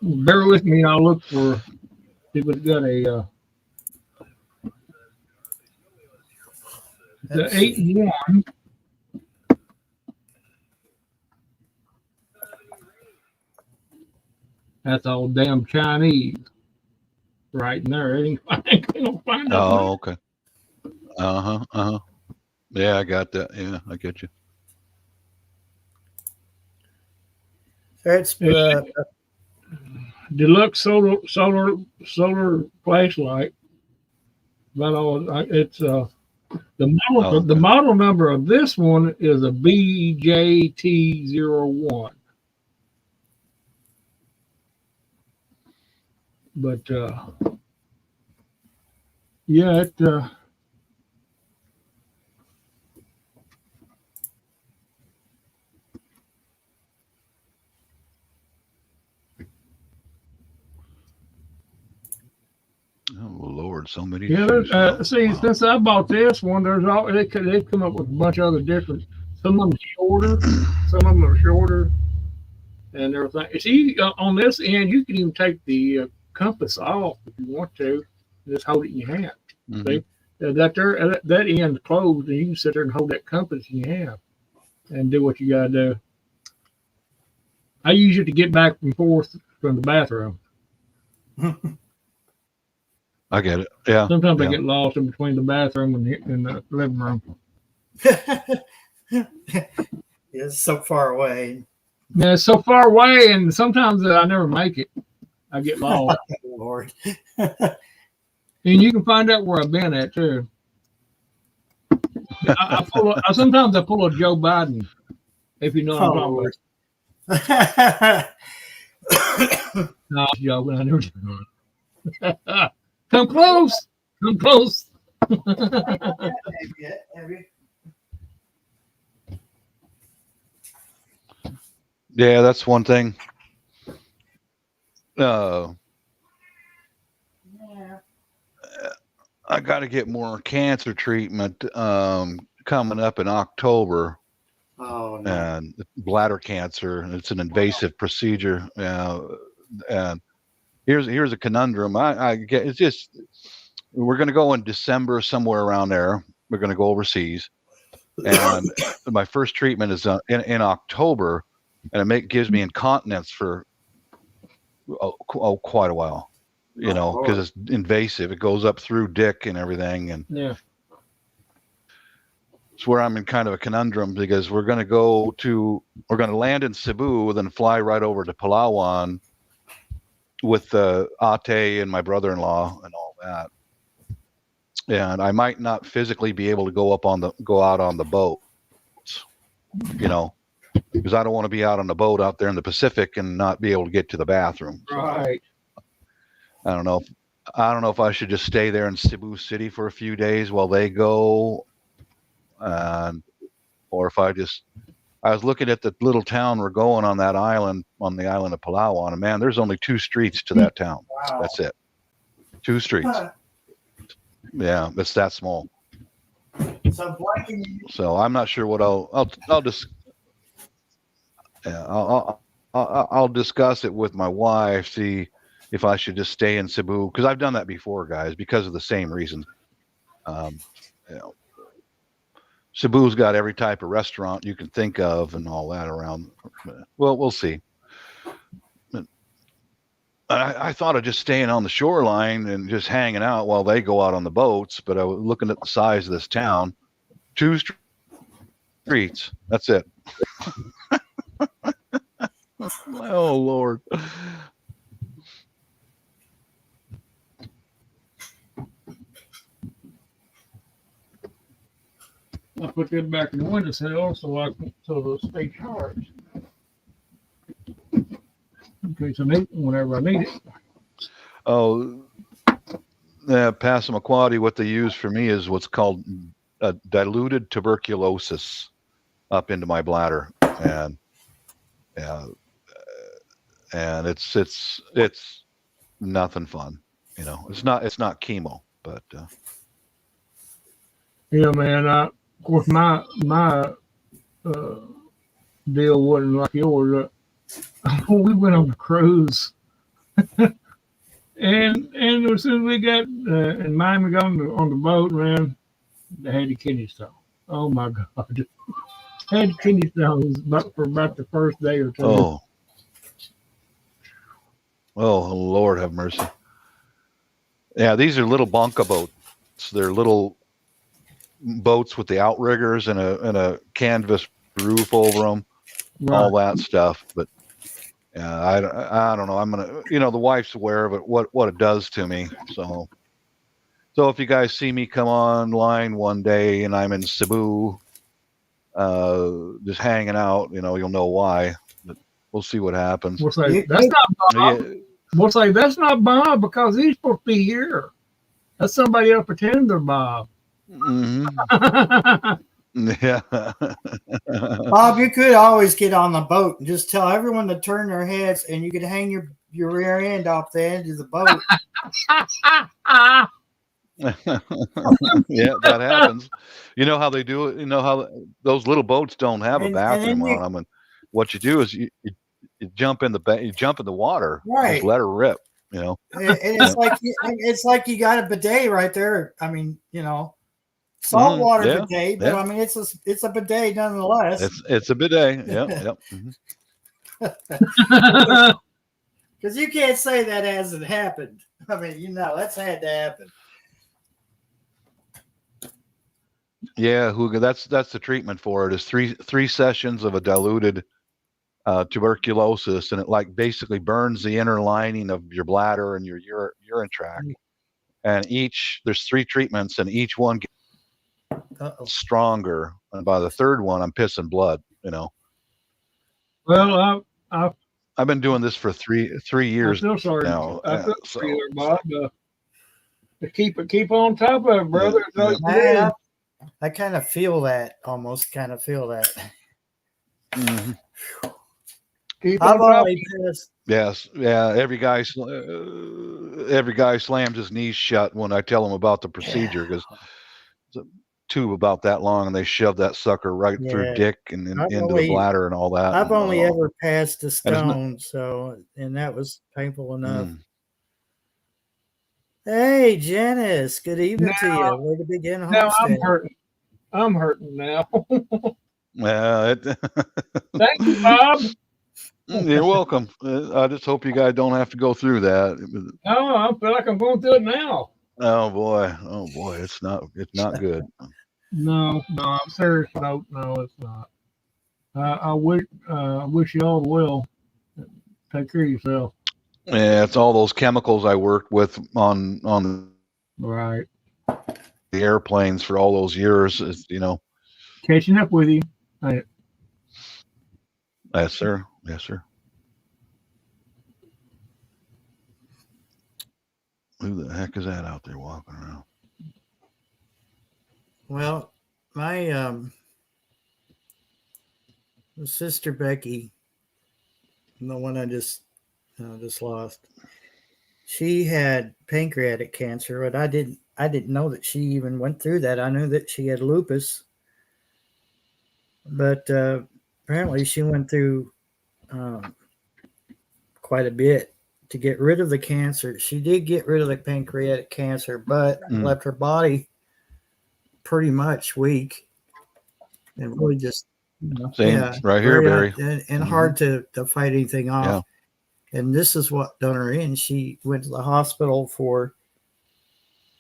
bear with me. I'll look for if it's got a the 8-1. That's all damn Chinese right in there. I ain't gonna find out. Oh, okay. Yeah, I got that. Yeah, I get you. that's Deluxe solar flashlight. About all it's the model number of this one is a BJT01. But yeah, it Oh Lord, So many. Yeah, see, since I bought this one, they've come up with a bunch of other different. Some of them shorter, some of them are shorter, and everything. See, on this end, you can even take the compass off if you want to. Just hold it in your hand. Mhm. See, that end's closed, and you can sit there and hold that compass in your hand and do what you gotta do. I use it to get back and forth from the bathroom. I get it. Yeah. Sometimes I Yeah. get lost in between the bathroom and the living room. It's so far away. Yeah, it's so far away, and sometimes I never make it. I get lost. Lord. And you can find out where I've been at too. Sometimes I pull a Joe Biden, if you know what I'm talking Lord. about. No, I'm joking. I never did. Come close. Come close. Yeah, that's one thing. I got to get more cancer treatment coming up in October. Oh no. And bladder cancer. It's an invasive procedure. And here's a conundrum. I get it's just we're going to go in December somewhere around there. We're going to go overseas, and my first treatment is in October, and gives me incontinence for quite a while. You know, because it's invasive. It goes up through dick and everything, and Yeah. it's where I'm in kind of a conundrum because we're going to land in Cebu, then fly right over to Palawan with Ate and my brother-in-law and all that. And I might not physically be able to go out on the boat, you know, because I don't want to be out on the boat out there in the Pacific and not be able to get to the bathroom. So, Right. I don't know if I should just stay there in Cebu City for a few days while they go, or if I was looking at the little town we're going on that island, on the island of Palawan, and man, there's only 2 streets to that town. Wow. That's it. 2 streets. Yeah, it's that small. So Blake, So I'm not sure what I'll just I'll discuss it with my wife, see if I should just stay in Cebu, because I've done that before, guys, because of the same reason. You know, Cebu's got every type of restaurant you can think of and all that around. Well, we'll see. I thought of just staying on the shoreline and just hanging out while they go out on the boats, but I was looking at the size of this town. 2 streets. That's it. Oh, Lord. I put them back in the windowsill so they'll stay charged. In case I need whenever I need it. Oh, yeah, Passamaquoddy, what they use for me is what's called diluted tuberculosis up into my bladder, and it's nothing fun. You know, it's not chemo, but Yeah, man. Of course, my deal wasn't like yours. We went on a cruise, and as soon as we got in Miami, got on the boat, man, they had the kidney stone. Oh my God, had kidney stones for about the first day or two. Oh, Lord have mercy. Yeah, these are little bonka boats. They're little boats with the outriggers and a canvas roof over them, Right. all that stuff. But I don't know. I'm gonna, the wife's aware of it, what it does to me. So if you guys see me come online one day and I'm in Cebu, just hanging out, you'll know why. But we'll see what happens. We'll say that's not Bob. Yeah. We'll say that's not Bob because he's supposed to be here. That's somebody else pretending they're Bob. Mhm. Yeah. Bob, you could always get on the boat and just tell everyone to turn their heads, and you could hang your rear end off the edge of the boat. Yeah, that happens. You know how they do it. You know how those little boats don't have a And bathroom then you, on them, and what you do is you jump in you jump in the water, right. just let her rip. You know, and it's like you got a bidet right there. I mean, saltwater yeah, bidet, but yeah. I mean, it's a bidet nonetheless. It's a bidet. Yep. Because you can't say that hasn't happened. I mean, that's had to happen. Yeah, Hugo, that's the treatment for it. Is three sessions of a diluted tuberculosis, and it like basically burns the inner lining of your bladder and your urine tract. And there's 3 treatments, and each one gets stronger. And by the third one, I'm pissing blood. Well, I've been doing this for three years I feel sorry now. I feel sorry there, Bob. To keep on top of it, brother. Yeah. I kind of feel that. Almost kind of feel that. Mm-hmm. Keep on top. Yes, yeah. Every guy slams his knees shut when I tell him about the procedure, because it's a tube about that long, and they shove that sucker right through dick and into the bladder and all that. I've only ever passed a stone, and that was painful enough. Hey, Janice, good evening to you. Way to begin homestead. Now I'm hurting now. Yeah. Thank you, Bob. You're welcome. I just hope you guys don't have to go through that. No, I feel like I'm going through it now. Oh boy, it's not good. No, I'm serious. No, it's not. I wish you all well. Take care of yourself. Yeah, it's all those chemicals I worked with on right the airplanes for all those years. Catching up with you. Right. Yes, sir. Who the heck is that out there walking around? Well, my sister Becky, the one I just lost, she had pancreatic cancer, but I didn't know that she even went through that. I knew that she had lupus, but apparently she went through quite a bit to get rid of the cancer. She did get rid of the pancreatic cancer, but left her body pretty much weak and really just right here, Barry, and hard to fight anything off. Yeah. And this is what done her in. She went to the hospital for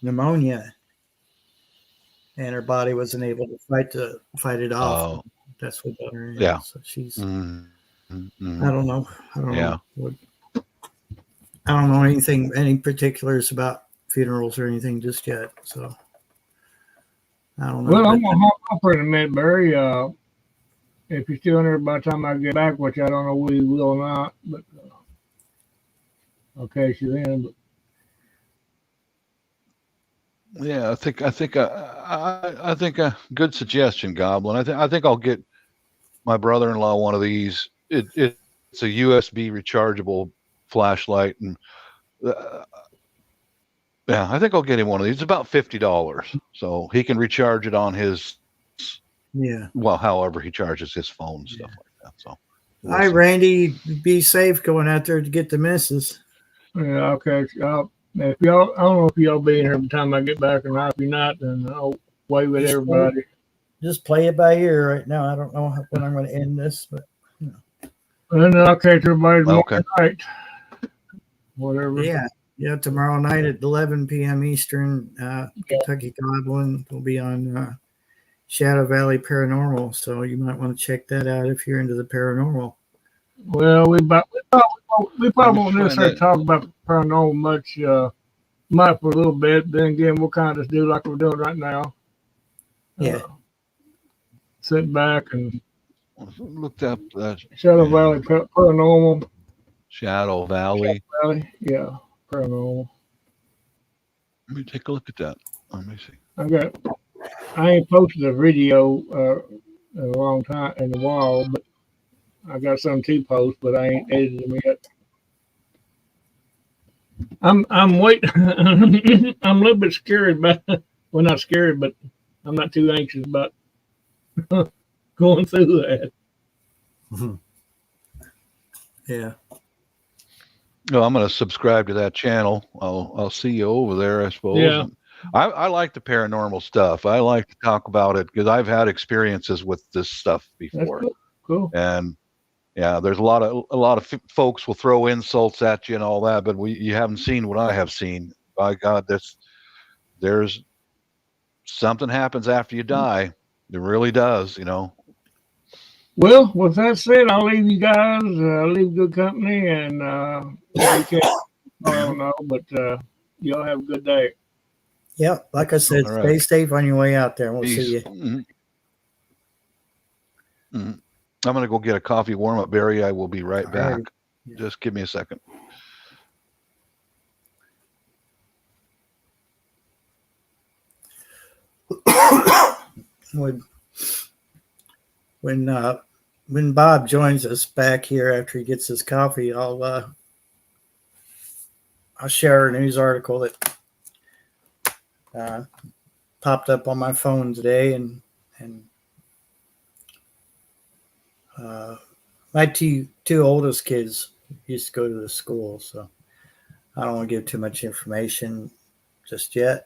pneumonia, and her body wasn't able to fight it off. That's what done her in. Yeah. So she's. I don't know. I don't know any particulars about funerals or anything just yet. So I don't know. Well, I'm gonna hop up for a minute, Barry. If you're still in there by the time I get back, which I don't know we will or not, but I'll catch you then. But yeah, I think a good suggestion, Goblin. I think I'll get my brother-in-law one of these. It's a USB rechargeable flashlight, and I think I'll get him one of these. It's about $50, so he can recharge it on his however he charges his phone and stuff like that. So, hi, Randy. Be safe going out there to get the missus. Yeah, okay. If y'all, I don't know if y'all be in here by the time I get back or not. If you're not, then I'll wave at everybody. Just play it by ear right now. I don't know when I'm going to end this, but and then I'll catch everybody tomorrow night. Whatever. Yeah. Tomorrow night at 11 p.m. Eastern, Kentucky Goblin will be on Shadow Valley Paranormal. So you might want to check that out if you're into the paranormal. Well, we probably won't necessarily talk about paranormal much. Might for a little bit. Then again, we'll kind of just do like we're doing right now. Sit back and looked up Shadow Valley Paranormal. Shadow Valley. Yeah, paranormal. Let me take a look at that. Let me see. I ain't posted a video in a long time, in a while, but I got some to post, but I ain't edited them yet. I'm waiting. I'm a little bit scared about. Well, not scared, but I'm not too anxious about going through that. Yeah. No, I'm going to subscribe to that channel. I'll see you over there, I suppose. Yeah. And I like the paranormal stuff. I like to talk about it because I've had experiences with this stuff That's before. cool. Cool. And yeah, there's a lot of folks will throw insults at you and all that, but you haven't seen what I have seen. By God, there's something happens after you die. It really does, you know. Well, with that said, I'll leave you guys. I'll leave good company, and we can't. I don't know, but y'all have a good day. Yep. Like I said, All stay right. safe on your way out there. We'll Peace. see you. Mhm. Mhm. I'm going to go get a coffee warm up, Barry. I will be right All back. right. Yeah. Just give me a second. When Bob joins us back here after he gets his coffee, I'll share a news article that popped up on my phone today, and my two oldest kids used to go to the school, so I don't want to give too much information just yet.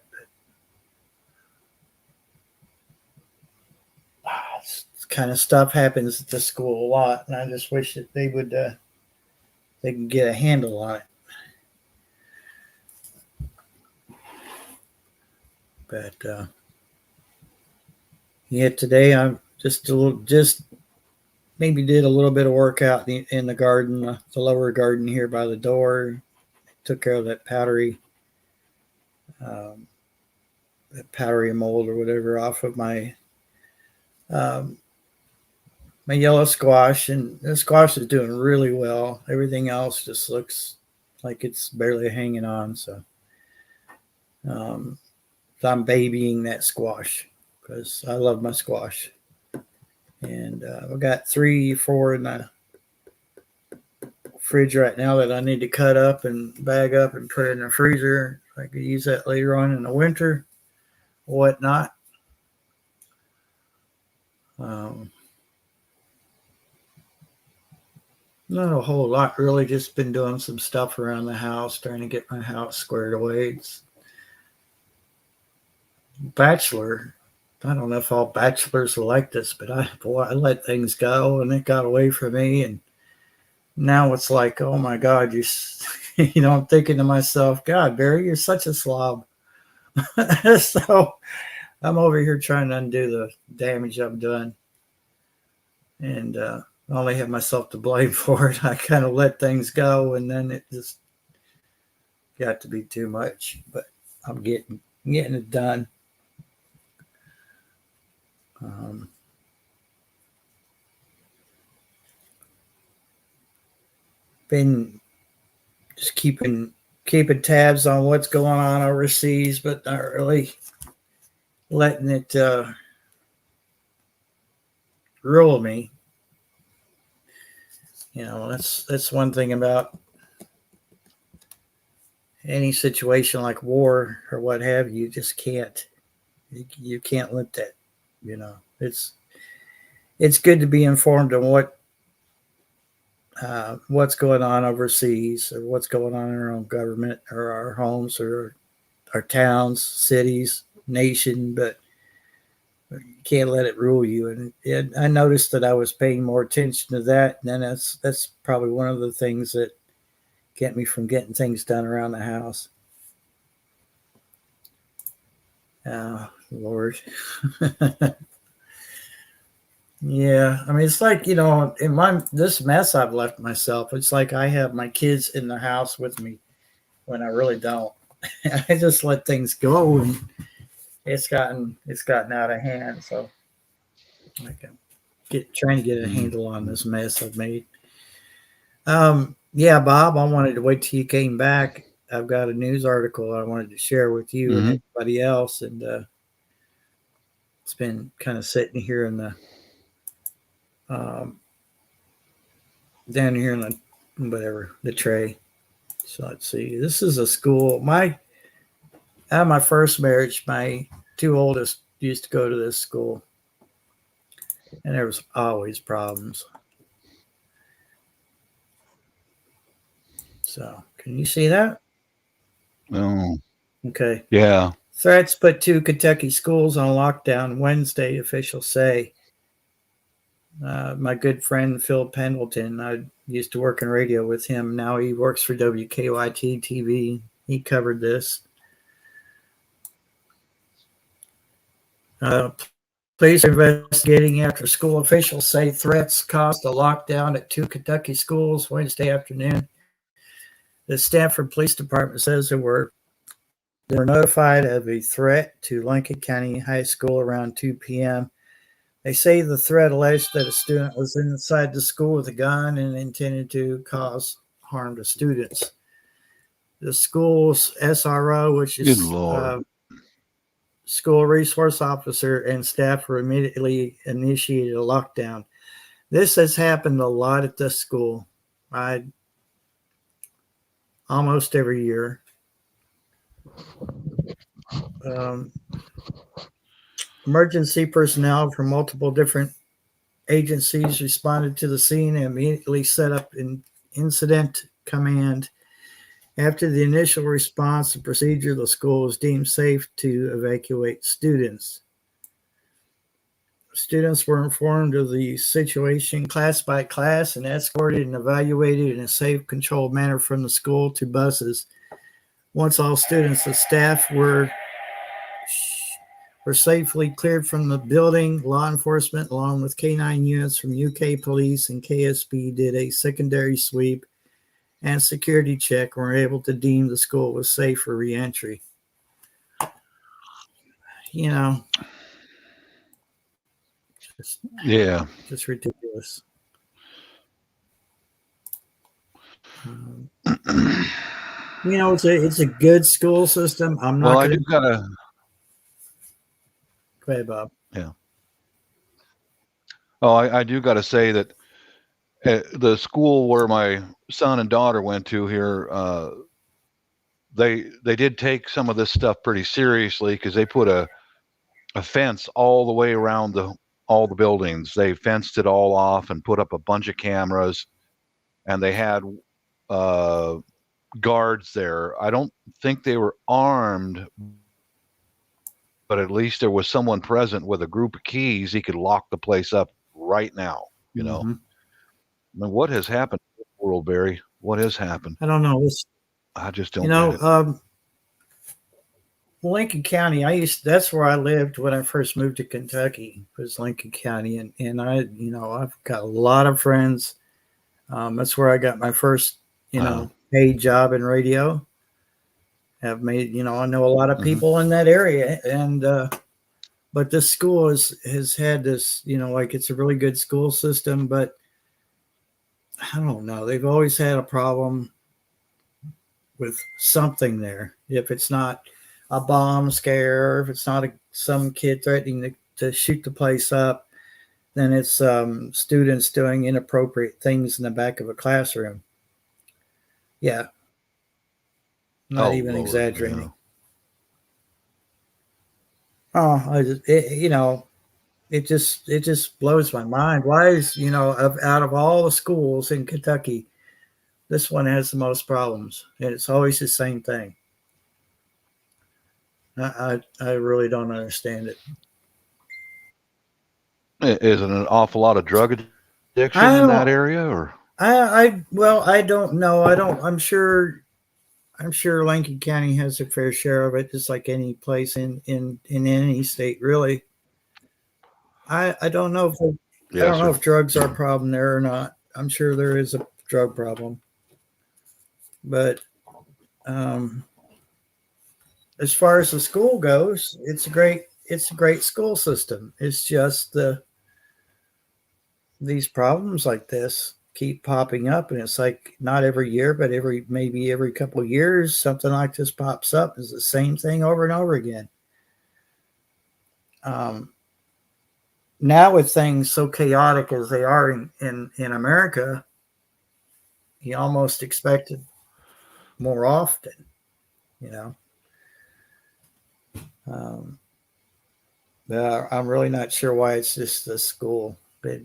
This kind of stuff happens at the school a lot, and I just wish that they would they can get a handle on it. But yeah, today I'm just maybe did a little bit of work out in the garden, the lower garden here by the door. Took care of that powdery mold or whatever off of my my yellow squash, and the squash is doing really well. Everything else just looks like it's barely hanging on. So I'm babying that squash because I love my squash. And I've got 3-4 in the fridge right now that I need to cut up and bag up and put in the freezer. I could use that later on in the winter or whatnot. Not a whole lot, really. Just been doing some stuff around the house, trying to get my house squared away. It's bachelor. I don't know if all bachelors are like this, but I let things go, and it got away from me. And now it's like, oh my God, I'm thinking to myself, God, Barry, you're such a slob. So I'm over here trying to undo the damage I've done, and I only have myself to blame for it. I kind of let things go, and then it just got to be too much. But I'm getting it done. Been just keeping tabs on what's going on overseas, but not really letting it rule me. That's one thing about any situation like war or what have you. Just can't you can't let that. It's good to be informed on what's going on overseas or what's going on in our own government or our homes or our towns, cities, nation, but you can't let it rule you. And I noticed that I was paying more attention to that, and then that's probably one of the things that kept me from getting things done around the house. Oh, Lord. Yeah, I mean, it's like, in this mess I've left myself, it's like I have my kids in the house with me when I really don't. I just let things go, and it's gotten out of hand. So I can trying to get a handle on this mess I've made. Yeah, Bob, I wanted to wait till you came back. I've got a news article I wanted to share with you and everybody else, and it's been kind of sitting here in the down here in the tray. So let's see. This is a school. Out of my first marriage, my two oldest used to go to this school, and there was always problems. So, can you see that? Oh, Okay. yeah. Threats put 2 Kentucky schools on lockdown Wednesday, officials say. My good friend Phil Pendleton, I used to work in radio with him. Now he works for WKYT TV. He covered this. Police are investigating after school officials say threats caused a lockdown at 2 Kentucky schools Wednesday afternoon. The Stanford Police Department says they were notified of a threat to Lincoln County High School around 2 p.m. They say the threat alleged that a student was inside the school with a gun and intended to cause harm to students. The school's SRO, which Good is Lord. school resource officer, and staff were immediately initiated a lockdown. This has happened a lot at this school. Almost every year. Emergency personnel from multiple different agencies responded to the scene and immediately set up an incident command. After the initial response and procedure, the school was deemed safe to evacuate students. Students were informed of the situation class by class and escorted and evaluated in a safe, controlled manner from the school to buses. Once all students and staff were safely cleared from the building, law enforcement, along with K9 units from UK Police and KSB, did a secondary sweep and security check and were able to deem the school was safe for reentry. You know, just ridiculous. You know, it's a good school system. I'm not. Well, I do gotta. Go ahead, Bob. Yeah. Oh, I do gotta say that the school where my son and daughter went to here, they did take some of this stuff pretty seriously because they put a fence all the way around all the buildings. They fenced it all off and put up a bunch of cameras, and they had guards there. I don't think they were armed, but at least there was someone present with a group of keys. He could lock the place up right now. You know, I mean, what has happened in the world, Barry? What has happened? I don't know. I just don't. You know, Lincoln County. That's where I lived when I first moved to Kentucky. Was Lincoln County, and I've got a lot of friends. That's where I got my first, paid job in radio. Have made, I know a lot of people in that area, and but this school has had this, like it's a really good school system, but I don't know. They've always had a problem with something there. If it's not a bomb scare, or if it's not some kid threatening to shoot the place up, then it's students doing inappropriate things in the back of a classroom. Yeah. Not even Lord, exaggerating. Yeah. It just blows my mind. Why is, out of all the schools in Kentucky, this one has the most problems, and it's always the same thing. I really don't understand it. Isn't an awful lot of drug addiction in that area, or? I don't know. I'm sure Lincoln County has a fair share of it, just like any place in any state, really. I don't know if drugs are a problem there or not. I'm sure there is a drug problem, but as far as the school goes, it's a great school system. It's just these problems like this keep popping up, and it's like not every year, but maybe every couple of years something like this pops up. It's the same thing over and over again. Now with things so chaotic as they are in America, you almost expect more often, you know. But I'm really not sure why it's just the school. But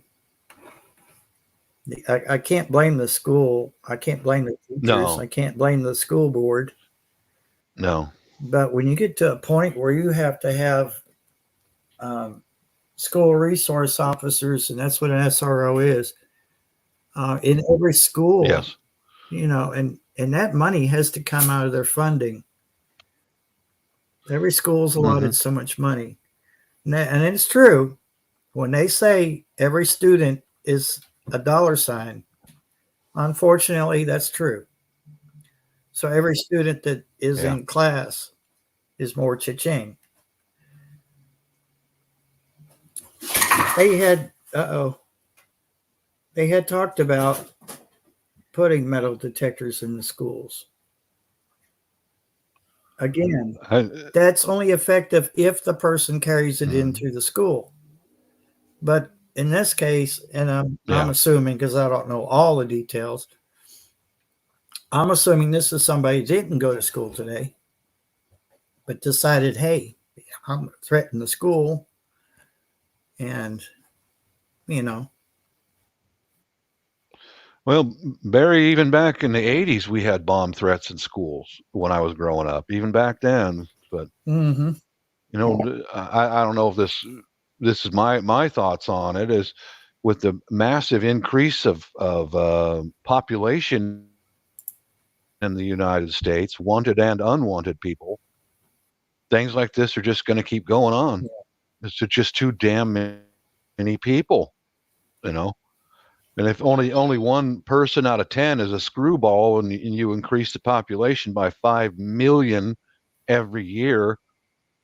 I can't blame the school. I can't blame the teachers. No. I can't blame the school board. No. But when you get to a point where you have to have school resource officers, and that's what an SRO is, in every school, Yes. you know, and that money has to come out of their funding. Every school's allotted so much money. And it's true. When they say every student is a dollar sign, unfortunately, that's true. So every student that is in class is more cha-ching. They had talked about putting metal detectors in the schools. Again, that's only effective if the person carries it into the school. But in this case, and I'm assuming, because I don't know all the details, I'm assuming this is somebody who didn't go to school today, but decided, hey, I'm going to threaten the school. And, you know. Well, Barry, even back in the 80s, we had bomb threats in schools when I was growing up, even back then. But, you know, I don't know if this is my thoughts on it, is with the massive increase of population in the United States, wanted and unwanted people, things like this are just going to keep going on. It's just too damn many people, you know. And if only one person out of 10 is a screwball, and you increase the population by 5 million every year,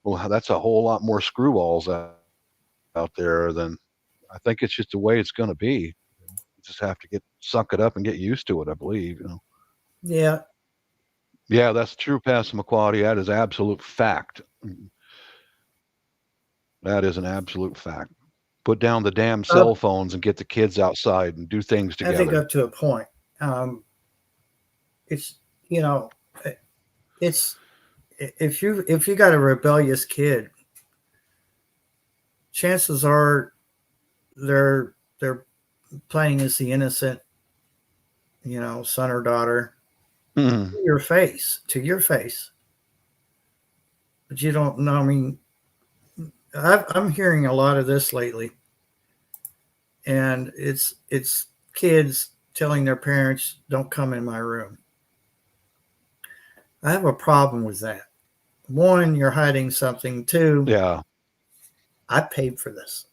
well, that's a whole lot more screwballs out there. Than I think it's just the way it's going to be. You just have to suck it up and get used to it, I believe. You know. Yeah. Yeah, that's true, Pastor McQuarrie. That is absolute fact. That is an absolute fact. Put down the damn cell phones and get the kids outside and do things together. I think up to a point. It's, you know, it's if you got a rebellious kid, chances are they're playing as the innocent, you know, son or daughter to your face. But you don't know. I mean, I'm hearing a lot of this lately, and it's kids telling their parents, "Don't come in my room." I have a problem with that. One, you're hiding something. Two, I paid for this.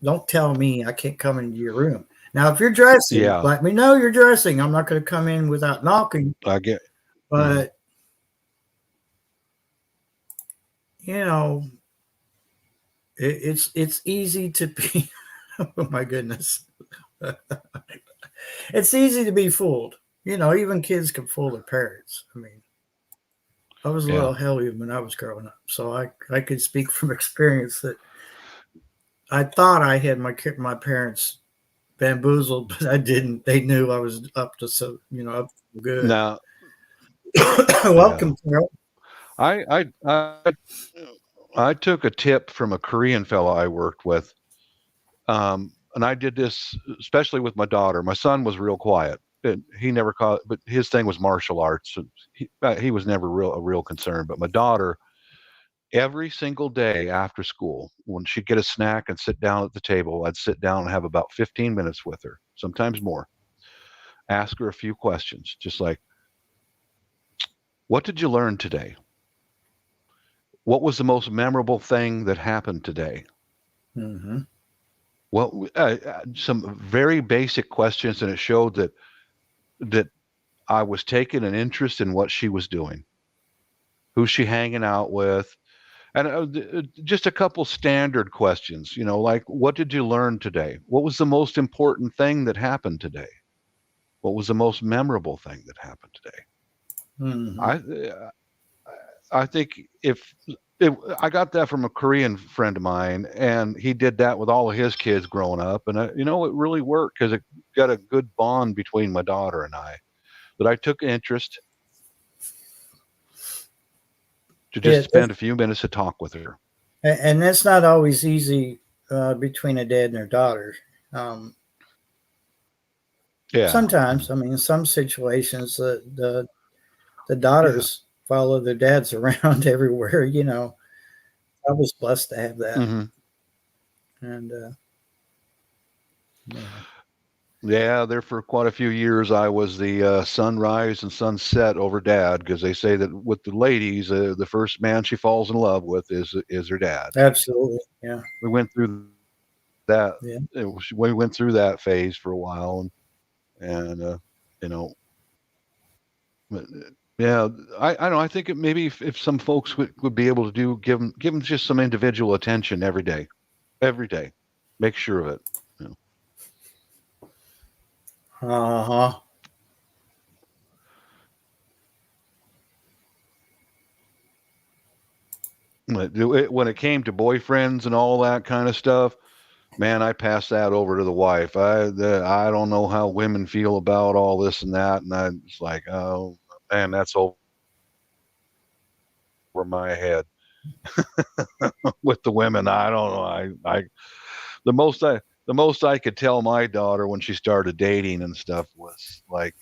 Don't tell me I can't come into your room. Now, if you're dressing, let me know you're dressing. I'm not going to come in without knocking. I get, but you know. It's easy to be, oh my goodness. It's easy to be fooled. You know, even kids can fool their parents. I mean, I was a little hellion when I was growing up, so I could speak from experience that I thought I had my parents bamboozled, but I didn't. They knew I was up to good. Now, welcome, Carol. I took a tip from a Korean fellow I worked with, and I did this especially with my daughter. My son was real quiet. He never caught, but his thing was martial arts. And he was never a real concern. But my daughter, every single day after school, when she'd get a snack and sit down at the table, I'd sit down and have about 15 minutes with her, sometimes more. Ask her a few questions, just like, what did you learn today? What was the most memorable thing that happened today? Well, some very basic questions, and it showed that I was taking an interest in what she was doing. Who's she hanging out with? And just a couple standard questions, you know, like, what did you learn today? What was the most important thing that happened today? What was the most memorable thing that happened today? I think I got that from a Korean friend of mine, and he did that with all of his kids growing up. And, you know, it really worked because it got a good bond between my daughter and I. But I took interest. to just Yeah, spend a few minutes to talk with her. and that's not always easy between a dad and their daughter. Yeah. Sometimes, I mean, in some situations, the daughters follow their dads around everywhere. You know, I was blessed to have that, Hmm. and yeah. Yeah, there for quite a few years, I was the sunrise and sunset over dad, because they say that with the ladies, the first man she falls in love with is her dad. Absolutely, yeah, We went through that. yeah. We went through that phase for a while, and you know, but, yeah, I don't know. I think maybe if some folks would be able to give them just some individual attention every day, make sure of it. You know. Uh-huh. When it came to boyfriends and all that kind of stuff, man, I passed that over to the wife. I don't know how women feel about all this and that, and I was like, oh man, that's over my head. With the women, I don't know. I the most I could tell my daughter when she started dating and stuff was like,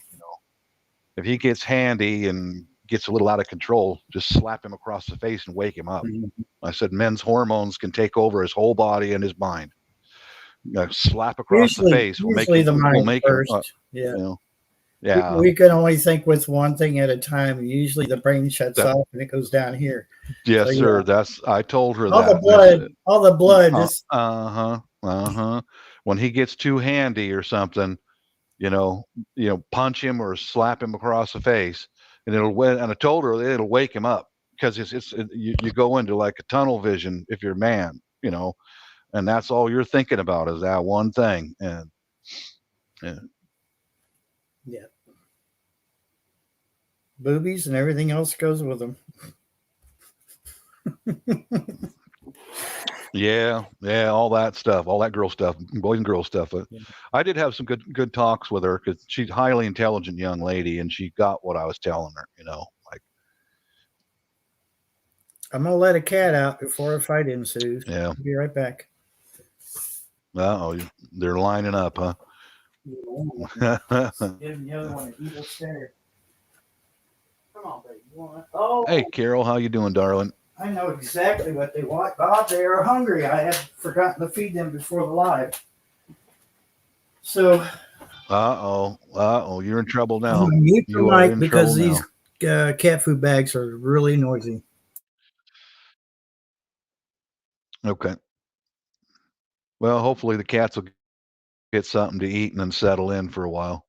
if he gets handy and gets a little out of control, just slap him across the face and wake him up. Mhm. I said, men's hormones can take over his whole body and his mind. Slap across the face will Usually the mind make him, first. Yeah. you know, yeah. We can only think with one thing at a time. Usually the brain shuts That, off and it goes down here. yes, So, sir. I told her all the that. blood, all the blood. When he gets too handy or something, punch him or slap him across the face, and and I told her it'll wake him up, because you go into like a tunnel vision if you're a man, and that's all you're thinking about is that one thing. And Yeah. Boobies and everything else goes with them. yeah, all that stuff, all that girl stuff, boys and girl stuff. Yeah. I did have some good talks with her, because she's a highly intelligent young lady, and she got what I was telling her. Like, I'm gonna let a cat out before a fight ensues. yeah. I'll be right back. Oh, they're lining up, huh? Give the other one an evil stare. Come on, baby. You want it? Oh, Hey, Carol, how you doing, darling? I know exactly what they want, Bob. They are hungry. I had forgotten to feed them before the live. So, you're in trouble I'm now. gonna mute the You are mic in because trouble these cat food bags are really noisy. now. Okay. Well, hopefully the cats will get something to eat and then settle in for a while.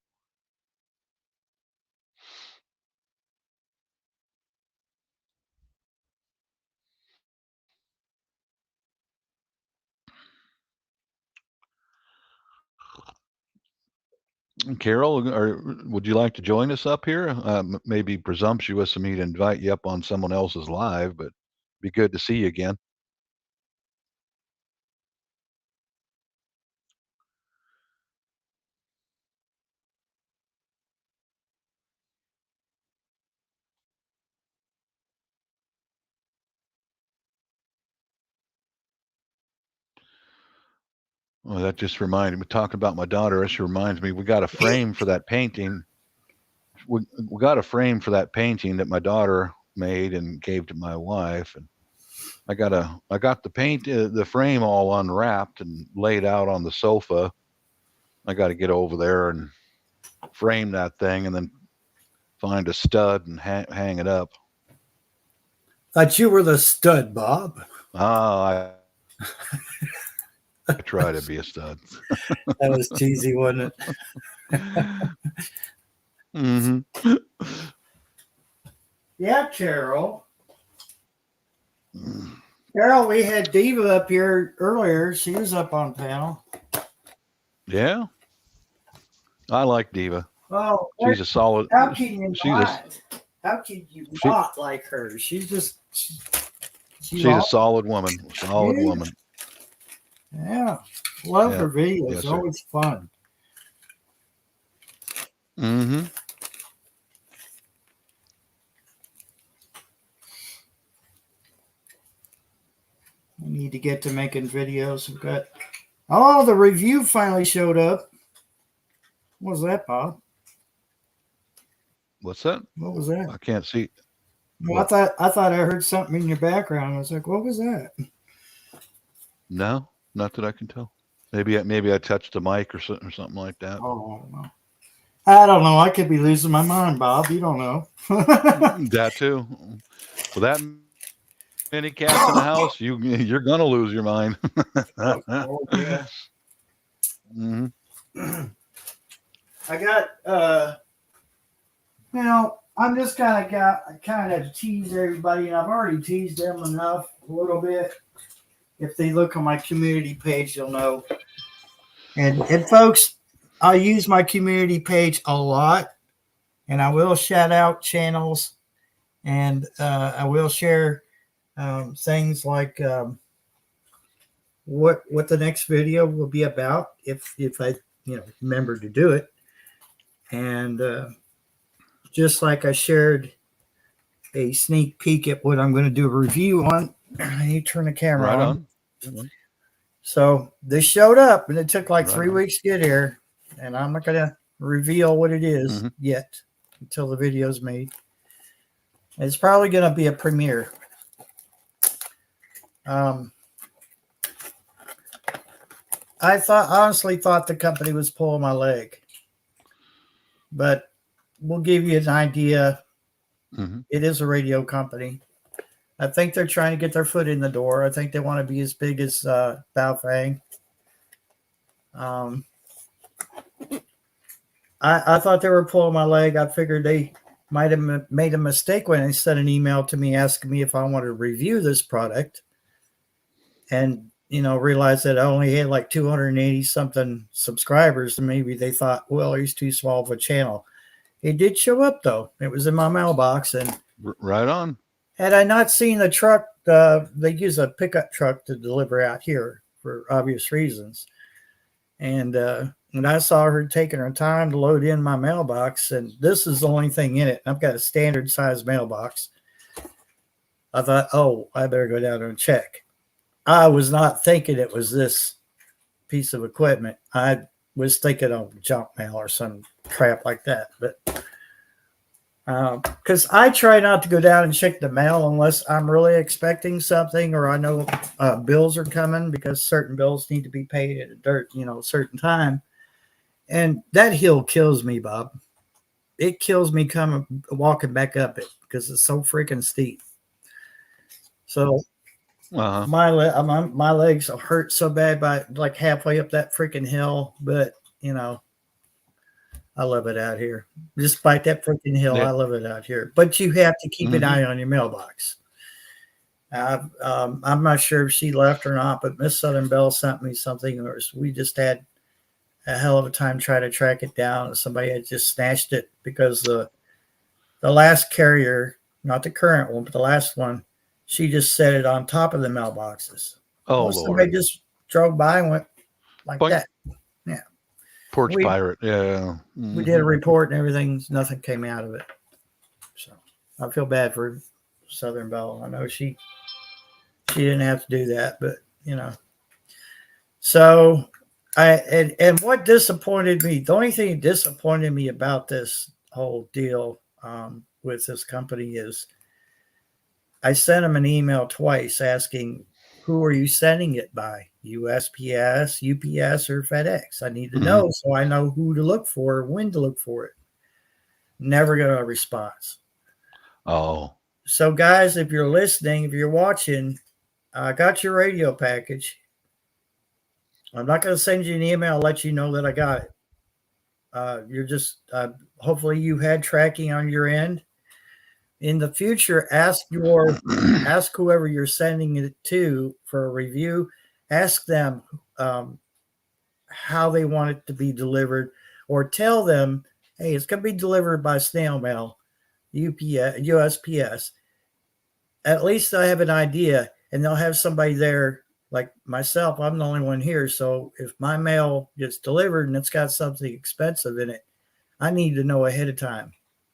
Carol, would you like to join us up here? Maybe presumptuous of me to invite you up on someone else's live, but be good to see you again. Well, that just reminded me, talking about my daughter, this reminds me, we got a frame for that painting. We got a frame for that painting that my daughter made and gave to my wife. And I got the frame all unwrapped and laid out on the sofa. I got to get over there and frame that thing, and then find a stud and hang it up. Thought you were the stud, Bob. I try to be a stud. That was cheesy, wasn't it? Mm-hmm. Yeah, Carol. Carol, we had Diva up here earlier. She was up on panel. Yeah, I like Diva. Oh, She's a solid. how can you She's not? How can you not like her? She's a solid woman. Solid woman. Yeah, love her videos. Yes, Always fun. Mm-hmm. to get to making videos. We've got the review finally showed up. What was that, Bob? What's that? What was that? I can't see. Well, I thought I heard something in your background. I was like, what was that? No, not that I can tell. Maybe I touched the mic or something like that. Oh, no. I don't know. I could be losing my mind, Bob. You don't know. That too. With that many cats in the house, you're gonna lose your mind. Oh, yeah. Hmm. I got I'm just kind of tease everybody, and I've already teased them enough a little bit. If they look on my community page, you'll know. And folks, I use my community page a lot, and I will shout out channels, and I will share things like what the next video will be about if I remember to do it. And just like I shared a sneak peek at what I'm going to do a review on. I need to turn the camera Right on. on. So they showed up, and it took like Right 3 on. weeks to get here. And I'm not going to reveal what it is yet until the video's made. It's probably going to be a premiere. I honestly thought the company was pulling my leg, but we'll give you an idea. Mhm. It is a radio company. I think they're trying to get their foot in the door. I think they want to be as big as Baofeng. I thought they were pulling my leg. I figured they might have made a mistake when they sent an email to me asking me if I wanted to review this product, and realized that I only had like 280 something subscribers, and maybe they thought, well, he's too small of a channel. It did show up though. It was in my mailbox, and Right on. had I not seen the truck, they use a pickup truck to deliver out here for obvious reasons. And I saw her taking her time to load in my mailbox, and this is the only thing in it. I've got a standard size mailbox. I thought, oh, I better go down there and check. I was not thinking it was this piece of equipment. I was thinking of junk mail or some crap like that. But because I try not to go down and check the mail unless I'm really expecting something, or I know bills are coming, because certain bills need to be paid at a certain time. And that hill kills me, Bob. It kills me walking back up it, because it's so freaking steep. So Uh-huh. my legs hurt so bad by like halfway up that freaking hill, but I love it out here. Despite that freaking hill, Yeah. I love it out here. But you have to keep an eye on your mailbox. I'm not sure if she left or not, but Miss Southern Belle sent me something, or we just had a hell of a time trying to track it down. Somebody had just snatched it, because the last carrier, not the current one, but the last one, she just set it on top of the mailboxes. Oh, Well, Lord. somebody just drove by and went like Boink. that. Porch we- pirate. Yeah. We did a report and everything. Nothing came out of it. So I feel bad for Southern Belle. I know she didn't have to do that, but So and what disappointed me, the only thing that disappointed me about this whole deal with this company is I sent them an email twice asking, who are you sending it by? USPS, UPS, or FedEx? I need to know so I know who to look for, when to look for it. Never got a response. Oh. So, guys, if you're listening, if you're watching, I got your radio package. I'm not going to send you an email, let you know that I got it. You're just, hopefully you had tracking on your end. In the future, ask whoever you're sending it to for a review. Ask them how they want it to be delivered, or tell them, hey, it's going to be delivered by snail mail, UPS, USPS. At least I have an idea, and they'll have somebody there. Like myself, I'm the only one here. So if my mail gets delivered and it's got something expensive in it, I need to know ahead of time,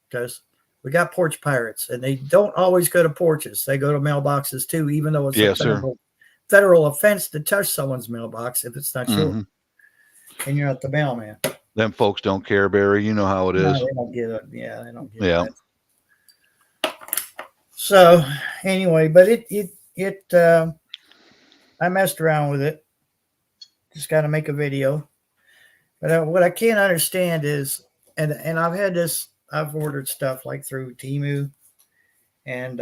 because we got porch pirates, and they don't always go to porches. They go to mailboxes too, even though it's Yes, sir. federal offense to touch someone's mailbox if it's not yours Mhm. and you're not the mailman. Them folks don't care, Barry. You know how it No, is. they don't get it. Yeah, they don't get Yeah. that. So anyway, but I messed around with it. Just got to make a video. But what I can't understand is, and I've ordered stuff like through Temu, and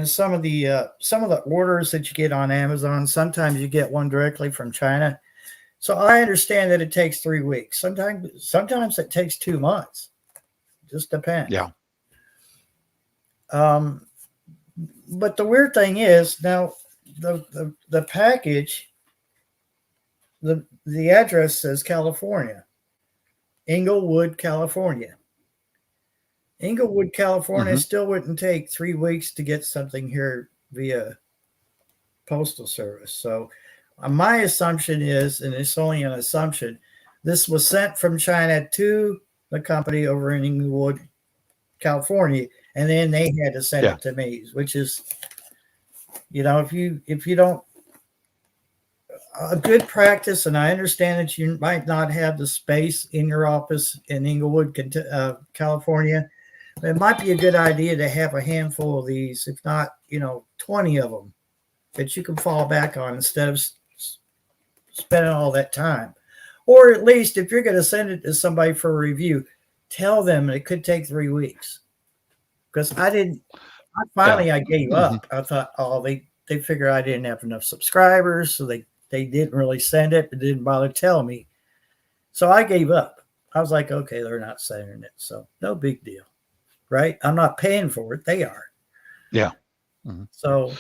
some of the orders that you get on Amazon, sometimes you get one directly from China. So I understand that it takes 3 weeks. Sometimes it takes 2 months. Just depends. Yeah. But the weird thing is now the package, the address says California, Inglewood, California. Inglewood, California still wouldn't take 3 weeks to get something here via postal service. So my assumption is, and it's only an assumption, this was sent from China to the company over in Inglewood, California, and then they had to send it to me, which is, if you don't, a good practice, and I understand that you might not have the space in your office in Inglewood, California. It might be a good idea to have a handful of these, if not, 20 of them that you can fall back on instead of spending all that time. Or at least if you're going to send it to somebody for a review, tell them it could take 3 weeks. Because I gave up. I thought, they figured I didn't have enough subscribers, so they didn't really send it, but didn't bother telling me. So I gave up. I was like, okay, they're not sending it, so no big deal, right? I'm not paying for it. They are. Yeah. Mm-hmm. So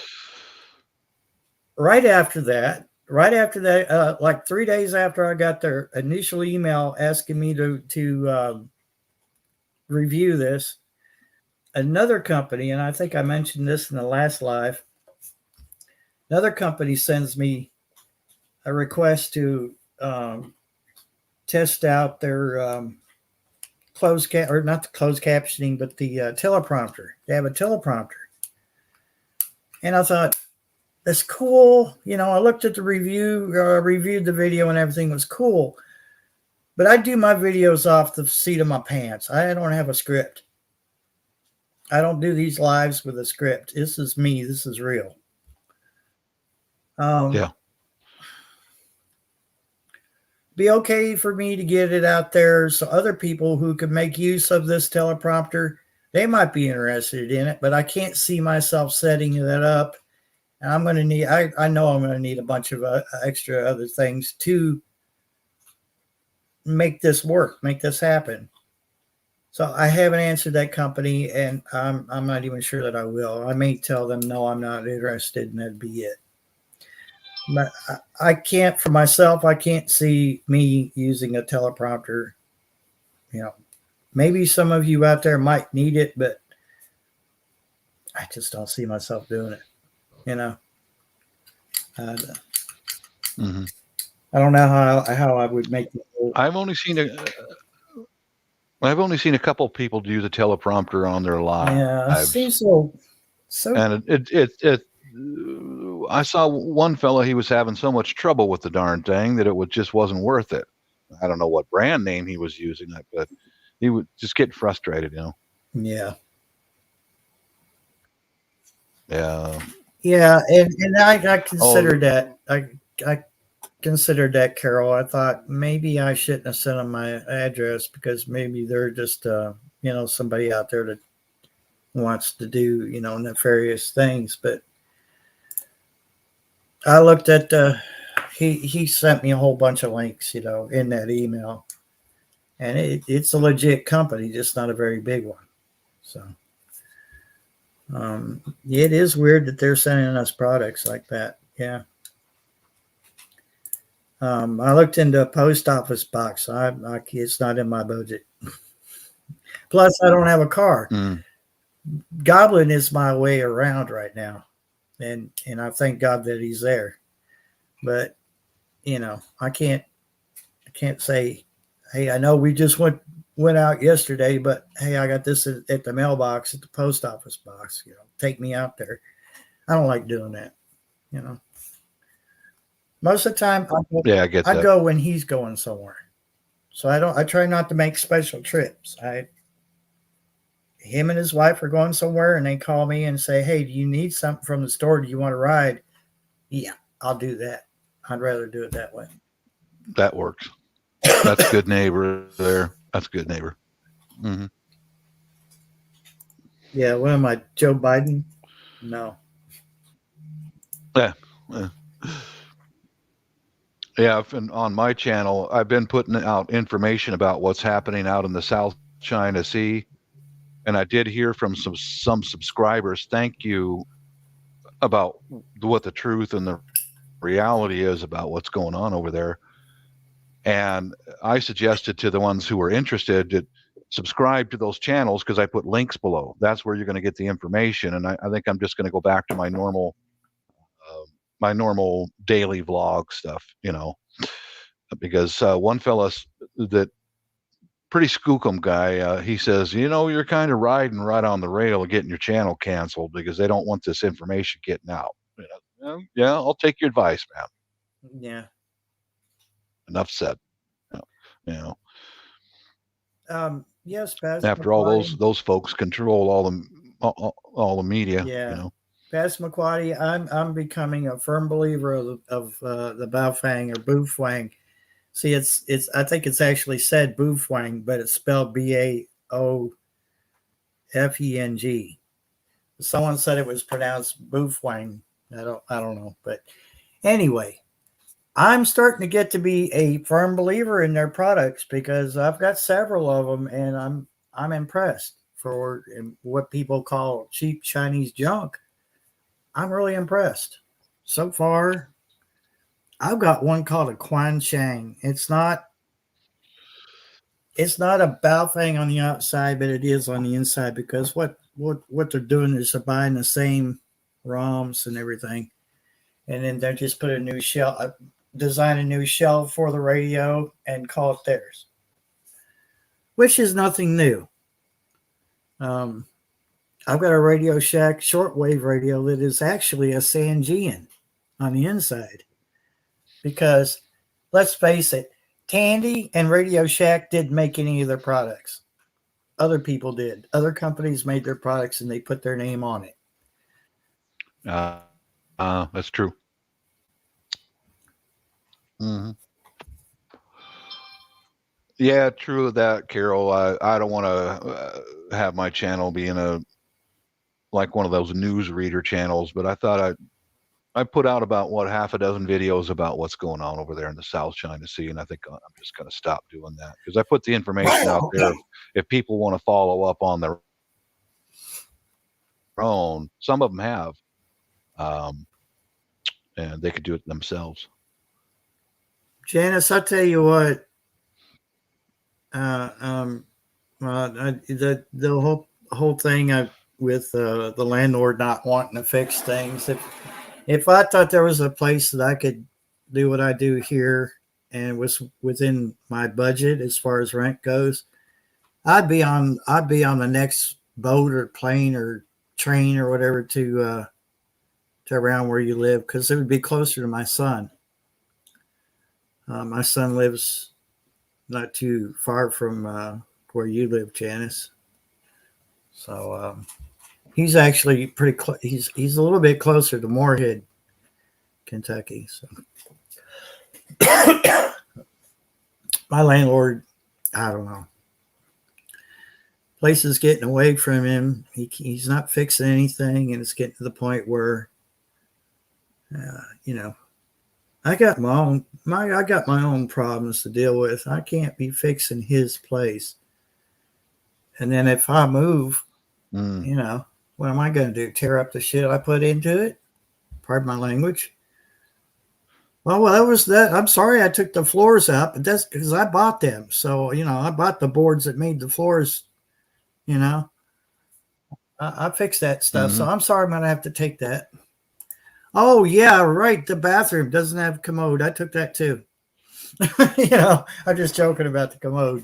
right after that, like 3 days after I got their initial email asking me to review this, another company, and I think I mentioned this in the last live, another company sends me a request to test out their not the closed captioning, but the teleprompter. They have a teleprompter. And I thought, that's cool. I looked at the review, reviewed the video, and everything was cool. But I do my videos off the seat of my pants. I don't have a script. I don't do these lives with a script. This is me. This is real. Be okay for me to get it out there so other people who could make use of this teleprompter, they might be interested in it, but I can't see myself setting that up. And I'm going to need, I know I'm going to need a bunch of extra other things to make this work, make this happen. So I haven't answered that company, and I'm not even sure that I will. I may tell them, no, I'm not interested, and that'd be it. But I can't, for myself, I can't see me using a teleprompter. Maybe some of you out there might need it, but I just don't see myself doing it. I don't know how I would make it. I've only seen a couple of people do the teleprompter on their live. Yeah, it seems so. And it I saw one fellow, he was having so much trouble with the darn thing that it just wasn't worth it. I don't know what brand name he was using, but he would just get frustrated, Yeah. Yeah, and I considered that. I considered that, Carol. I thought maybe I shouldn't have sent them my address because maybe they're just somebody out there that wants to do nefarious things. But I looked at he sent me a whole bunch of links, in that email, and it's a legit company, just not a very big one. So. It is weird that they're sending us products like that. Yeah. I looked into a post office box. It's not in my budget. Plus, I don't have a car. Goblin is my way around right now, and I thank God that he's there. But I can't say, hey, I know we just went out yesterday, but hey, I got this at the mailbox, at the post office box, take me out there. I don't like doing that, Most of the time, Yeah, I get I that. go when he's going somewhere. So I try not to make special trips. Him and his wife are going somewhere and they call me and say, "Hey, do you need something from the store? Do you want to ride?" Yeah, I'll do that. I'd rather do it that way. That works. That's good neighbor there. That's good neighbor. Hmm. Yeah, what am I, Joe Biden? No. Yeah. Yeah, and on my channel, I've been putting out information about what's happening out in the South China Sea, and I did hear from some subscribers. Thank you about what the truth and the reality is about what's going on over there. And I suggested to the ones who were interested to subscribe to those channels because I put links below. That's where you're going to get the information. And I think I'm just going to go back to my normal daily vlog stuff, because one fella that pretty skookum guy, he says, you're kind of riding right on the rail of getting your channel canceled because they don't want this information getting out. Yeah, I'll take your advice, man. Yeah. Enough said. You know, Yes, Paz after all, McQuarrie. those folks control all the media. Yeah. Paz McQuarrie, I'm becoming a firm believer of the Baofeng or Bufang. See, it's I think it's actually said Bufang, but it's spelled Baofeng. Someone said it was pronounced Bufang. I don't know, but anyway, I'm starting to get to be a firm believer in their products because I've got several of them, and I'm impressed for what people call cheap Chinese junk. I'm really impressed so far. I've got one called a Quan Chang. It's not a Baofeng on the outside, but it is on the inside because what they're doing is they're buying the same ROMs and everything, and then they just put a new shell, design a new shell for the radio, and call it theirs, which is nothing new. I've got a Radio Shack shortwave radio that is actually a Sangean on the inside because, let's face it, Tandy and Radio Shack didn't make any of their products. Other people did. Other companies made their products and they put their name on it. That's true. Mm-hmm. Yeah, true that, Carol. I don't want to have my channel being like one of those news reader channels, but I thought I put out about half a dozen videos about what's going on over there in the South China Sea, and I think I'm just going to stop doing that because I put the information out there. If people want to follow up on their own, some of them have, and they could do it themselves. Janice, I'll tell you what. The whole thing with the landlord not wanting to fix things. If I thought there was a place that I could do what I do here and was within my budget as far as rent goes, I'd be on the next boat or plane or train or whatever to around where you live because it would be closer to my son. My son lives not too far from where you live, Janice. So he's actually pretty close. He's a little bit closer to Moorhead, Kentucky. So my landlord, I don't know. Place is getting away from him. He's not fixing anything, and it's getting to the point where, I got my own problems to deal with. I can't be fixing his place. And then if I move, what am I going to do? Tear up the shit I put into it? Pardon my language. Well, that was that. I'm sorry I took the floors out, but that's because I bought them. So, I bought the boards that made the floors, I fixed that stuff. Mm-hmm. So I'm sorry I'm going to have to take that. Oh, yeah, right. The bathroom doesn't have a commode. I took that too. I'm just joking about the commode,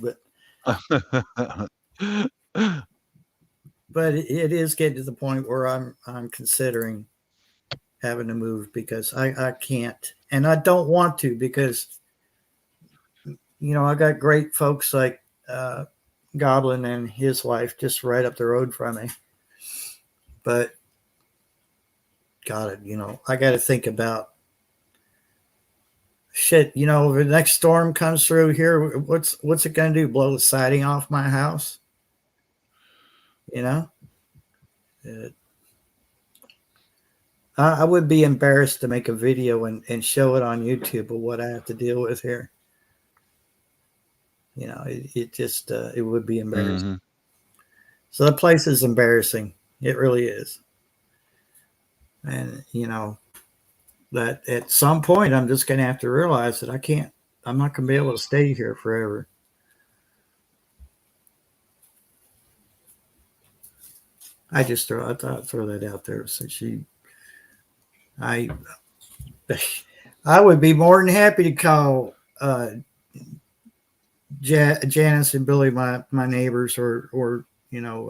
but it is getting to the point where I'm considering having to move because I can't, and I don't want to, because I got great folks like Goblin and his wife just right up the road from me. But God, I got to think about shit. If the next storm comes through here, what's it going to do? Blow the siding off my house? I would be embarrassed to make a video and show it on YouTube of what I have to deal with here. It would be embarrassing. Mm-hmm. So the place is embarrassing. It really is. And, that at some point I'm just going to have to realize that I'm not going to be able to stay here forever. I thought I'd throw that out there. So I would be more than happy to call Janice and Billy my neighbors, or even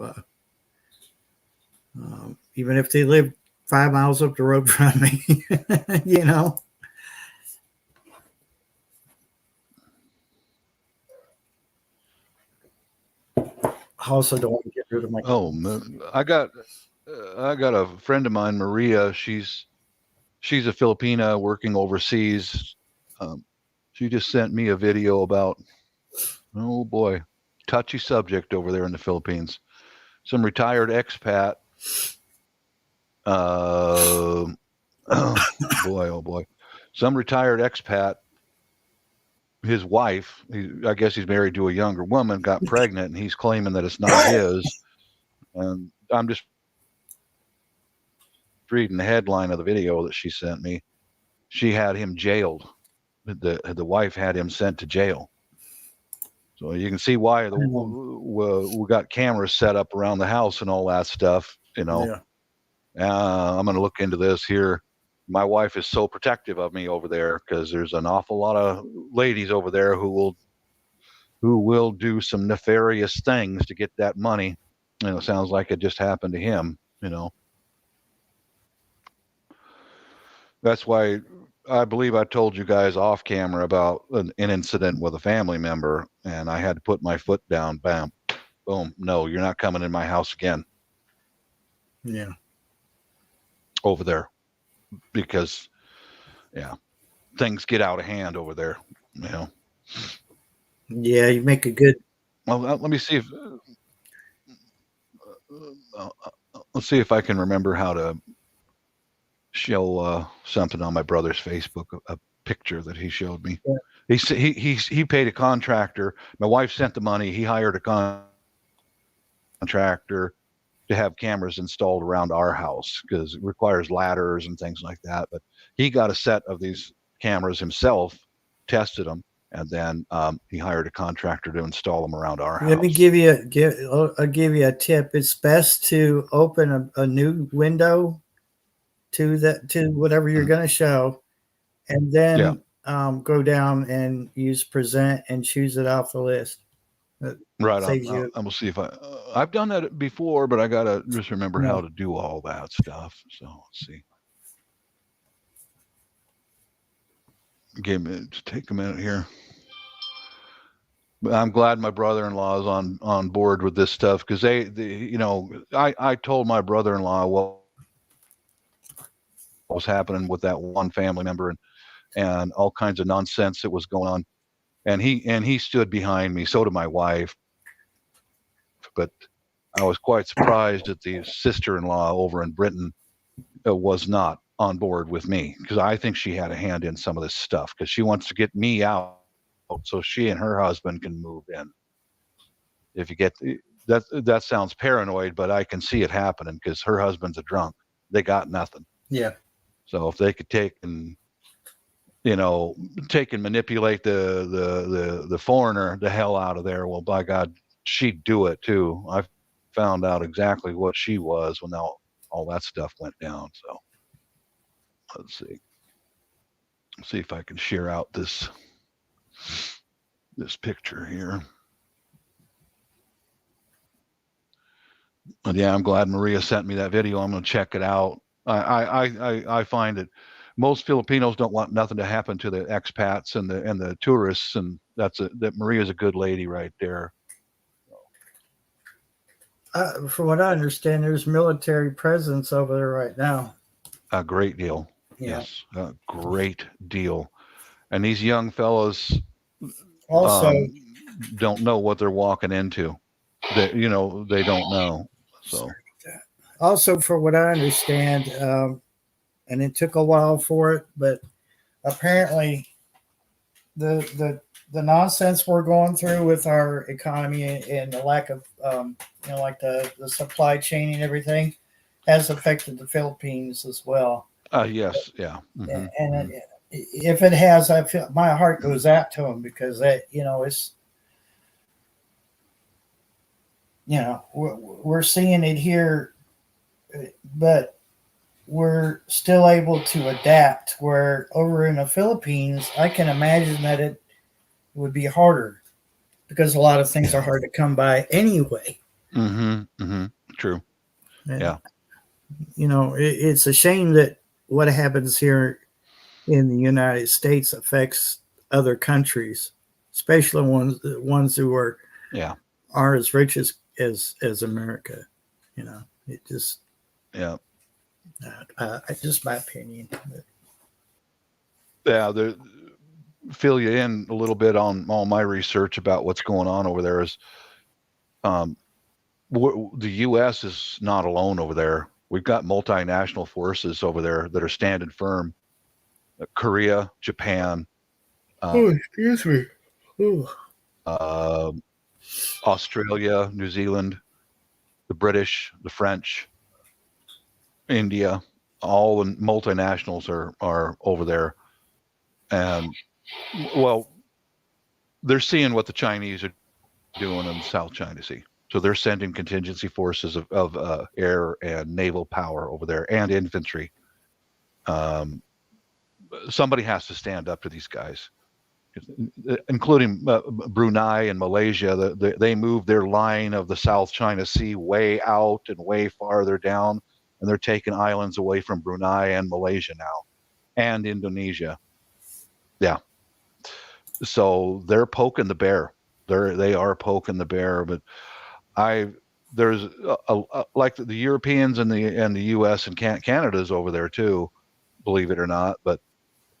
if they live 5 miles up the road from me. I also don't want to get rid of my. Oh, man. I got a friend of mine, Maria. She's a Filipina working overseas. She just sent me a video about, oh boy, touchy subject over there in the Philippines. Some retired expat. Oh boy. Some retired expat. His wife, I guess he's married to a younger woman, got pregnant, and he's claiming that it's not his. And I'm just reading the headline of the video that she sent me. She had him jailed. The wife had him sent to jail. So you can see why we got cameras set up around the house and all that stuff. Yeah. I'm going to look into this here. My wife is so protective of me over there because there's an awful lot of ladies over there who will do some nefarious things to get that money. It sounds like it just happened to him. That's why I believe I told you guys off camera about an incident with a family member, and I had to put my foot down. Bam, boom. No, you're not coming in my house again. Yeah. Over there. Because, things get out of hand over there, Yeah, you make a good. Well, let me see if let's see if I can remember how to show something on my brother's Facebook, a picture that he showed me. Yeah. He paid a contractor. My wife sent the money. He hired a contractor to have cameras installed around our house because it requires ladders and things like that. But he got a set of these cameras himself, tested them, and then he hired a contractor to install them around our house. Let me I'll give you a tip. It's best to open a new window to whatever you're going to show, and then go down and use present and choose it off the list. Right. I'm gonna see if I've done that before, but I gotta just remember how to do all that stuff. So let's see. Just take a minute here. But I'm glad my brother-in-law is on board with this stuff because I told my brother-in-law what was happening with that one family member and all kinds of nonsense that was going on. And he stood behind me. So did my wife. But I was quite surprised that the sister-in-law over in Britain was not on board with me because I think she had a hand in some of this stuff because she wants to get me out so she and her husband can move in. If you get that sounds paranoid, but I can see it happening because her husband's a drunk. They got nothing. Yeah. So if they could take and manipulate the foreigner the hell out of there, well, by God, she'd do it too. I found out exactly what she was when all that stuff went down. So let's see if I can share out this picture here. And yeah, I'm glad Maria sent me that video. I'm going to check it out I find that most Filipinos don't want nothing to happen to the expats and the tourists, and that Maria's a good lady right there. From what I understand, there's military presence over there right now. A great deal. Yeah. Yes, a great deal. And these young fellows Also, don't know what they're walking into. They don't know. So also for what I understand, and it took a while for it, but apparently the nonsense we're going through with our economy and the lack of like the supply chain and everything has affected the Philippines as well. yes, yeah. Mm-hmm. And if it has, I feel my heart goes out to them, because it's we're seeing it here, but we're still able to adapt. Where over in the Philippines, I can imagine that it would be harder, because a lot of things are hard to come by anyway. Mm-hmm. Mm-hmm. True. And, yeah. It's a shame that what happens here in the United States affects other countries, especially ones who are as rich as America. It just just my opinion. Yeah, fill you in a little bit on all my research about what's going on over there. Is the U.S. is not alone over there. We've got multinational forces over there that are standing firm. Korea, Japan. Excuse me. Australia, New Zealand, the British, the French, India, all the multinationals are over there. And well, they're seeing what the Chinese are doing in the South China Sea. So they're sending contingency forces of air and naval power over there, and infantry. Somebody has to stand up to these guys, including Brunei and Malaysia. They moved their line of the South China Sea way out and way farther down, and they're taking islands away from Brunei and Malaysia now, and Indonesia. Yeah. So they're poking the bear. They are poking the bear, but there's like the Europeans and the U.S. and Canada's over there too, believe it or not, but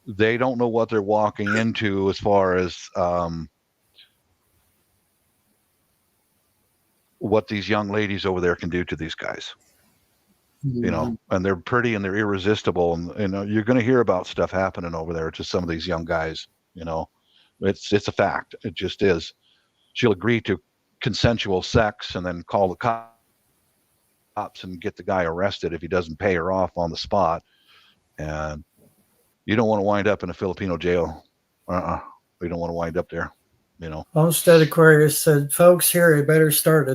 they don't know what they're walking into as far as what these young ladies over there can do to these guys. And they're pretty and they're irresistible, and you're going to hear about stuff happening over there to some of these young guys. It's a fact. It just is. She'll agree to consensual sex and then call the cops and get the guy arrested if he doesn't pay her off on the spot. And you don't want to wind up in a Filipino jail. We don't want to wind up there. Homestead Aquarius said, folks here, better start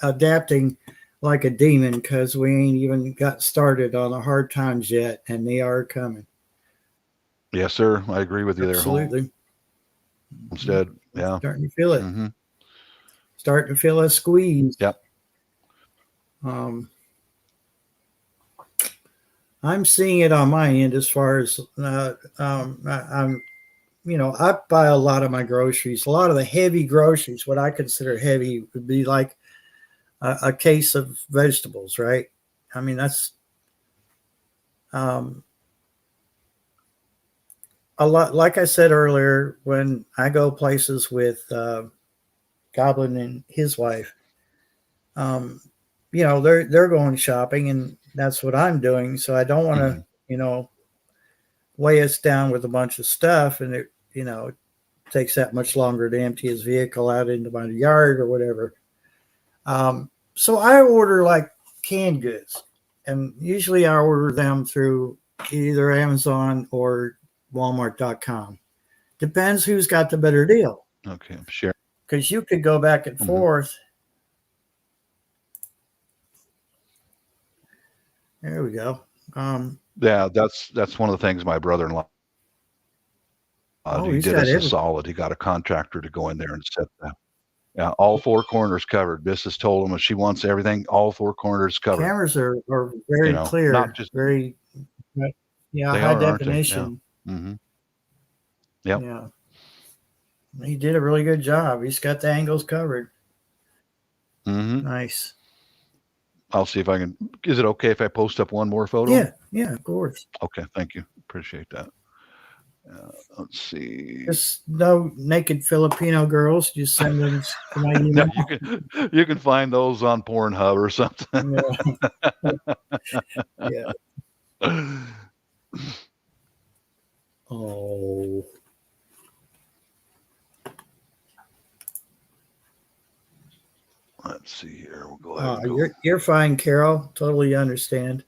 adapting like a demon, because we ain't even got started on the hard times yet, and they are coming. Yes, sir. I agree with you there. Absolutely. Homestead, yeah. Starting to feel it. Mm-hmm. Starting to feel a squeeze. Yep. I'm seeing it on my end as far as I'm I buy a lot of my groceries. A lot of the heavy groceries, what I consider heavy, would be like a case of vegetables, right? I mean, that's a lot. Like I said earlier, when I go places with Goblin and his wife, they're going shopping, and that's what I'm doing. So I don't want to, weigh us down with a bunch of stuff, and it takes that much longer to empty his vehicle out into my yard or whatever. So I order like canned goods, and usually I order them through either Amazon or Walmart.com. Depends who's got the better deal. Okay, sure. Because you could go back and forth. There we go. Yeah, that's one of the things my brother-in-law he did us a solid. He got a contractor to go in there and set that. Yeah, all four corners covered. This has told them if she wants everything, all four corners covered. Cameras are very clear, not just very they high are, aren't they? definition. Yeah. Mm-hmm. Yep. Yeah. He did a really good job. He's got the angles covered. Mm-hmm. Nice. I'll see if I can. Is it okay if I post up one more photo? Yeah, yeah, of course. Okay, thank you. Appreciate that. Let's see. Just no naked Filipino girls. Just send them to my No, email. you can find those on Pornhub or something. Yeah. Oh. Let's see here. We'll go ahead. And go. You're fine, Carol. Totally understand.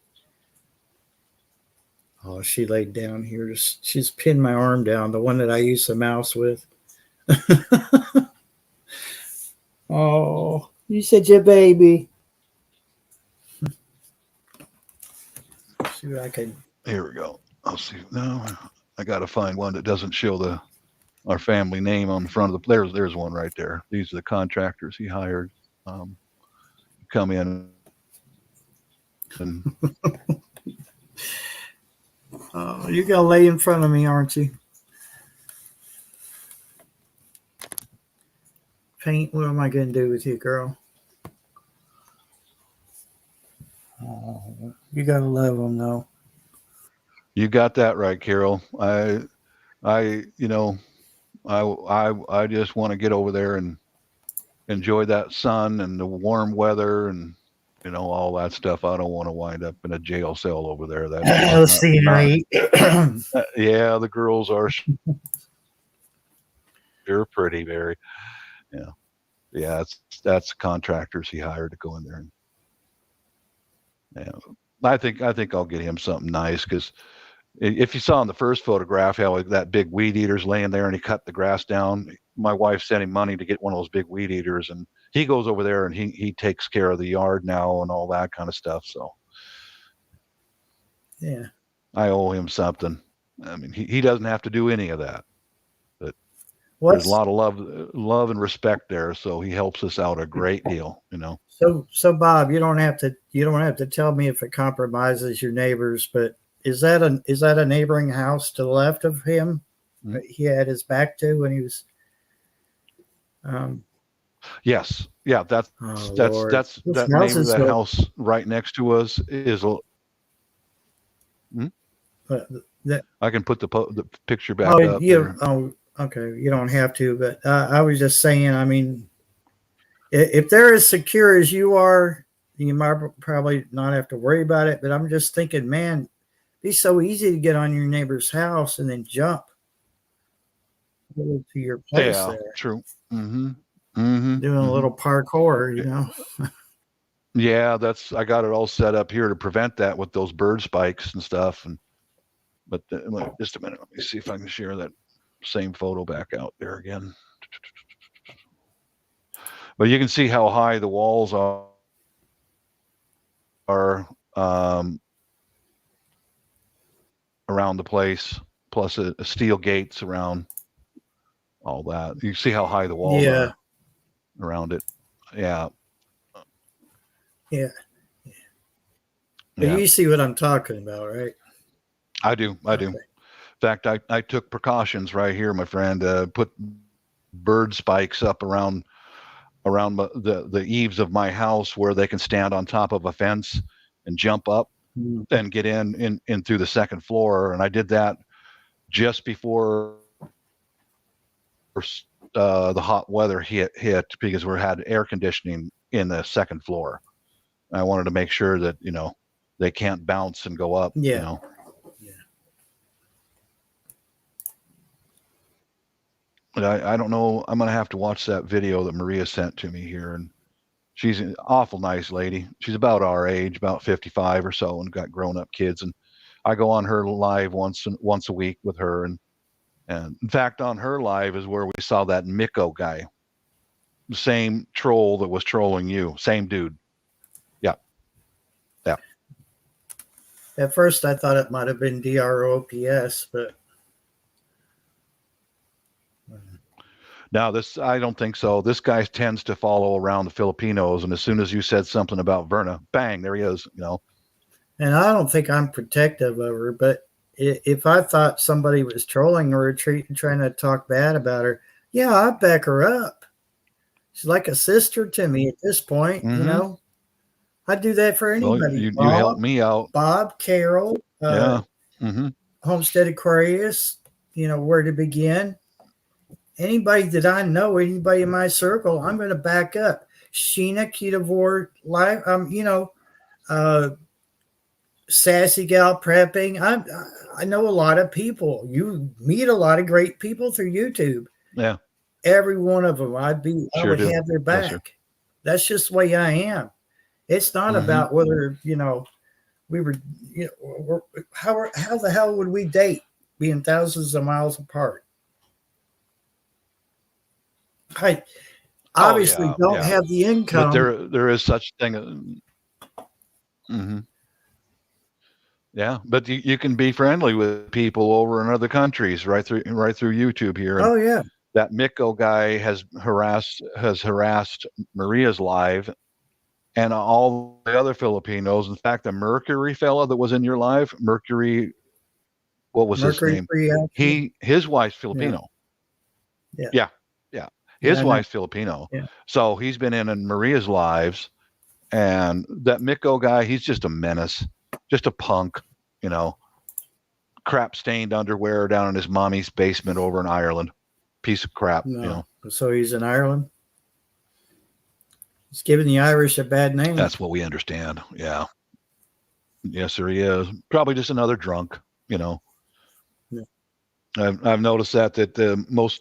Oh, she laid down here. She's pinned my arm down, the one that I use the mouse with. Oh, you said your baby. See what I can. Here we go. I'll see. No, I got to find one that doesn't show our family name on the front of the. There's one right there. These are the contractors he hired. Come in and You're gonna lay in front of me, aren't you? Paint. What am I gonna do with you, girl? Oh, you gotta love them, though. you got that right, Carol. I just want to get over there and enjoy that sun and the warm weather and all that stuff. I don't want to wind up in a jail cell over there. That's scenery. Yeah, the girls are. You're pretty, very. Yeah. That's contractors he hired to go in there. And I think I'll get him something nice, because if you saw in the first photograph how that big weed eater's laying there and he cut the grass down, my wife sent him money to get one of those big weed eaters, and he goes over there and he takes care of the yard now and all that kind of stuff. So Yeah. I owe him something. I mean, he doesn't have to do any of that. But What's there's a lot of love and respect there, so he helps us out a great deal. so Bob, you don't have to tell me if it compromises your neighbors, but is that a neighboring house to the left of him? Mm-hmm. He had his back to when he was. Yes, yeah, that's Lord. that This neighbor, house is that so- house right next to us is. I can put the picture back up. Yeah. There. Oh, okay. You don't have to, but I was just saying. I mean, if they're as secure as you are, you might probably not have to worry about it. But I'm just thinking, man, it'd be so easy to get on your neighbor's house and then jump to your place Yeah, there. true. Doing Doing a little parkour, Yeah, I got it all set up here to prevent that with those bird spikes and stuff. But just a minute, let me see if I can share that same photo back out there again. But you can see how high the walls are around the place, plus a steel gates around all that. You see how high the walls are around it. Yeah. Yeah. You see what I'm talking about, right? I do. In fact, I took precautions right here, my friend, put bird spikes up around the eaves of my house where they can stand on top of a fence and jump up and get in through the second floor. And I did that just before the hot weather hit because we had air conditioning in the second floor. I wanted to make sure that they can't bounce and go up. Yeah. But I don't know. I'm gonna have to watch that video that Maria sent to me here, and she's an awful nice lady. She's about our age, about 55 or so, and got grown up kids. And I go on her live once a week with her, and in fact, on her live is where we saw that Miko guy, the same troll that was trolling you, same dude. Yeah. At first, I thought it might have been DROPS, but Now, this, I don't think so. This guy tends to follow around the Filipinos, and as soon as you said something about Verna, bang, there he is. You know, And I don't think I'm protective of her, but if I thought somebody was trolling her or trying to talk bad about her, yeah, I'd back her up. She's like a sister to me at this point, you Mhm. know. I'd do that for well, anybody. you helped me out. Bob, Carol, Yeah. Mm-hmm. Homestead Aquarius, you know, where to begin. Anybody that I know, anybody in my circle, I'm going to back up. Sheena, Ketavore, live, you know, Sassy Gal Prepping. I know a lot of people. You meet a lot of great people through YouTube. Yeah. Every one of them, I Sure would do. have their Yes, back. sir. That's just the way I am. It's not Mhm. about whether, you know, we were, you know, how the hell would we date being thousands of miles apart? I obviously yeah, don't yeah. have the income. But there is such thing. Mhm. Yeah, but you can be friendly with people over in other countries right through YouTube here. And Oh yeah, that Miko guy has harassed Maria's live and all the other Filipinos. In fact, the Mercury fella that was in your live, Mercury, what was his Mercury name? free action. His wife's Filipino. Yeah. Yeah. His Yeah, I know. wife's Filipino. Yeah. So he's been in Maria's lives, and that Miko guy, he's just a menace, just a punk, you know. Crap stained underwear down in his mommy's basement over in Ireland. Piece of crap, No. you know. So he's in Ireland. He's giving the Irish a bad name. That's what we understand. Yeah. Yes, sir, he is. Probably just another drunk, you know. Yeah. I've noticed that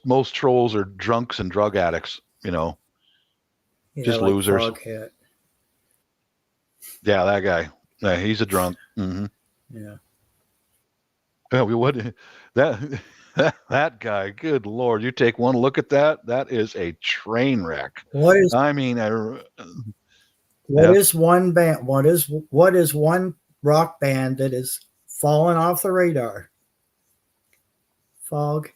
most trolls are drunks and drug addicts, you know. Yeah, just like losers. Foghat. Yeah, that guy. Yeah, he's a drunk. Mm-hmm. Yeah. Yeah, we would that guy. Good Lord, you take one look at that. That is a train wreck. What is I mean, one band? What is one rock band that has fallen off the radar? Foghat.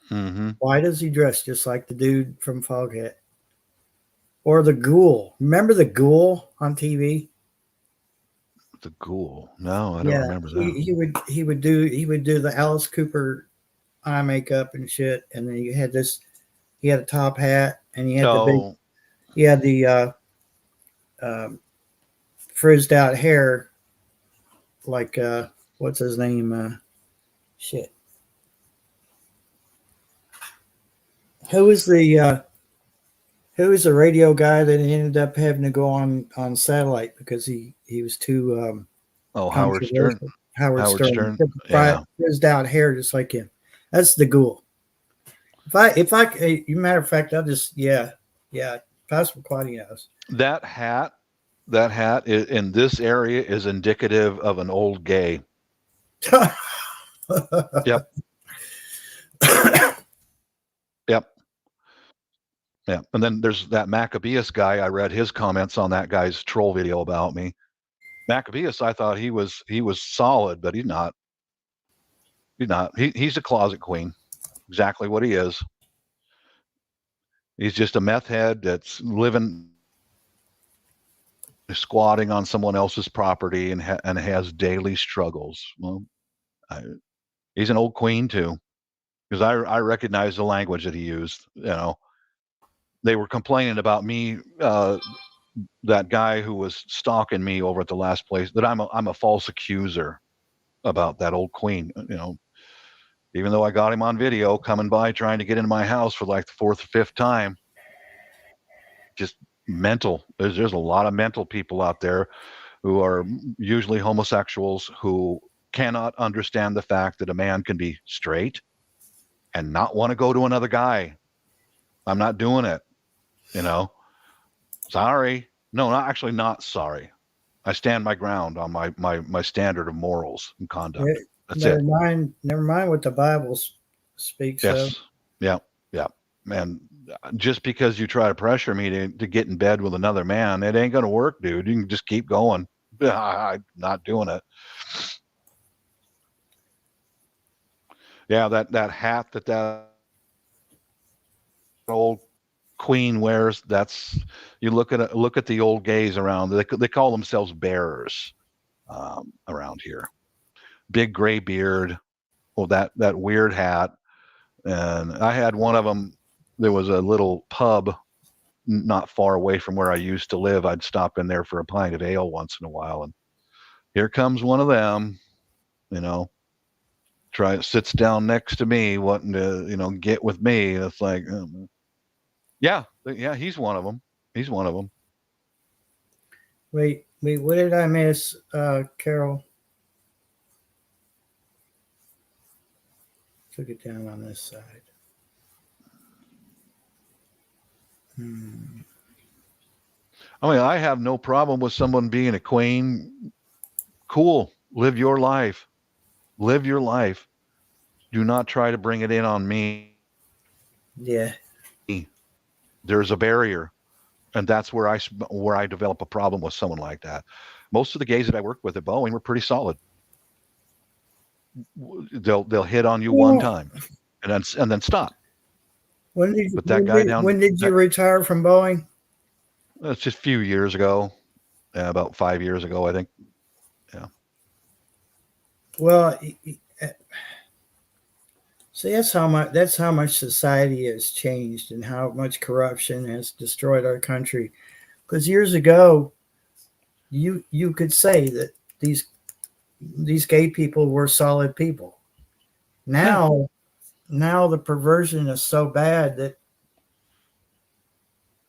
mm-hmm. Why does he dress just like the dude from Foghat? Or the Ghoul? Remember the Ghoul on TV? The Ghoul. No, I don't remember that. He would do the Alice Cooper eye makeup and shit, and then he had a top hat, and he had the frizzed out hair, like what's his name? Shit. Who was the radio guy that ended up having to go on satellite because he was too Howard Stern. Howard Stern. Yeah. Frizzed out hair just like him. That's the Ghoul. If I matter of fact, I'll just Pastor Quaddy knows. That hat in this area is indicative of an old gay. Yep. Yep. Yeah. And then there's that Maccabeus guy. I read his comments on that guy's troll video about me. Maccabeus, I thought he was solid, but he's not. He's not. He's a closet queen. Exactly what he is. He's just a meth head that's squatting on someone else's property and has daily struggles. Well, he's an old queen too, because I recognize the language that he used. You know, they were complaining about me, that guy who was stalking me over at the last place, that I'm a false accuser about that old queen. You know, even though I got him on video coming by trying to get into my house for like the 4th or 5th time. Just mental. There's a lot of mental people out there who are usually homosexuals who cannot understand the fact that a man can be straight and not want to go to another guy. I'm not doing it. You know, sorry. No, not sorry. I stand my ground on my standard of morals and conduct. That's never mind what the Bible speaks of. Yes. Yeah. Man, just because you try to pressure me to get in bed with another man, it ain't gonna work, dude. You can just keep going. I'm not doing it. Yeah, that hat that old queen wears. That's you look at the old gays around. They call themselves bearers around here. Big gray beard, well that weird hat, and I had one of them. There was a little pub not far away from where I used to live. I'd stop in there for a pint of ale once in a while, and here comes one of them, sits down next to me, wanting to, get with me. It's like, yeah, he's one of them. He's one of them. Wait, what did I miss, Carol? Took it down on this side. I mean, I have no problem with someone being a queen. Cool. Live your life. Live your life. Do not try to bring it in on me. Yeah. There's a barrier. And that's where I develop a problem with someone like that. Most of the gays that I worked with at Boeing were pretty solid. They'll hit on you one time and then stop. When did you retire from Boeing? It's just a few years ago, about 5 years ago, I think. Yeah. Well, see, that's how much society has changed and how much corruption has destroyed our country. Because years ago, you could say that these gay people were solid people. Now the perversion is so bad that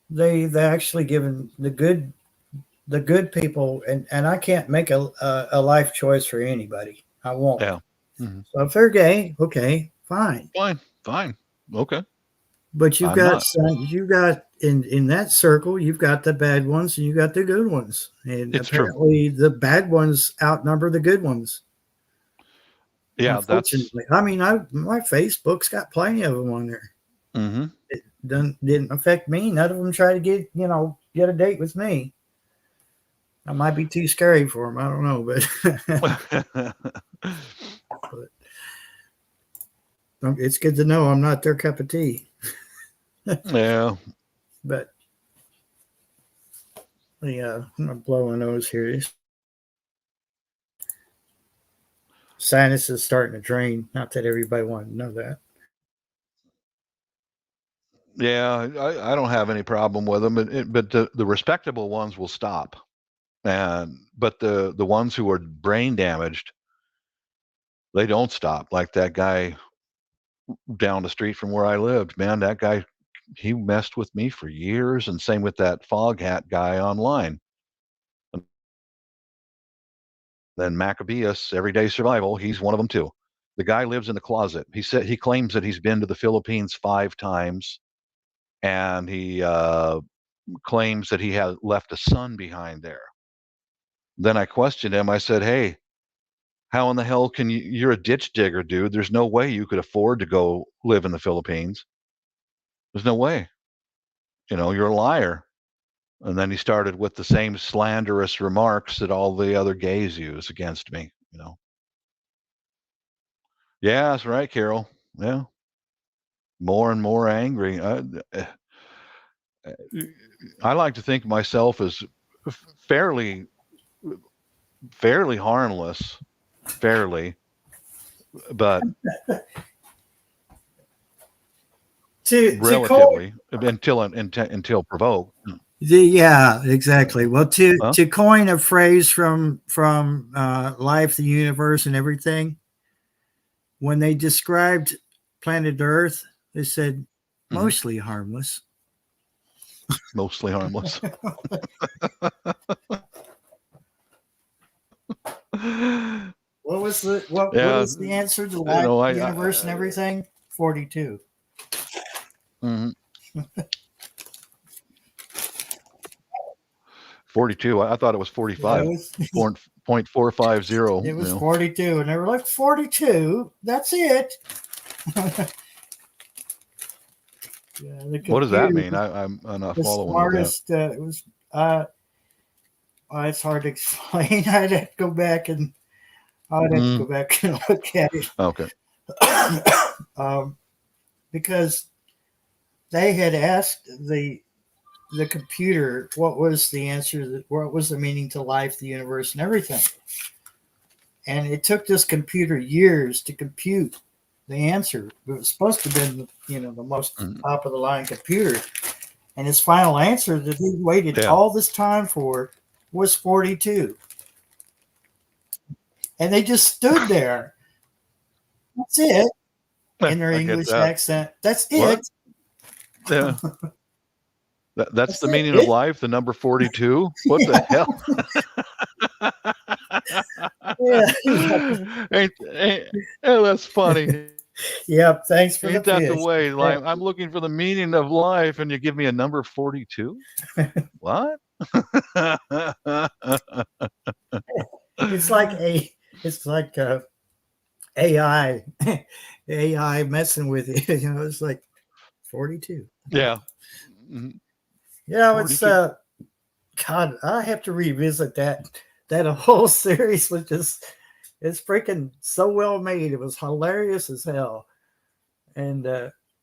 they actually given the good people, and I can't make a life choice for anybody. I won't. Yeah. Mm-hmm. So if they're gay, okay, fine. Okay. But you've got in that circle, you've got the bad ones and you got the good ones. And it's apparently true. The bad ones outnumber the good ones. Yeah, I mean, my Facebook's got plenty of them on there. Mm-hmm. It didn't affect me. None of them try to get a date with me. I might be too scary for them. I don't know, but it's good to know I'm not their cup of tea. Yeah. But I'm gonna blow my nose here. Sinus is starting to drain. Not that everybody wanted to know that. Yeah, I don't have any problem with them, but the respectable ones will stop, but the ones who are brain damaged, they don't stop. Like that guy down the street from where I lived, man, that guy, he messed with me for years, and same with that fog hat guy online. Then Maccabeus, Everyday Survival, he's one of them too. The guy lives in the closet. He claims that he's been to the Philippines 5 times, and he claims that he had left a son behind there. Then I questioned him. I said, "Hey, how in the hell can you're a ditch digger, dude. There's no way you could afford to go live in the Philippines. There's no way. You're a liar." And then he started with the same slanderous remarks that all the other gays use against me, Yeah, that's right, Carol. Yeah. More and more angry. I like to think of myself as fairly harmless, but relatively until provoked. Yeah, exactly. Well, to coin a phrase from Life, the Universe, and Everything, when they described planet Earth, they said mostly harmless. Mostly harmless. What was the answer to Life, the Universe, and Everything? 42. Mm-hmm. 42. I thought it was 45. 0.450. It was 42, and they were like 42. That's it. What does that mean? I'm not following. Smartest. It was. It's hard to explain. I'd have to go back and look at it. Okay. Because they had asked the computer what was the answer, what was the meaning to life, the universe, and everything. And it took this computer years to compute the answer. It was supposed to have been, the most top of the line computer. And his final answer that he waited all this time for was 42. And they just stood there. That's it. In their English accent. That's it. Yeah. That's the meaning of life, the number 42. What the hell? Oh, that's funny. Yep. Thanks for Ain't the that fish. the way? Like, I'm looking for the meaning of life, and you give me a number 42. What? It's like AI, AI messing with you. It's like 42. Yeah. It's God. I have to revisit that. That whole series was just, it's freaking so well made. It was hilarious as hell. And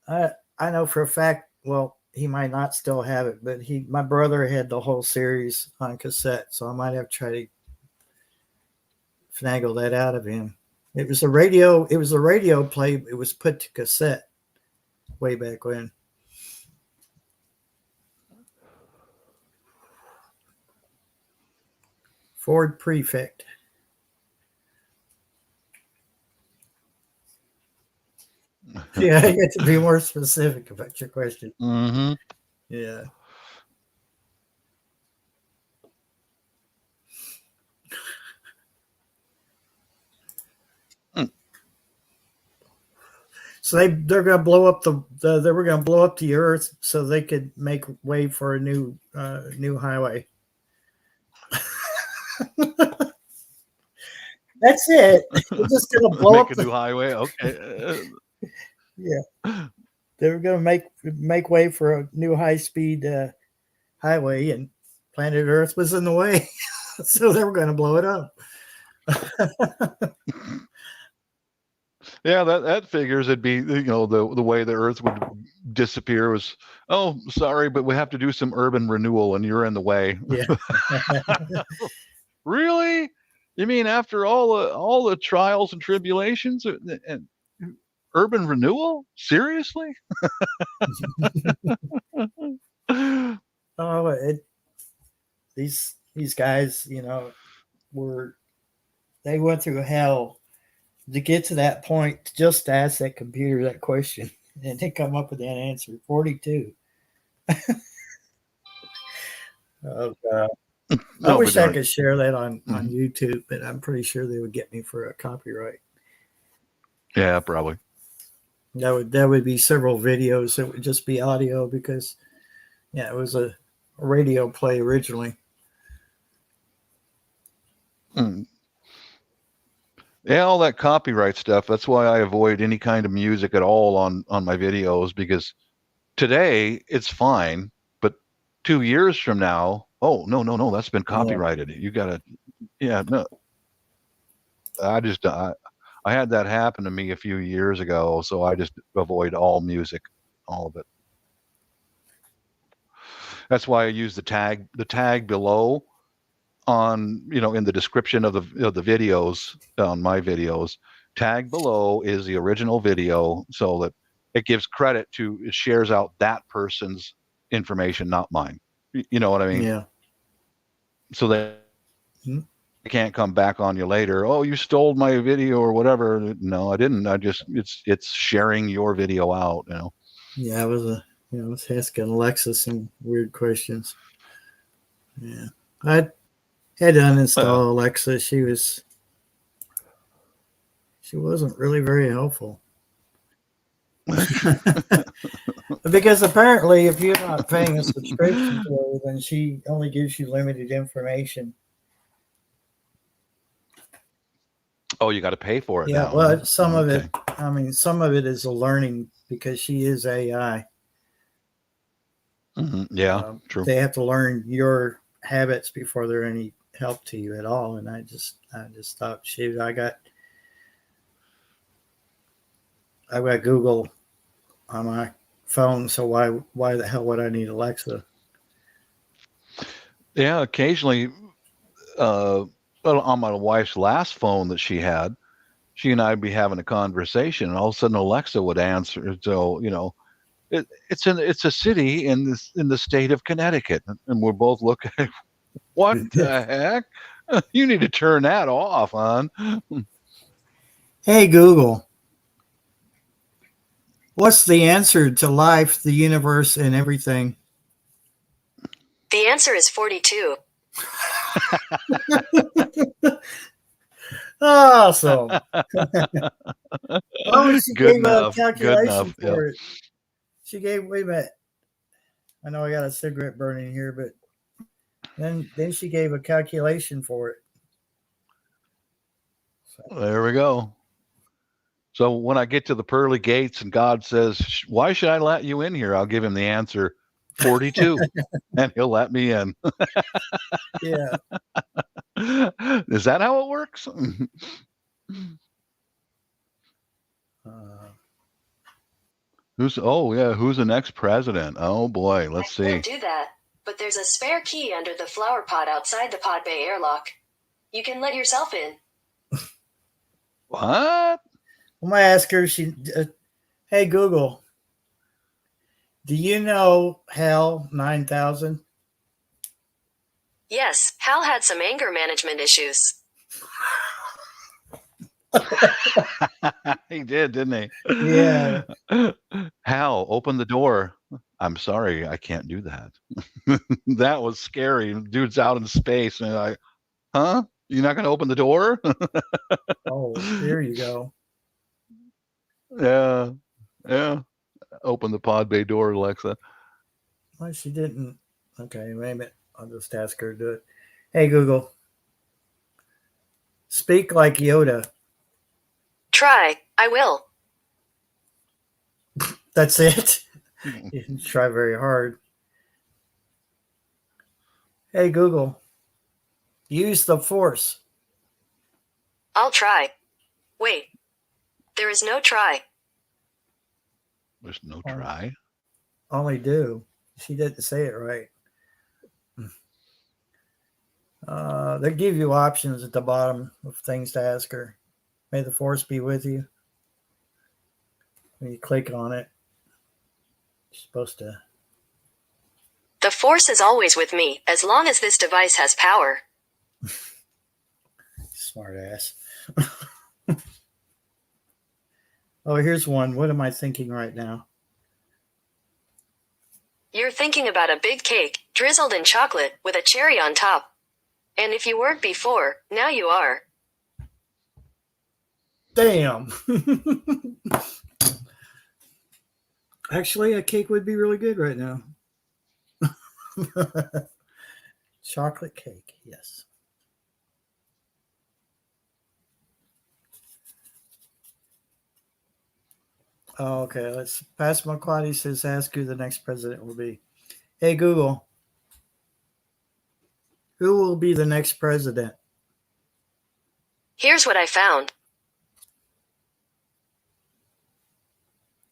I know for a fact. Well, he might not still have it, but my brother had the whole series on cassette, so I might have to try to finagle that out of him. It was a radio play. It was put to cassette way back when. Ford Prefect. Yeah, I get to be more specific about your question. Mm-hmm. Yeah. So they're going to blow up they were going to blow up the earth so they could make way for a new highway. That's it. They're just going to blow up a new highway. Okay. Yeah. They were going to make way for a new high-speed highway, and planet Earth was in the way. So they were going to blow it up. Yeah, that figures it'd be, the way the Earth would disappear was, oh, sorry, but we have to do some urban renewal and you're in the way. Yeah. Really? You mean after all the trials and tribulations and urban renewal? Seriously? These guys, they went through hell to get to that point, to just ask that computer that question, and they come up with that answer. 42. Oh God. I wish I could share that on YouTube, but I'm pretty sure they would get me for a copyright. Yeah, probably. That would be several videos. It would just be audio because, it was a radio play originally. Yeah, all that copyright stuff. That's why I avoid any kind of music at all on my videos, because today it's fine, but 2 years from now, oh no, that's been copyrighted. You gotta, no. I had that happen to me a few years ago, so I just avoid all music, all of it. That's why I use the tag below on, in the description of the videos, on my videos. Tag below is the original video, so that it gives credit to, it shares out that person's information, not mine. You know what I mean? Yeah. So they can't come back on you later. Oh, you stole my video or whatever. No, I didn't. It's sharing your video out. Yeah, I was asking Alexa some weird questions. Yeah, I had to uninstall Alexa. She wasn't really very helpful. Because apparently, if you're not paying a subscription to her, then she only gives you limited information. Oh, you got to pay for it. Yeah, now. well, some of it is a learning, because she is AI. Yeah, true. They have to learn your habits before they're any help to you at all. And I just thought, shoot, I got Google on my phone, so why the hell would I need Alexa? Yeah, occasionally, well, on my wife's last phone that she had, she and I'd be having a conversation, and all of a sudden Alexa would answer. So, it's a city in the state of Connecticut, and we're both looking. What the heck? You need to turn that off, hon. Hey Google, what's the answer to life, the universe, and everything? The answer is 42. Awesome. Oh, she Good gave enough. a calculation Good enough. for it. She gave, wait a minute. I know I got a cigarette burning here, but then she gave a calculation for it. There we go. So when I get to the pearly gates and God says, "Why should I let you in here?" I'll give him the answer, 42, and he'll let me in. Yeah. Is that how it works? Who's the next president? Oh boy, let's I see. can't do that, but there's a spare key under the flower pot outside the pod bay airlock. You can let yourself in. What? I'm gonna ask her. Hey Google, do you know HAL 9000? Yes, Hal had some anger management issues. He did, didn't he? Yeah. Hal, open the door. I'm sorry, I can't do that. That was scary. Dude's out in space, and I, huh? You're not going to open the door? Oh, there you go. Yeah. Open the pod bay door, Alexa. Well, she didn't. Okay, wait a minute. I'll just ask her to do it. Hey Google, speak like Yoda. Try. I will. That's it. You didn't try very hard. Hey Google, use the force. I'll try. Wait. There is no try. There's no try. Only do. She didn't say it right. They give you options at the bottom of things to ask her. May the force be with you. When you click on it, you're supposed to. The force is always with me, as long as this device has power. Smart ass. Oh, here's one. What am I thinking right now? You're thinking about a big cake, drizzled in chocolate, with a cherry on top. And if you weren't before, now you are. Damn. Actually, a cake would be really good right now. Chocolate cake, yes. Oh, okay, let's pass McQuaddy says ask who the next president will be. Hey Google, who will be the next president? Here's what I found.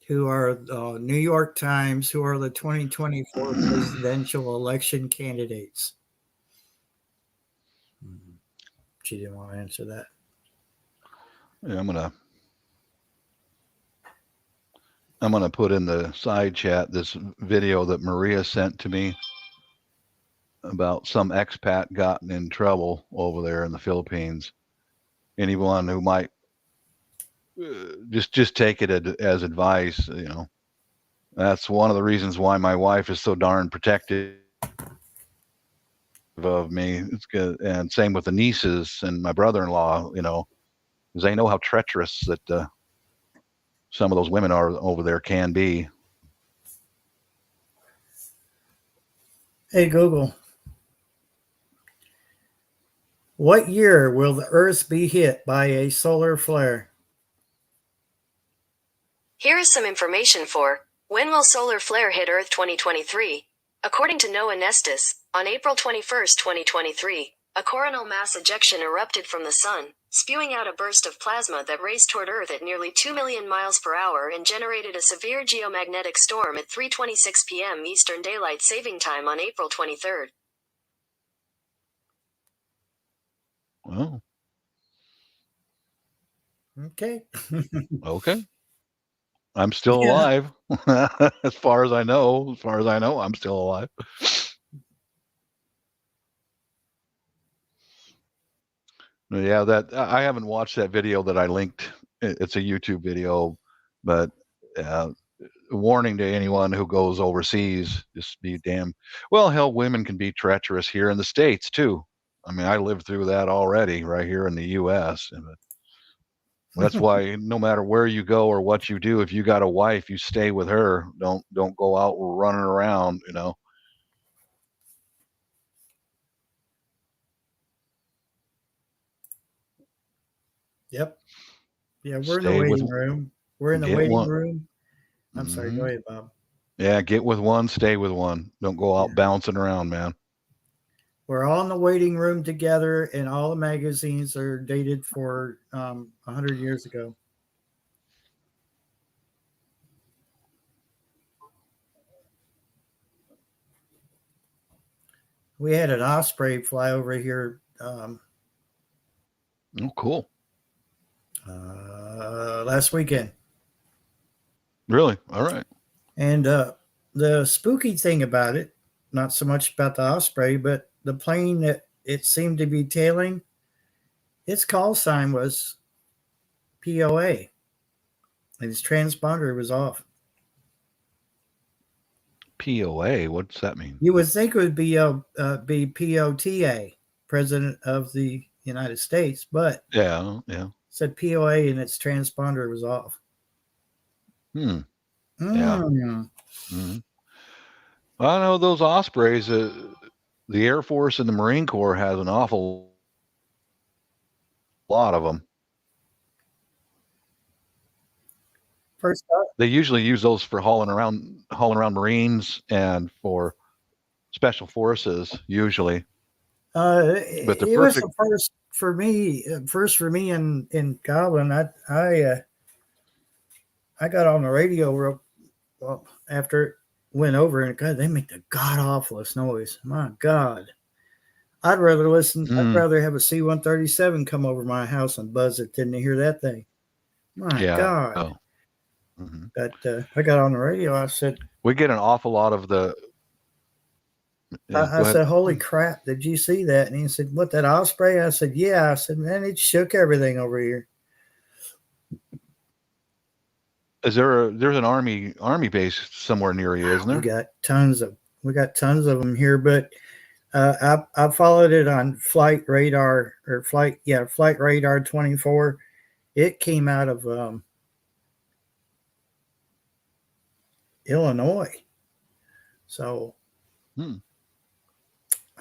Who are New York Times, who are the 2024 presidential election candidates? She didn't want to answer that. Yeah, I'm gonna put in the side chat this video that Maria sent to me about some expat gotten in trouble over there in the Philippines. Anyone who might just take it as advice, that's one of the reasons why my wife is so darn protective of me. It's good, and same with the nieces and my brother-in-law, because they know how treacherous that some of those women are over there can be. Hey Google, what year will the Earth be hit by a solar flare? Here is some information for when will solar flare hit Earth 2023. According to NOAA Nestis, on April 21st, 2023, a coronal mass ejection erupted from the sun, spewing out a burst of plasma that raced toward Earth at nearly 2 million miles per hour and generated a severe geomagnetic storm at 3:26 p.m. Eastern Daylight Saving Time on April 23rd. Well, Okay. okay. I'm still Yeah. alive. As far as I know, I'm still alive. Yeah, that I haven't watched that video that I linked. It's a YouTube video, but warning to anyone who goes overseas: just be damn. Well, hell, women can be treacherous here in the States too. I mean, I lived through that already right here in the U.S. And that's why no matter where you go or what you do, if you got a wife, you stay with her. Don't go out running around. You know. Yep. Yeah, we're in the Stay with- waiting room. We're in the get waiting one. room. I'm sorry. Go Mhm. ahead, Bob. Yeah, get with one, stay with one. Don't go out Yeah. bouncing around, man. We're all in the waiting room together, and all the magazines are dated for 100 years ago. We had an osprey fly over here Oh, cool. last weekend. Really? All right. And the spooky thing about it, not so much about the osprey, but the plane that it seemed to be tailing, its call sign was POA, and its transponder was off. POA. What's that mean? You would think it would be POTA, President of the United States, but Yeah. it said POA and its transponder was off. Yeah. Mm. Mm-hmm. I know those ospreys. The Air Force and the Marine Corps has an awful lot of them. First up, They usually use those for hauling around Marines and for special forces. Usually, but the it was perfect. the first for me. First for me in Goblin. I got on the radio well after it went over, and God, they make the god awfulest noise. My God, I'd rather listen. I'd rather have a C-137 come over my house and buzz it than to hear that thing. My God. Oh. Mm-hmm. But I got on the radio. I said, We get an awful lot of the. Yeah, I said, holy crap, did you see that? And he said, what, that osprey? I said, yeah. I said, man, it shook everything over here. Is there's an army base somewhere near you, isn't there? We got tons of them here, but I followed it on Flight Radar 24. It came out of Illinois. So I'm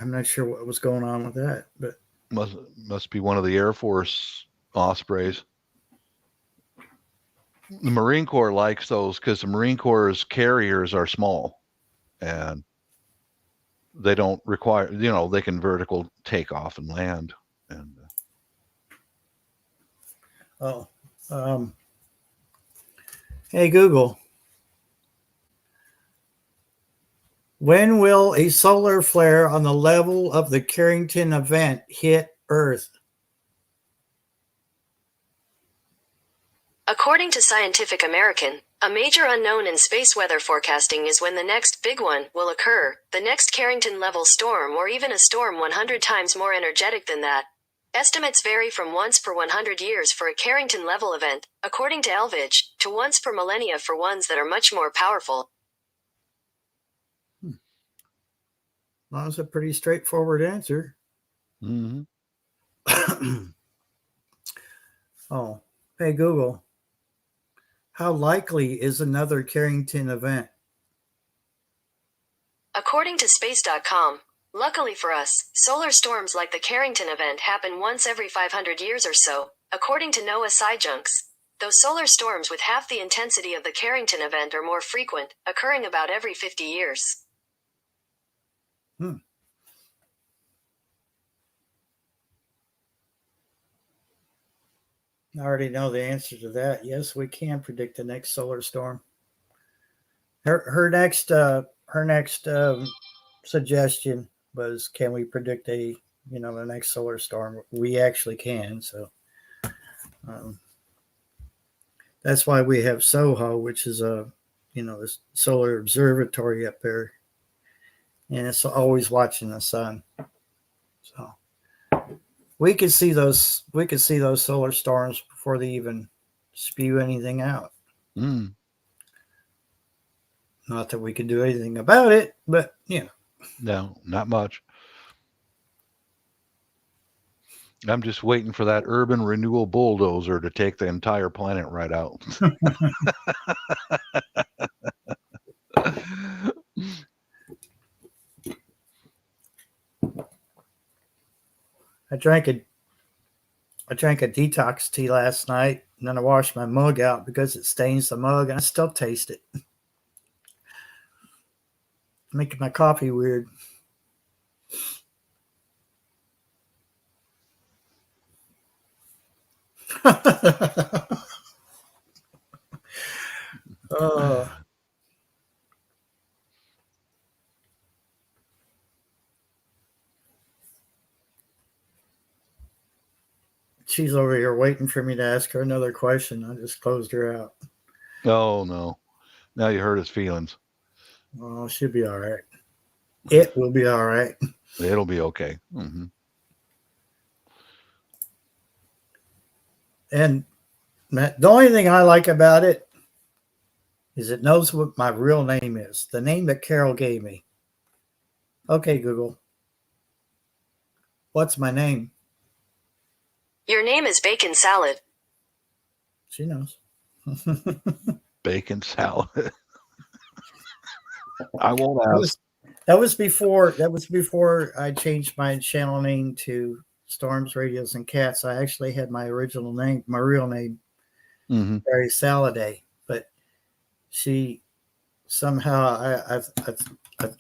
not sure what was going on with that, but must be one of the Air Force ospreys. The Marine Corps likes those because the Marine Corps' carriers are small and they don't require, they can vertical take off and land. And hey, Google, when will a solar flare on the level of the Carrington event hit Earth? According to Scientific American, a major unknown in space weather forecasting is when the next big one will occur, the next Carrington-level storm or even a storm 100 times more energetic than that. Estimates vary from once per 100 years for a Carrington-level event, according to Elvidge, to once per millennia for ones that are much more powerful. Well, that's a pretty straightforward answer. mm-hmm. Oh, hey, Google. How likely is another Carrington event? According to Space.com, luckily for us, solar storms like the Carrington event happen once every 500 years or so, according to NOAA SciJunks. Though solar storms with half the intensity of the Carrington event are more frequent, occurring about every 50 years. I already know the answer to that. Yes, we can predict the next solar storm. Her next suggestion was, can we predict the next solar storm? We actually can. So um, that's why we have SOHO, which is this solar observatory up there, and it's always watching the sun. So we could see those solar storms before they even spew anything out. Mm. Not that we can do anything about it, but No, not much. I'm just waiting for that urban renewal bulldozer to take the entire planet right out. I drank a detox tea last night, and then I washed my mug out because it stains the mug, and I still taste it. Making my coffee weird. She's over here waiting for me to ask her another question. I just closed her out. Oh, no. Now you hurt his feelings. Oh, she'll be all right. It will be all right. It'll be okay. Mm-hmm. And Matt, the only thing I like about it is it knows what my real name is, the name that Carol gave me. Okay, Google. What's my name? Your name is Bacon Salad. She knows. Bacon salad. I won't ask. That was before I changed my channel name to Storms, Radios, and Cats. I actually had my original name, my real name, Barry Saladay, but she somehow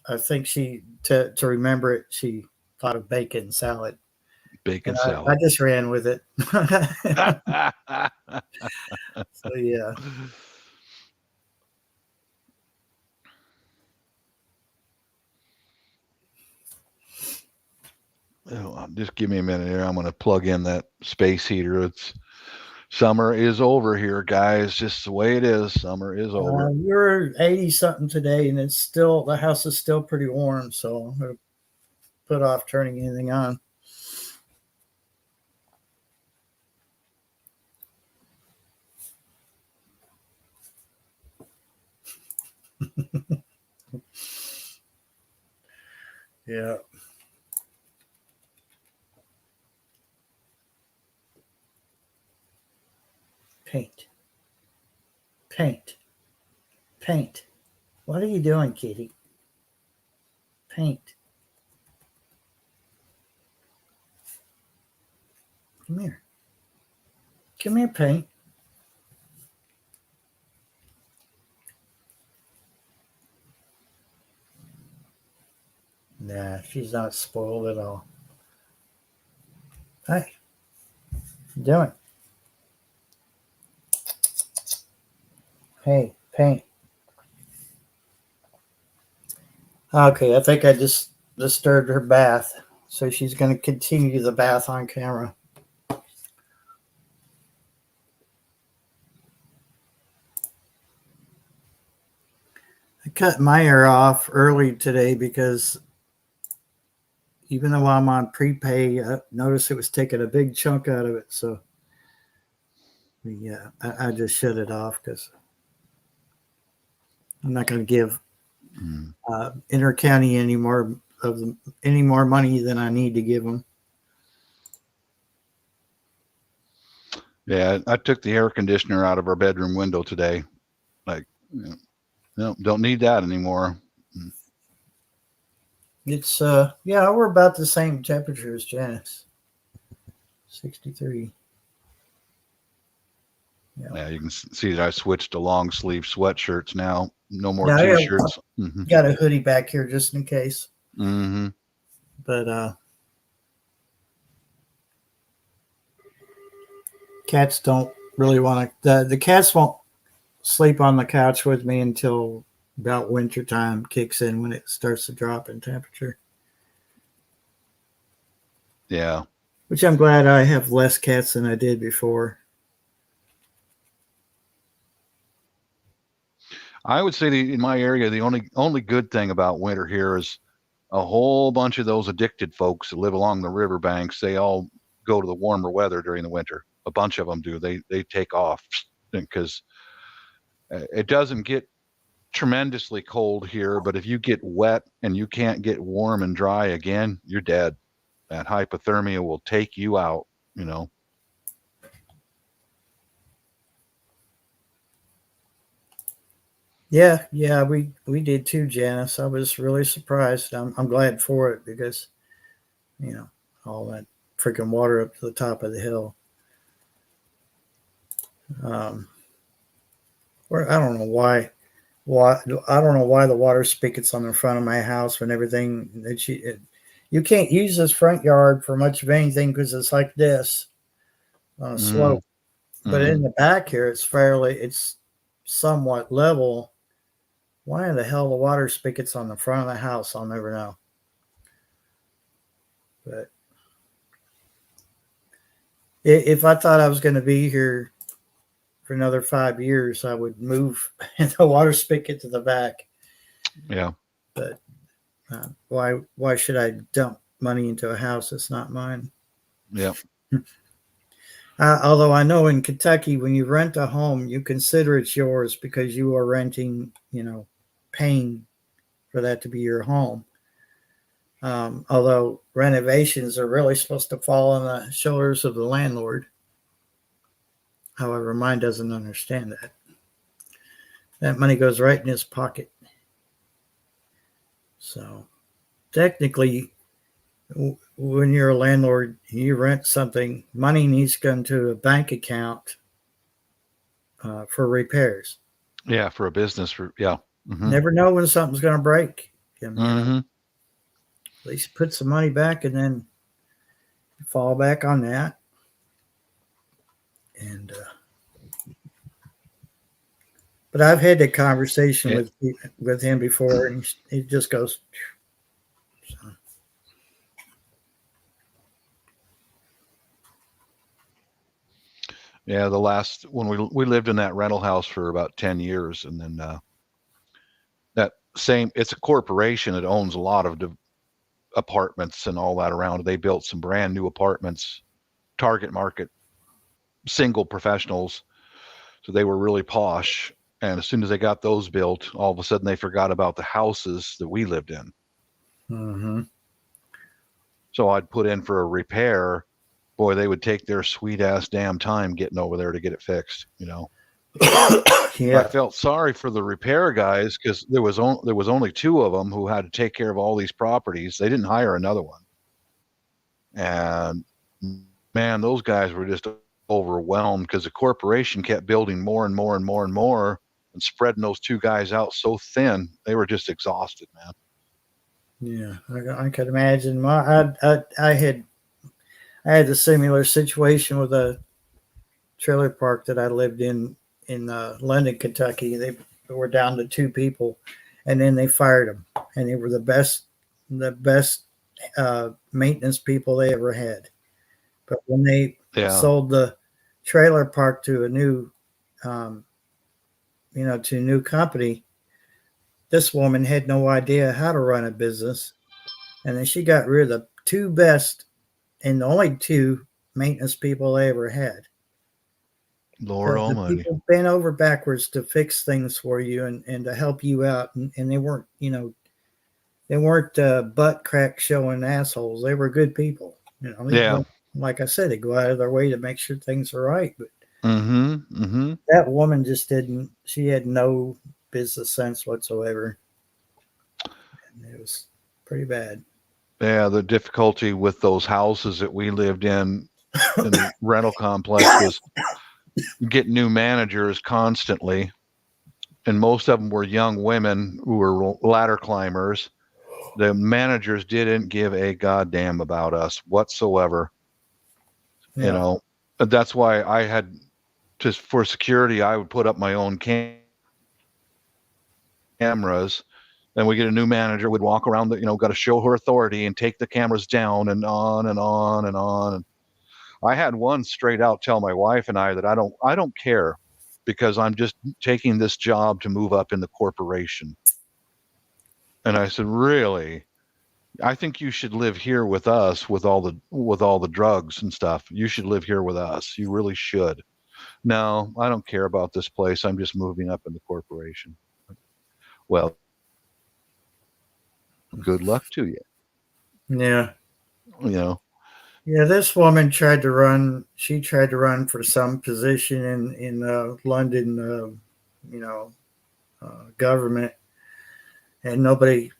I think she to remember it, she thought of bacon salad. Bacon and salad. I just ran with it. So yeah. Oh, just give me a minute here. I'm going to plug in that space heater. Summer is over here, guys. Just the way it is. Summer is over. You're 80 something today, and the house is still pretty warm. So I'm going to put off turning anything on. Yeah. Paint. What are you doing, kitty? Paint. Come here. Come here, Paint. Nah, she's not spoiled at all. Hey, what you doing? Hey, Paint. Okay, I think I just disturbed her bath, so she's going to continue the bath on camera. I cut my hair off early today because even though I'm on prepay, I noticed it was taking a big chunk out of it. So yeah, I just shut it off because I'm not going to give Intercounty any more money than I need to give them. Yeah, I took the air conditioner out of our bedroom window today. Like, no, don't need that anymore. It's yeah, we're about the same temperature as Janice. 63. Yeah, you can see that I switched to long sleeve sweatshirts now. No more Yeah, t-shirts. Got a hoodie back here just in case. But cats don't really want to. The cats won't sleep on the couch with me until about winter time kicks in when it starts to drop in temperature. Yeah. Which I'm glad I have less cats than I did before. I would say in my area, the only good thing about winter here is a whole bunch of those addicted folks that live along the riverbanks. They all go to the warmer weather during the winter. A bunch of them do. They take off because it doesn't get tremendously cold here. But if you get wet and you can't get warm and dry again, you're dead. That hypothermia will take you out, you know. Yeah, we did too, Janice. I was really surprised. I'm glad for it because, you know, all that freaking water up to the top of the hill. Where I don't know why I don't know why the water spigots on the front of my house and everything that you can't use this front yard for much of anything because it's like this on a slope. But in the back here, it's somewhat level. Why the hell the water spigots on the front of the house? I'll never know. But if I thought I was going to be here for another 5 years, I would move the water spigot to the back. Yeah. But why should I dump money into a house that's not mine? Yeah. Although I know in Kentucky, when you rent a home, you consider it's yours because you are renting, you know, paying for that to be your home. Although renovations are really supposed to fall on the shoulders of the landlord. However, mine doesn't understand that. That money goes right in his pocket. So technically, when you're a landlord, you rent something, money needs to go into a bank account for repairs. Yeah, for a business. Yeah. Mm-hmm. Never know when something's going to break. Mm-hmm. At least put some money back and then fall back on that. And but I've had that conversation with him before, and he just goes. So. Yeah, when we lived in that rental house for about 10 years, and then it's a corporation that owns a lot of apartments and all that around. They built some brand new apartments, target market, single professionals, so they were really posh. And as soon as they got those built, all of a sudden they forgot about the houses that we lived in. Mm-hmm. So I'd put in for a repair. Boy, they would take their sweet ass damn time getting over there to get it fixed, you know. Yeah. I felt sorry for the repair guys because there was only two of them who had to take care of all these properties. They didn't hire another one. And man, those guys were just overwhelmed because the corporation kept building more and more and more and more and spreading those two guys out so thin. They were just exhausted, man. Yeah, I could imagine. I had a similar situation with a trailer park that I lived in London, Kentucky. They were down to two people, and then they fired them, and they were the best maintenance people they ever had. But when they sold the trailer park to a new, to a new company, this woman had no idea how to run a business, and then she got rid of the two best and the only two maintenance people they ever had. Lord Almighty. People bent over backwards to fix things for you and to help you out, and they weren't, butt crack showing assholes. They were good people. Like I said, they go out of their way to make sure things are right. But that woman just didn't. She had no business sense whatsoever, and it was pretty bad. Yeah, the difficulty with those houses that we lived in the rental complex was getting new managers constantly, and most of them were young women who were ladder climbers. The managers didn't give a goddamn about us whatsoever. Yeah. That's why I had, just for security, I would put up my own cameras. Then we get a new manager, would walk around got to show her authority and take the cameras down and on and on and on. And I had one straight out tell my wife and I that I don't care, because I'm just taking this job to move up in the corporation. And I said, really? I think you should live here with us with all the drugs and stuff. You should live here with us. You really should. No, I don't care about this place. I'm just moving up in the corporation. Well, good luck to you. Yeah. Yeah, this woman tried to run. She tried to run for some position in London, government, and nobody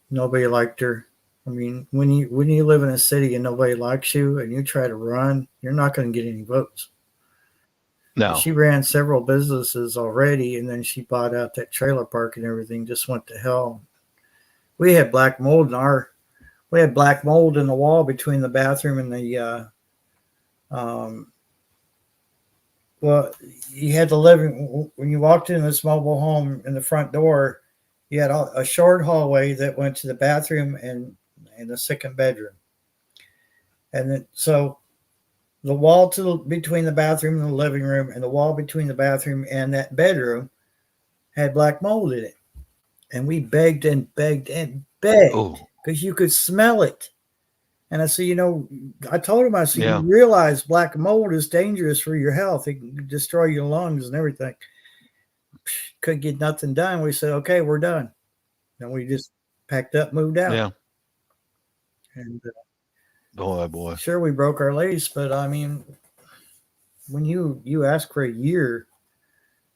liked her. I mean, when you live in a city and nobody likes you, and you try to run, you're not going to get any votes. no. She ran several businesses already, and then she bought out that trailer park and everything. Just went to hell. We had black mold in the wall between the bathroom and the you had the living. When you walked in this mobile home in the front door, you had a short hallway that went to the bathroom and the second bedroom. And then, so the wall between the bathroom and the living room, and the wall between the bathroom and that bedroom had black mold in it. And we begged and begged and begged because you could smell it. And I said, I told him, I said, you realize black mold is dangerous for your health. It can destroy your lungs and everything. Couldn't get nothing done. We said, okay, we're done. And we just packed up, moved out. Yeah. And boy. Sure, we broke our lease, but I mean, when you ask for a year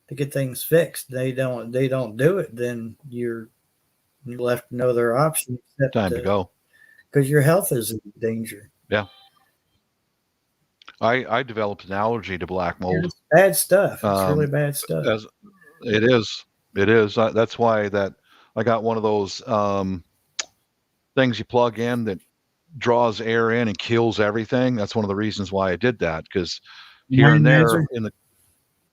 to get things fixed, they don't do it, then you're left no other option except Time to go. Because your health is in danger. Yeah. I developed an allergy to black mold. It's bad stuff. It's really bad stuff. It is. That's why I got one of those things you plug in that draws air in and kills everything. That's one of the reasons why I did that, because here and there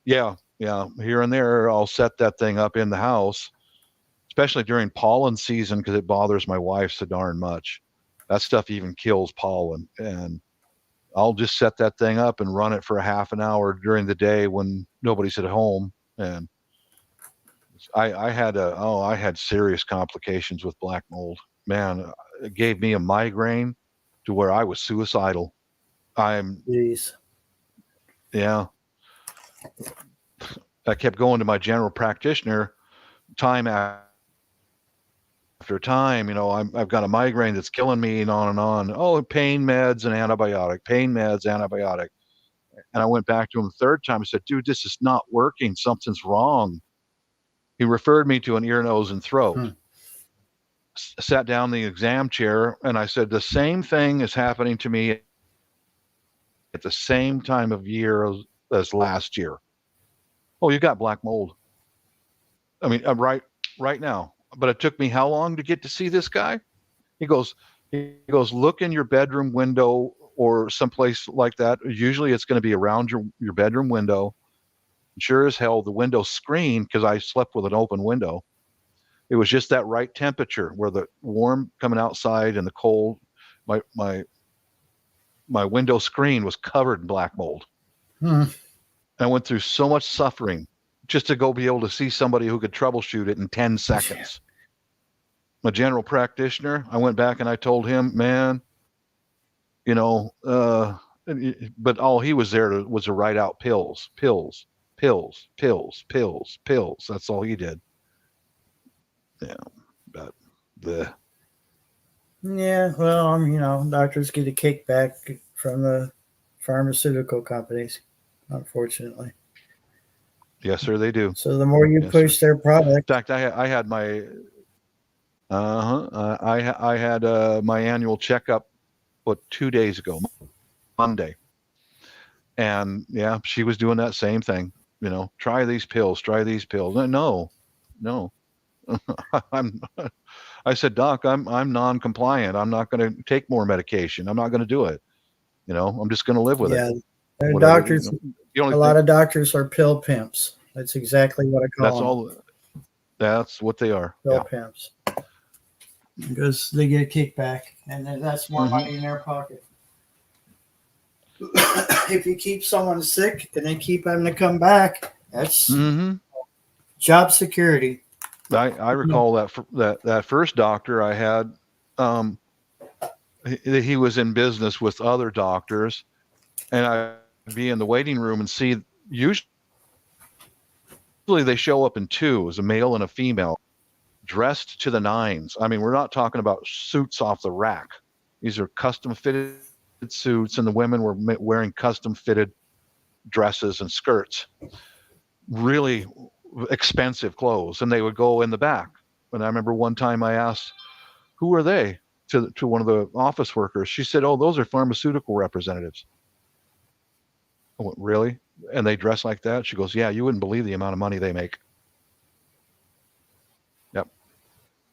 here and there I'll set that thing up in the house, especially during pollen season, because it bothers my wife so darn much. That stuff even kills pollen, and I'll just set that thing up and run it for a half an hour during the day when nobody's at home. And I had serious complications with black mold. Man, it gave me a migraine to where I was suicidal. Jeez. Yeah. I kept going to my general practitioner time after time. I've got a migraine that's killing me, and on and on. Oh, pain meds and antibiotic, pain meds, antibiotic. And I went back to him the third time. I said, dude, this is not working. Something's wrong. He referred me to an ear, nose, and throat. Sat down in the exam chair, and I said, the same thing is happening to me at the same time of year as last year. Oh, you got black mold. I mean, right now. But it took me how long to get to see this guy? He goes, look in your bedroom window or someplace like that. Usually it's going to be around your bedroom window. Sure as hell, the window screen, because I slept with an open window, it was just that right temperature where the warm coming outside and the cold. My window screen was covered in black mold. I went through so much suffering just to go be able to see somebody who could troubleshoot it in 10 seconds. My general practitioner, I went back and I told him, man, but all he was there was to write out pills. That's all he did. Yeah, but yeah, well, doctors get a kickback from the pharmaceutical companies, unfortunately. Yes, sir, they do. So the more you push their product. In fact, I had my I had my annual checkup 2 days ago, Monday, and yeah, she was doing that same thing. Try these pills. No. I said, Doc, I'm non-compliant. I'm not going to take more medication. I'm not going to do it. I'm just going to live with it. And whatever. doctors, The only a lot of doctors are pill pimps. That's exactly what I call that's them. all. That's what they are. Pill Yeah. pimps. Because they get a kickback, and then that's more money in their pocket. If you keep someone sick and they keep having to come back, that's job security. I recall that first doctor I had. He was in business with other doctors, and I'd be in the waiting room and see. Usually they show up in twos, a male and a female, dressed to the nines. I mean, we're not talking about suits off the rack. These are custom fitted suits, and the women were wearing custom fitted dresses and skirts. Really expensive clothes, and they would go in the back. And I remember one time I asked, "Who are they?" to one of the office workers. She said, "Oh, those are pharmaceutical representatives." I went, "Really? And they dress like that?" She goes, "Yeah, you wouldn't believe the amount of money they make." Yep.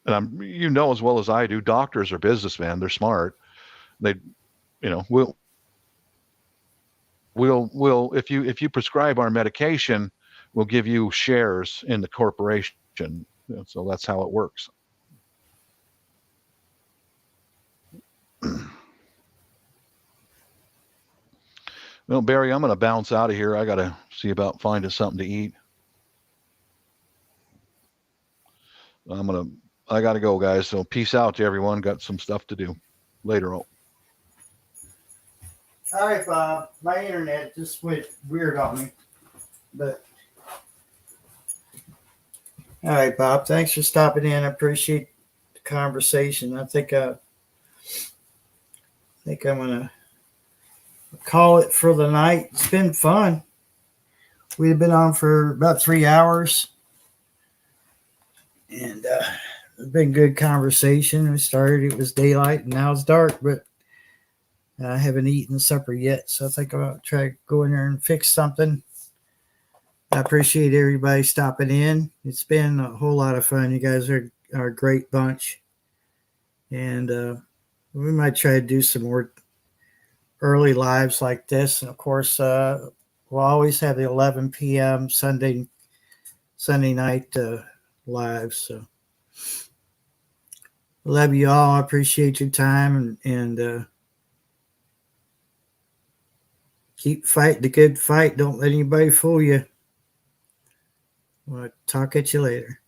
And you know as well as I do, doctors are businessmen. They're smart. They, we'll if you prescribe our medication, we'll give you shares in the corporation. So that's how it works. Well, Barry, I'm going to bounce out of here. I got to see about finding something to eat. I got to go, guys. So peace out to everyone. Got some stuff to do later on. All right, Bob. My internet just went weird on me. But all right, Bob. Thanks for stopping in. I appreciate the conversation. I think I'm gonna call it for the night. It's been fun. We've been on for about 3 hours, and it's been good conversation. We started, it was daylight, and now it's dark, but I haven't eaten supper yet, so I think I'll try to go in there and fix something. I appreciate everybody stopping in. It's been a whole lot of fun. You guys are a great bunch, and we might try to do some more early lives like this. And of course, we'll always have the 11 p.m. Sunday night live. So love you all. I appreciate your time, and keep fighting the good fight. Don't let anybody fool you. I'll talk at you later.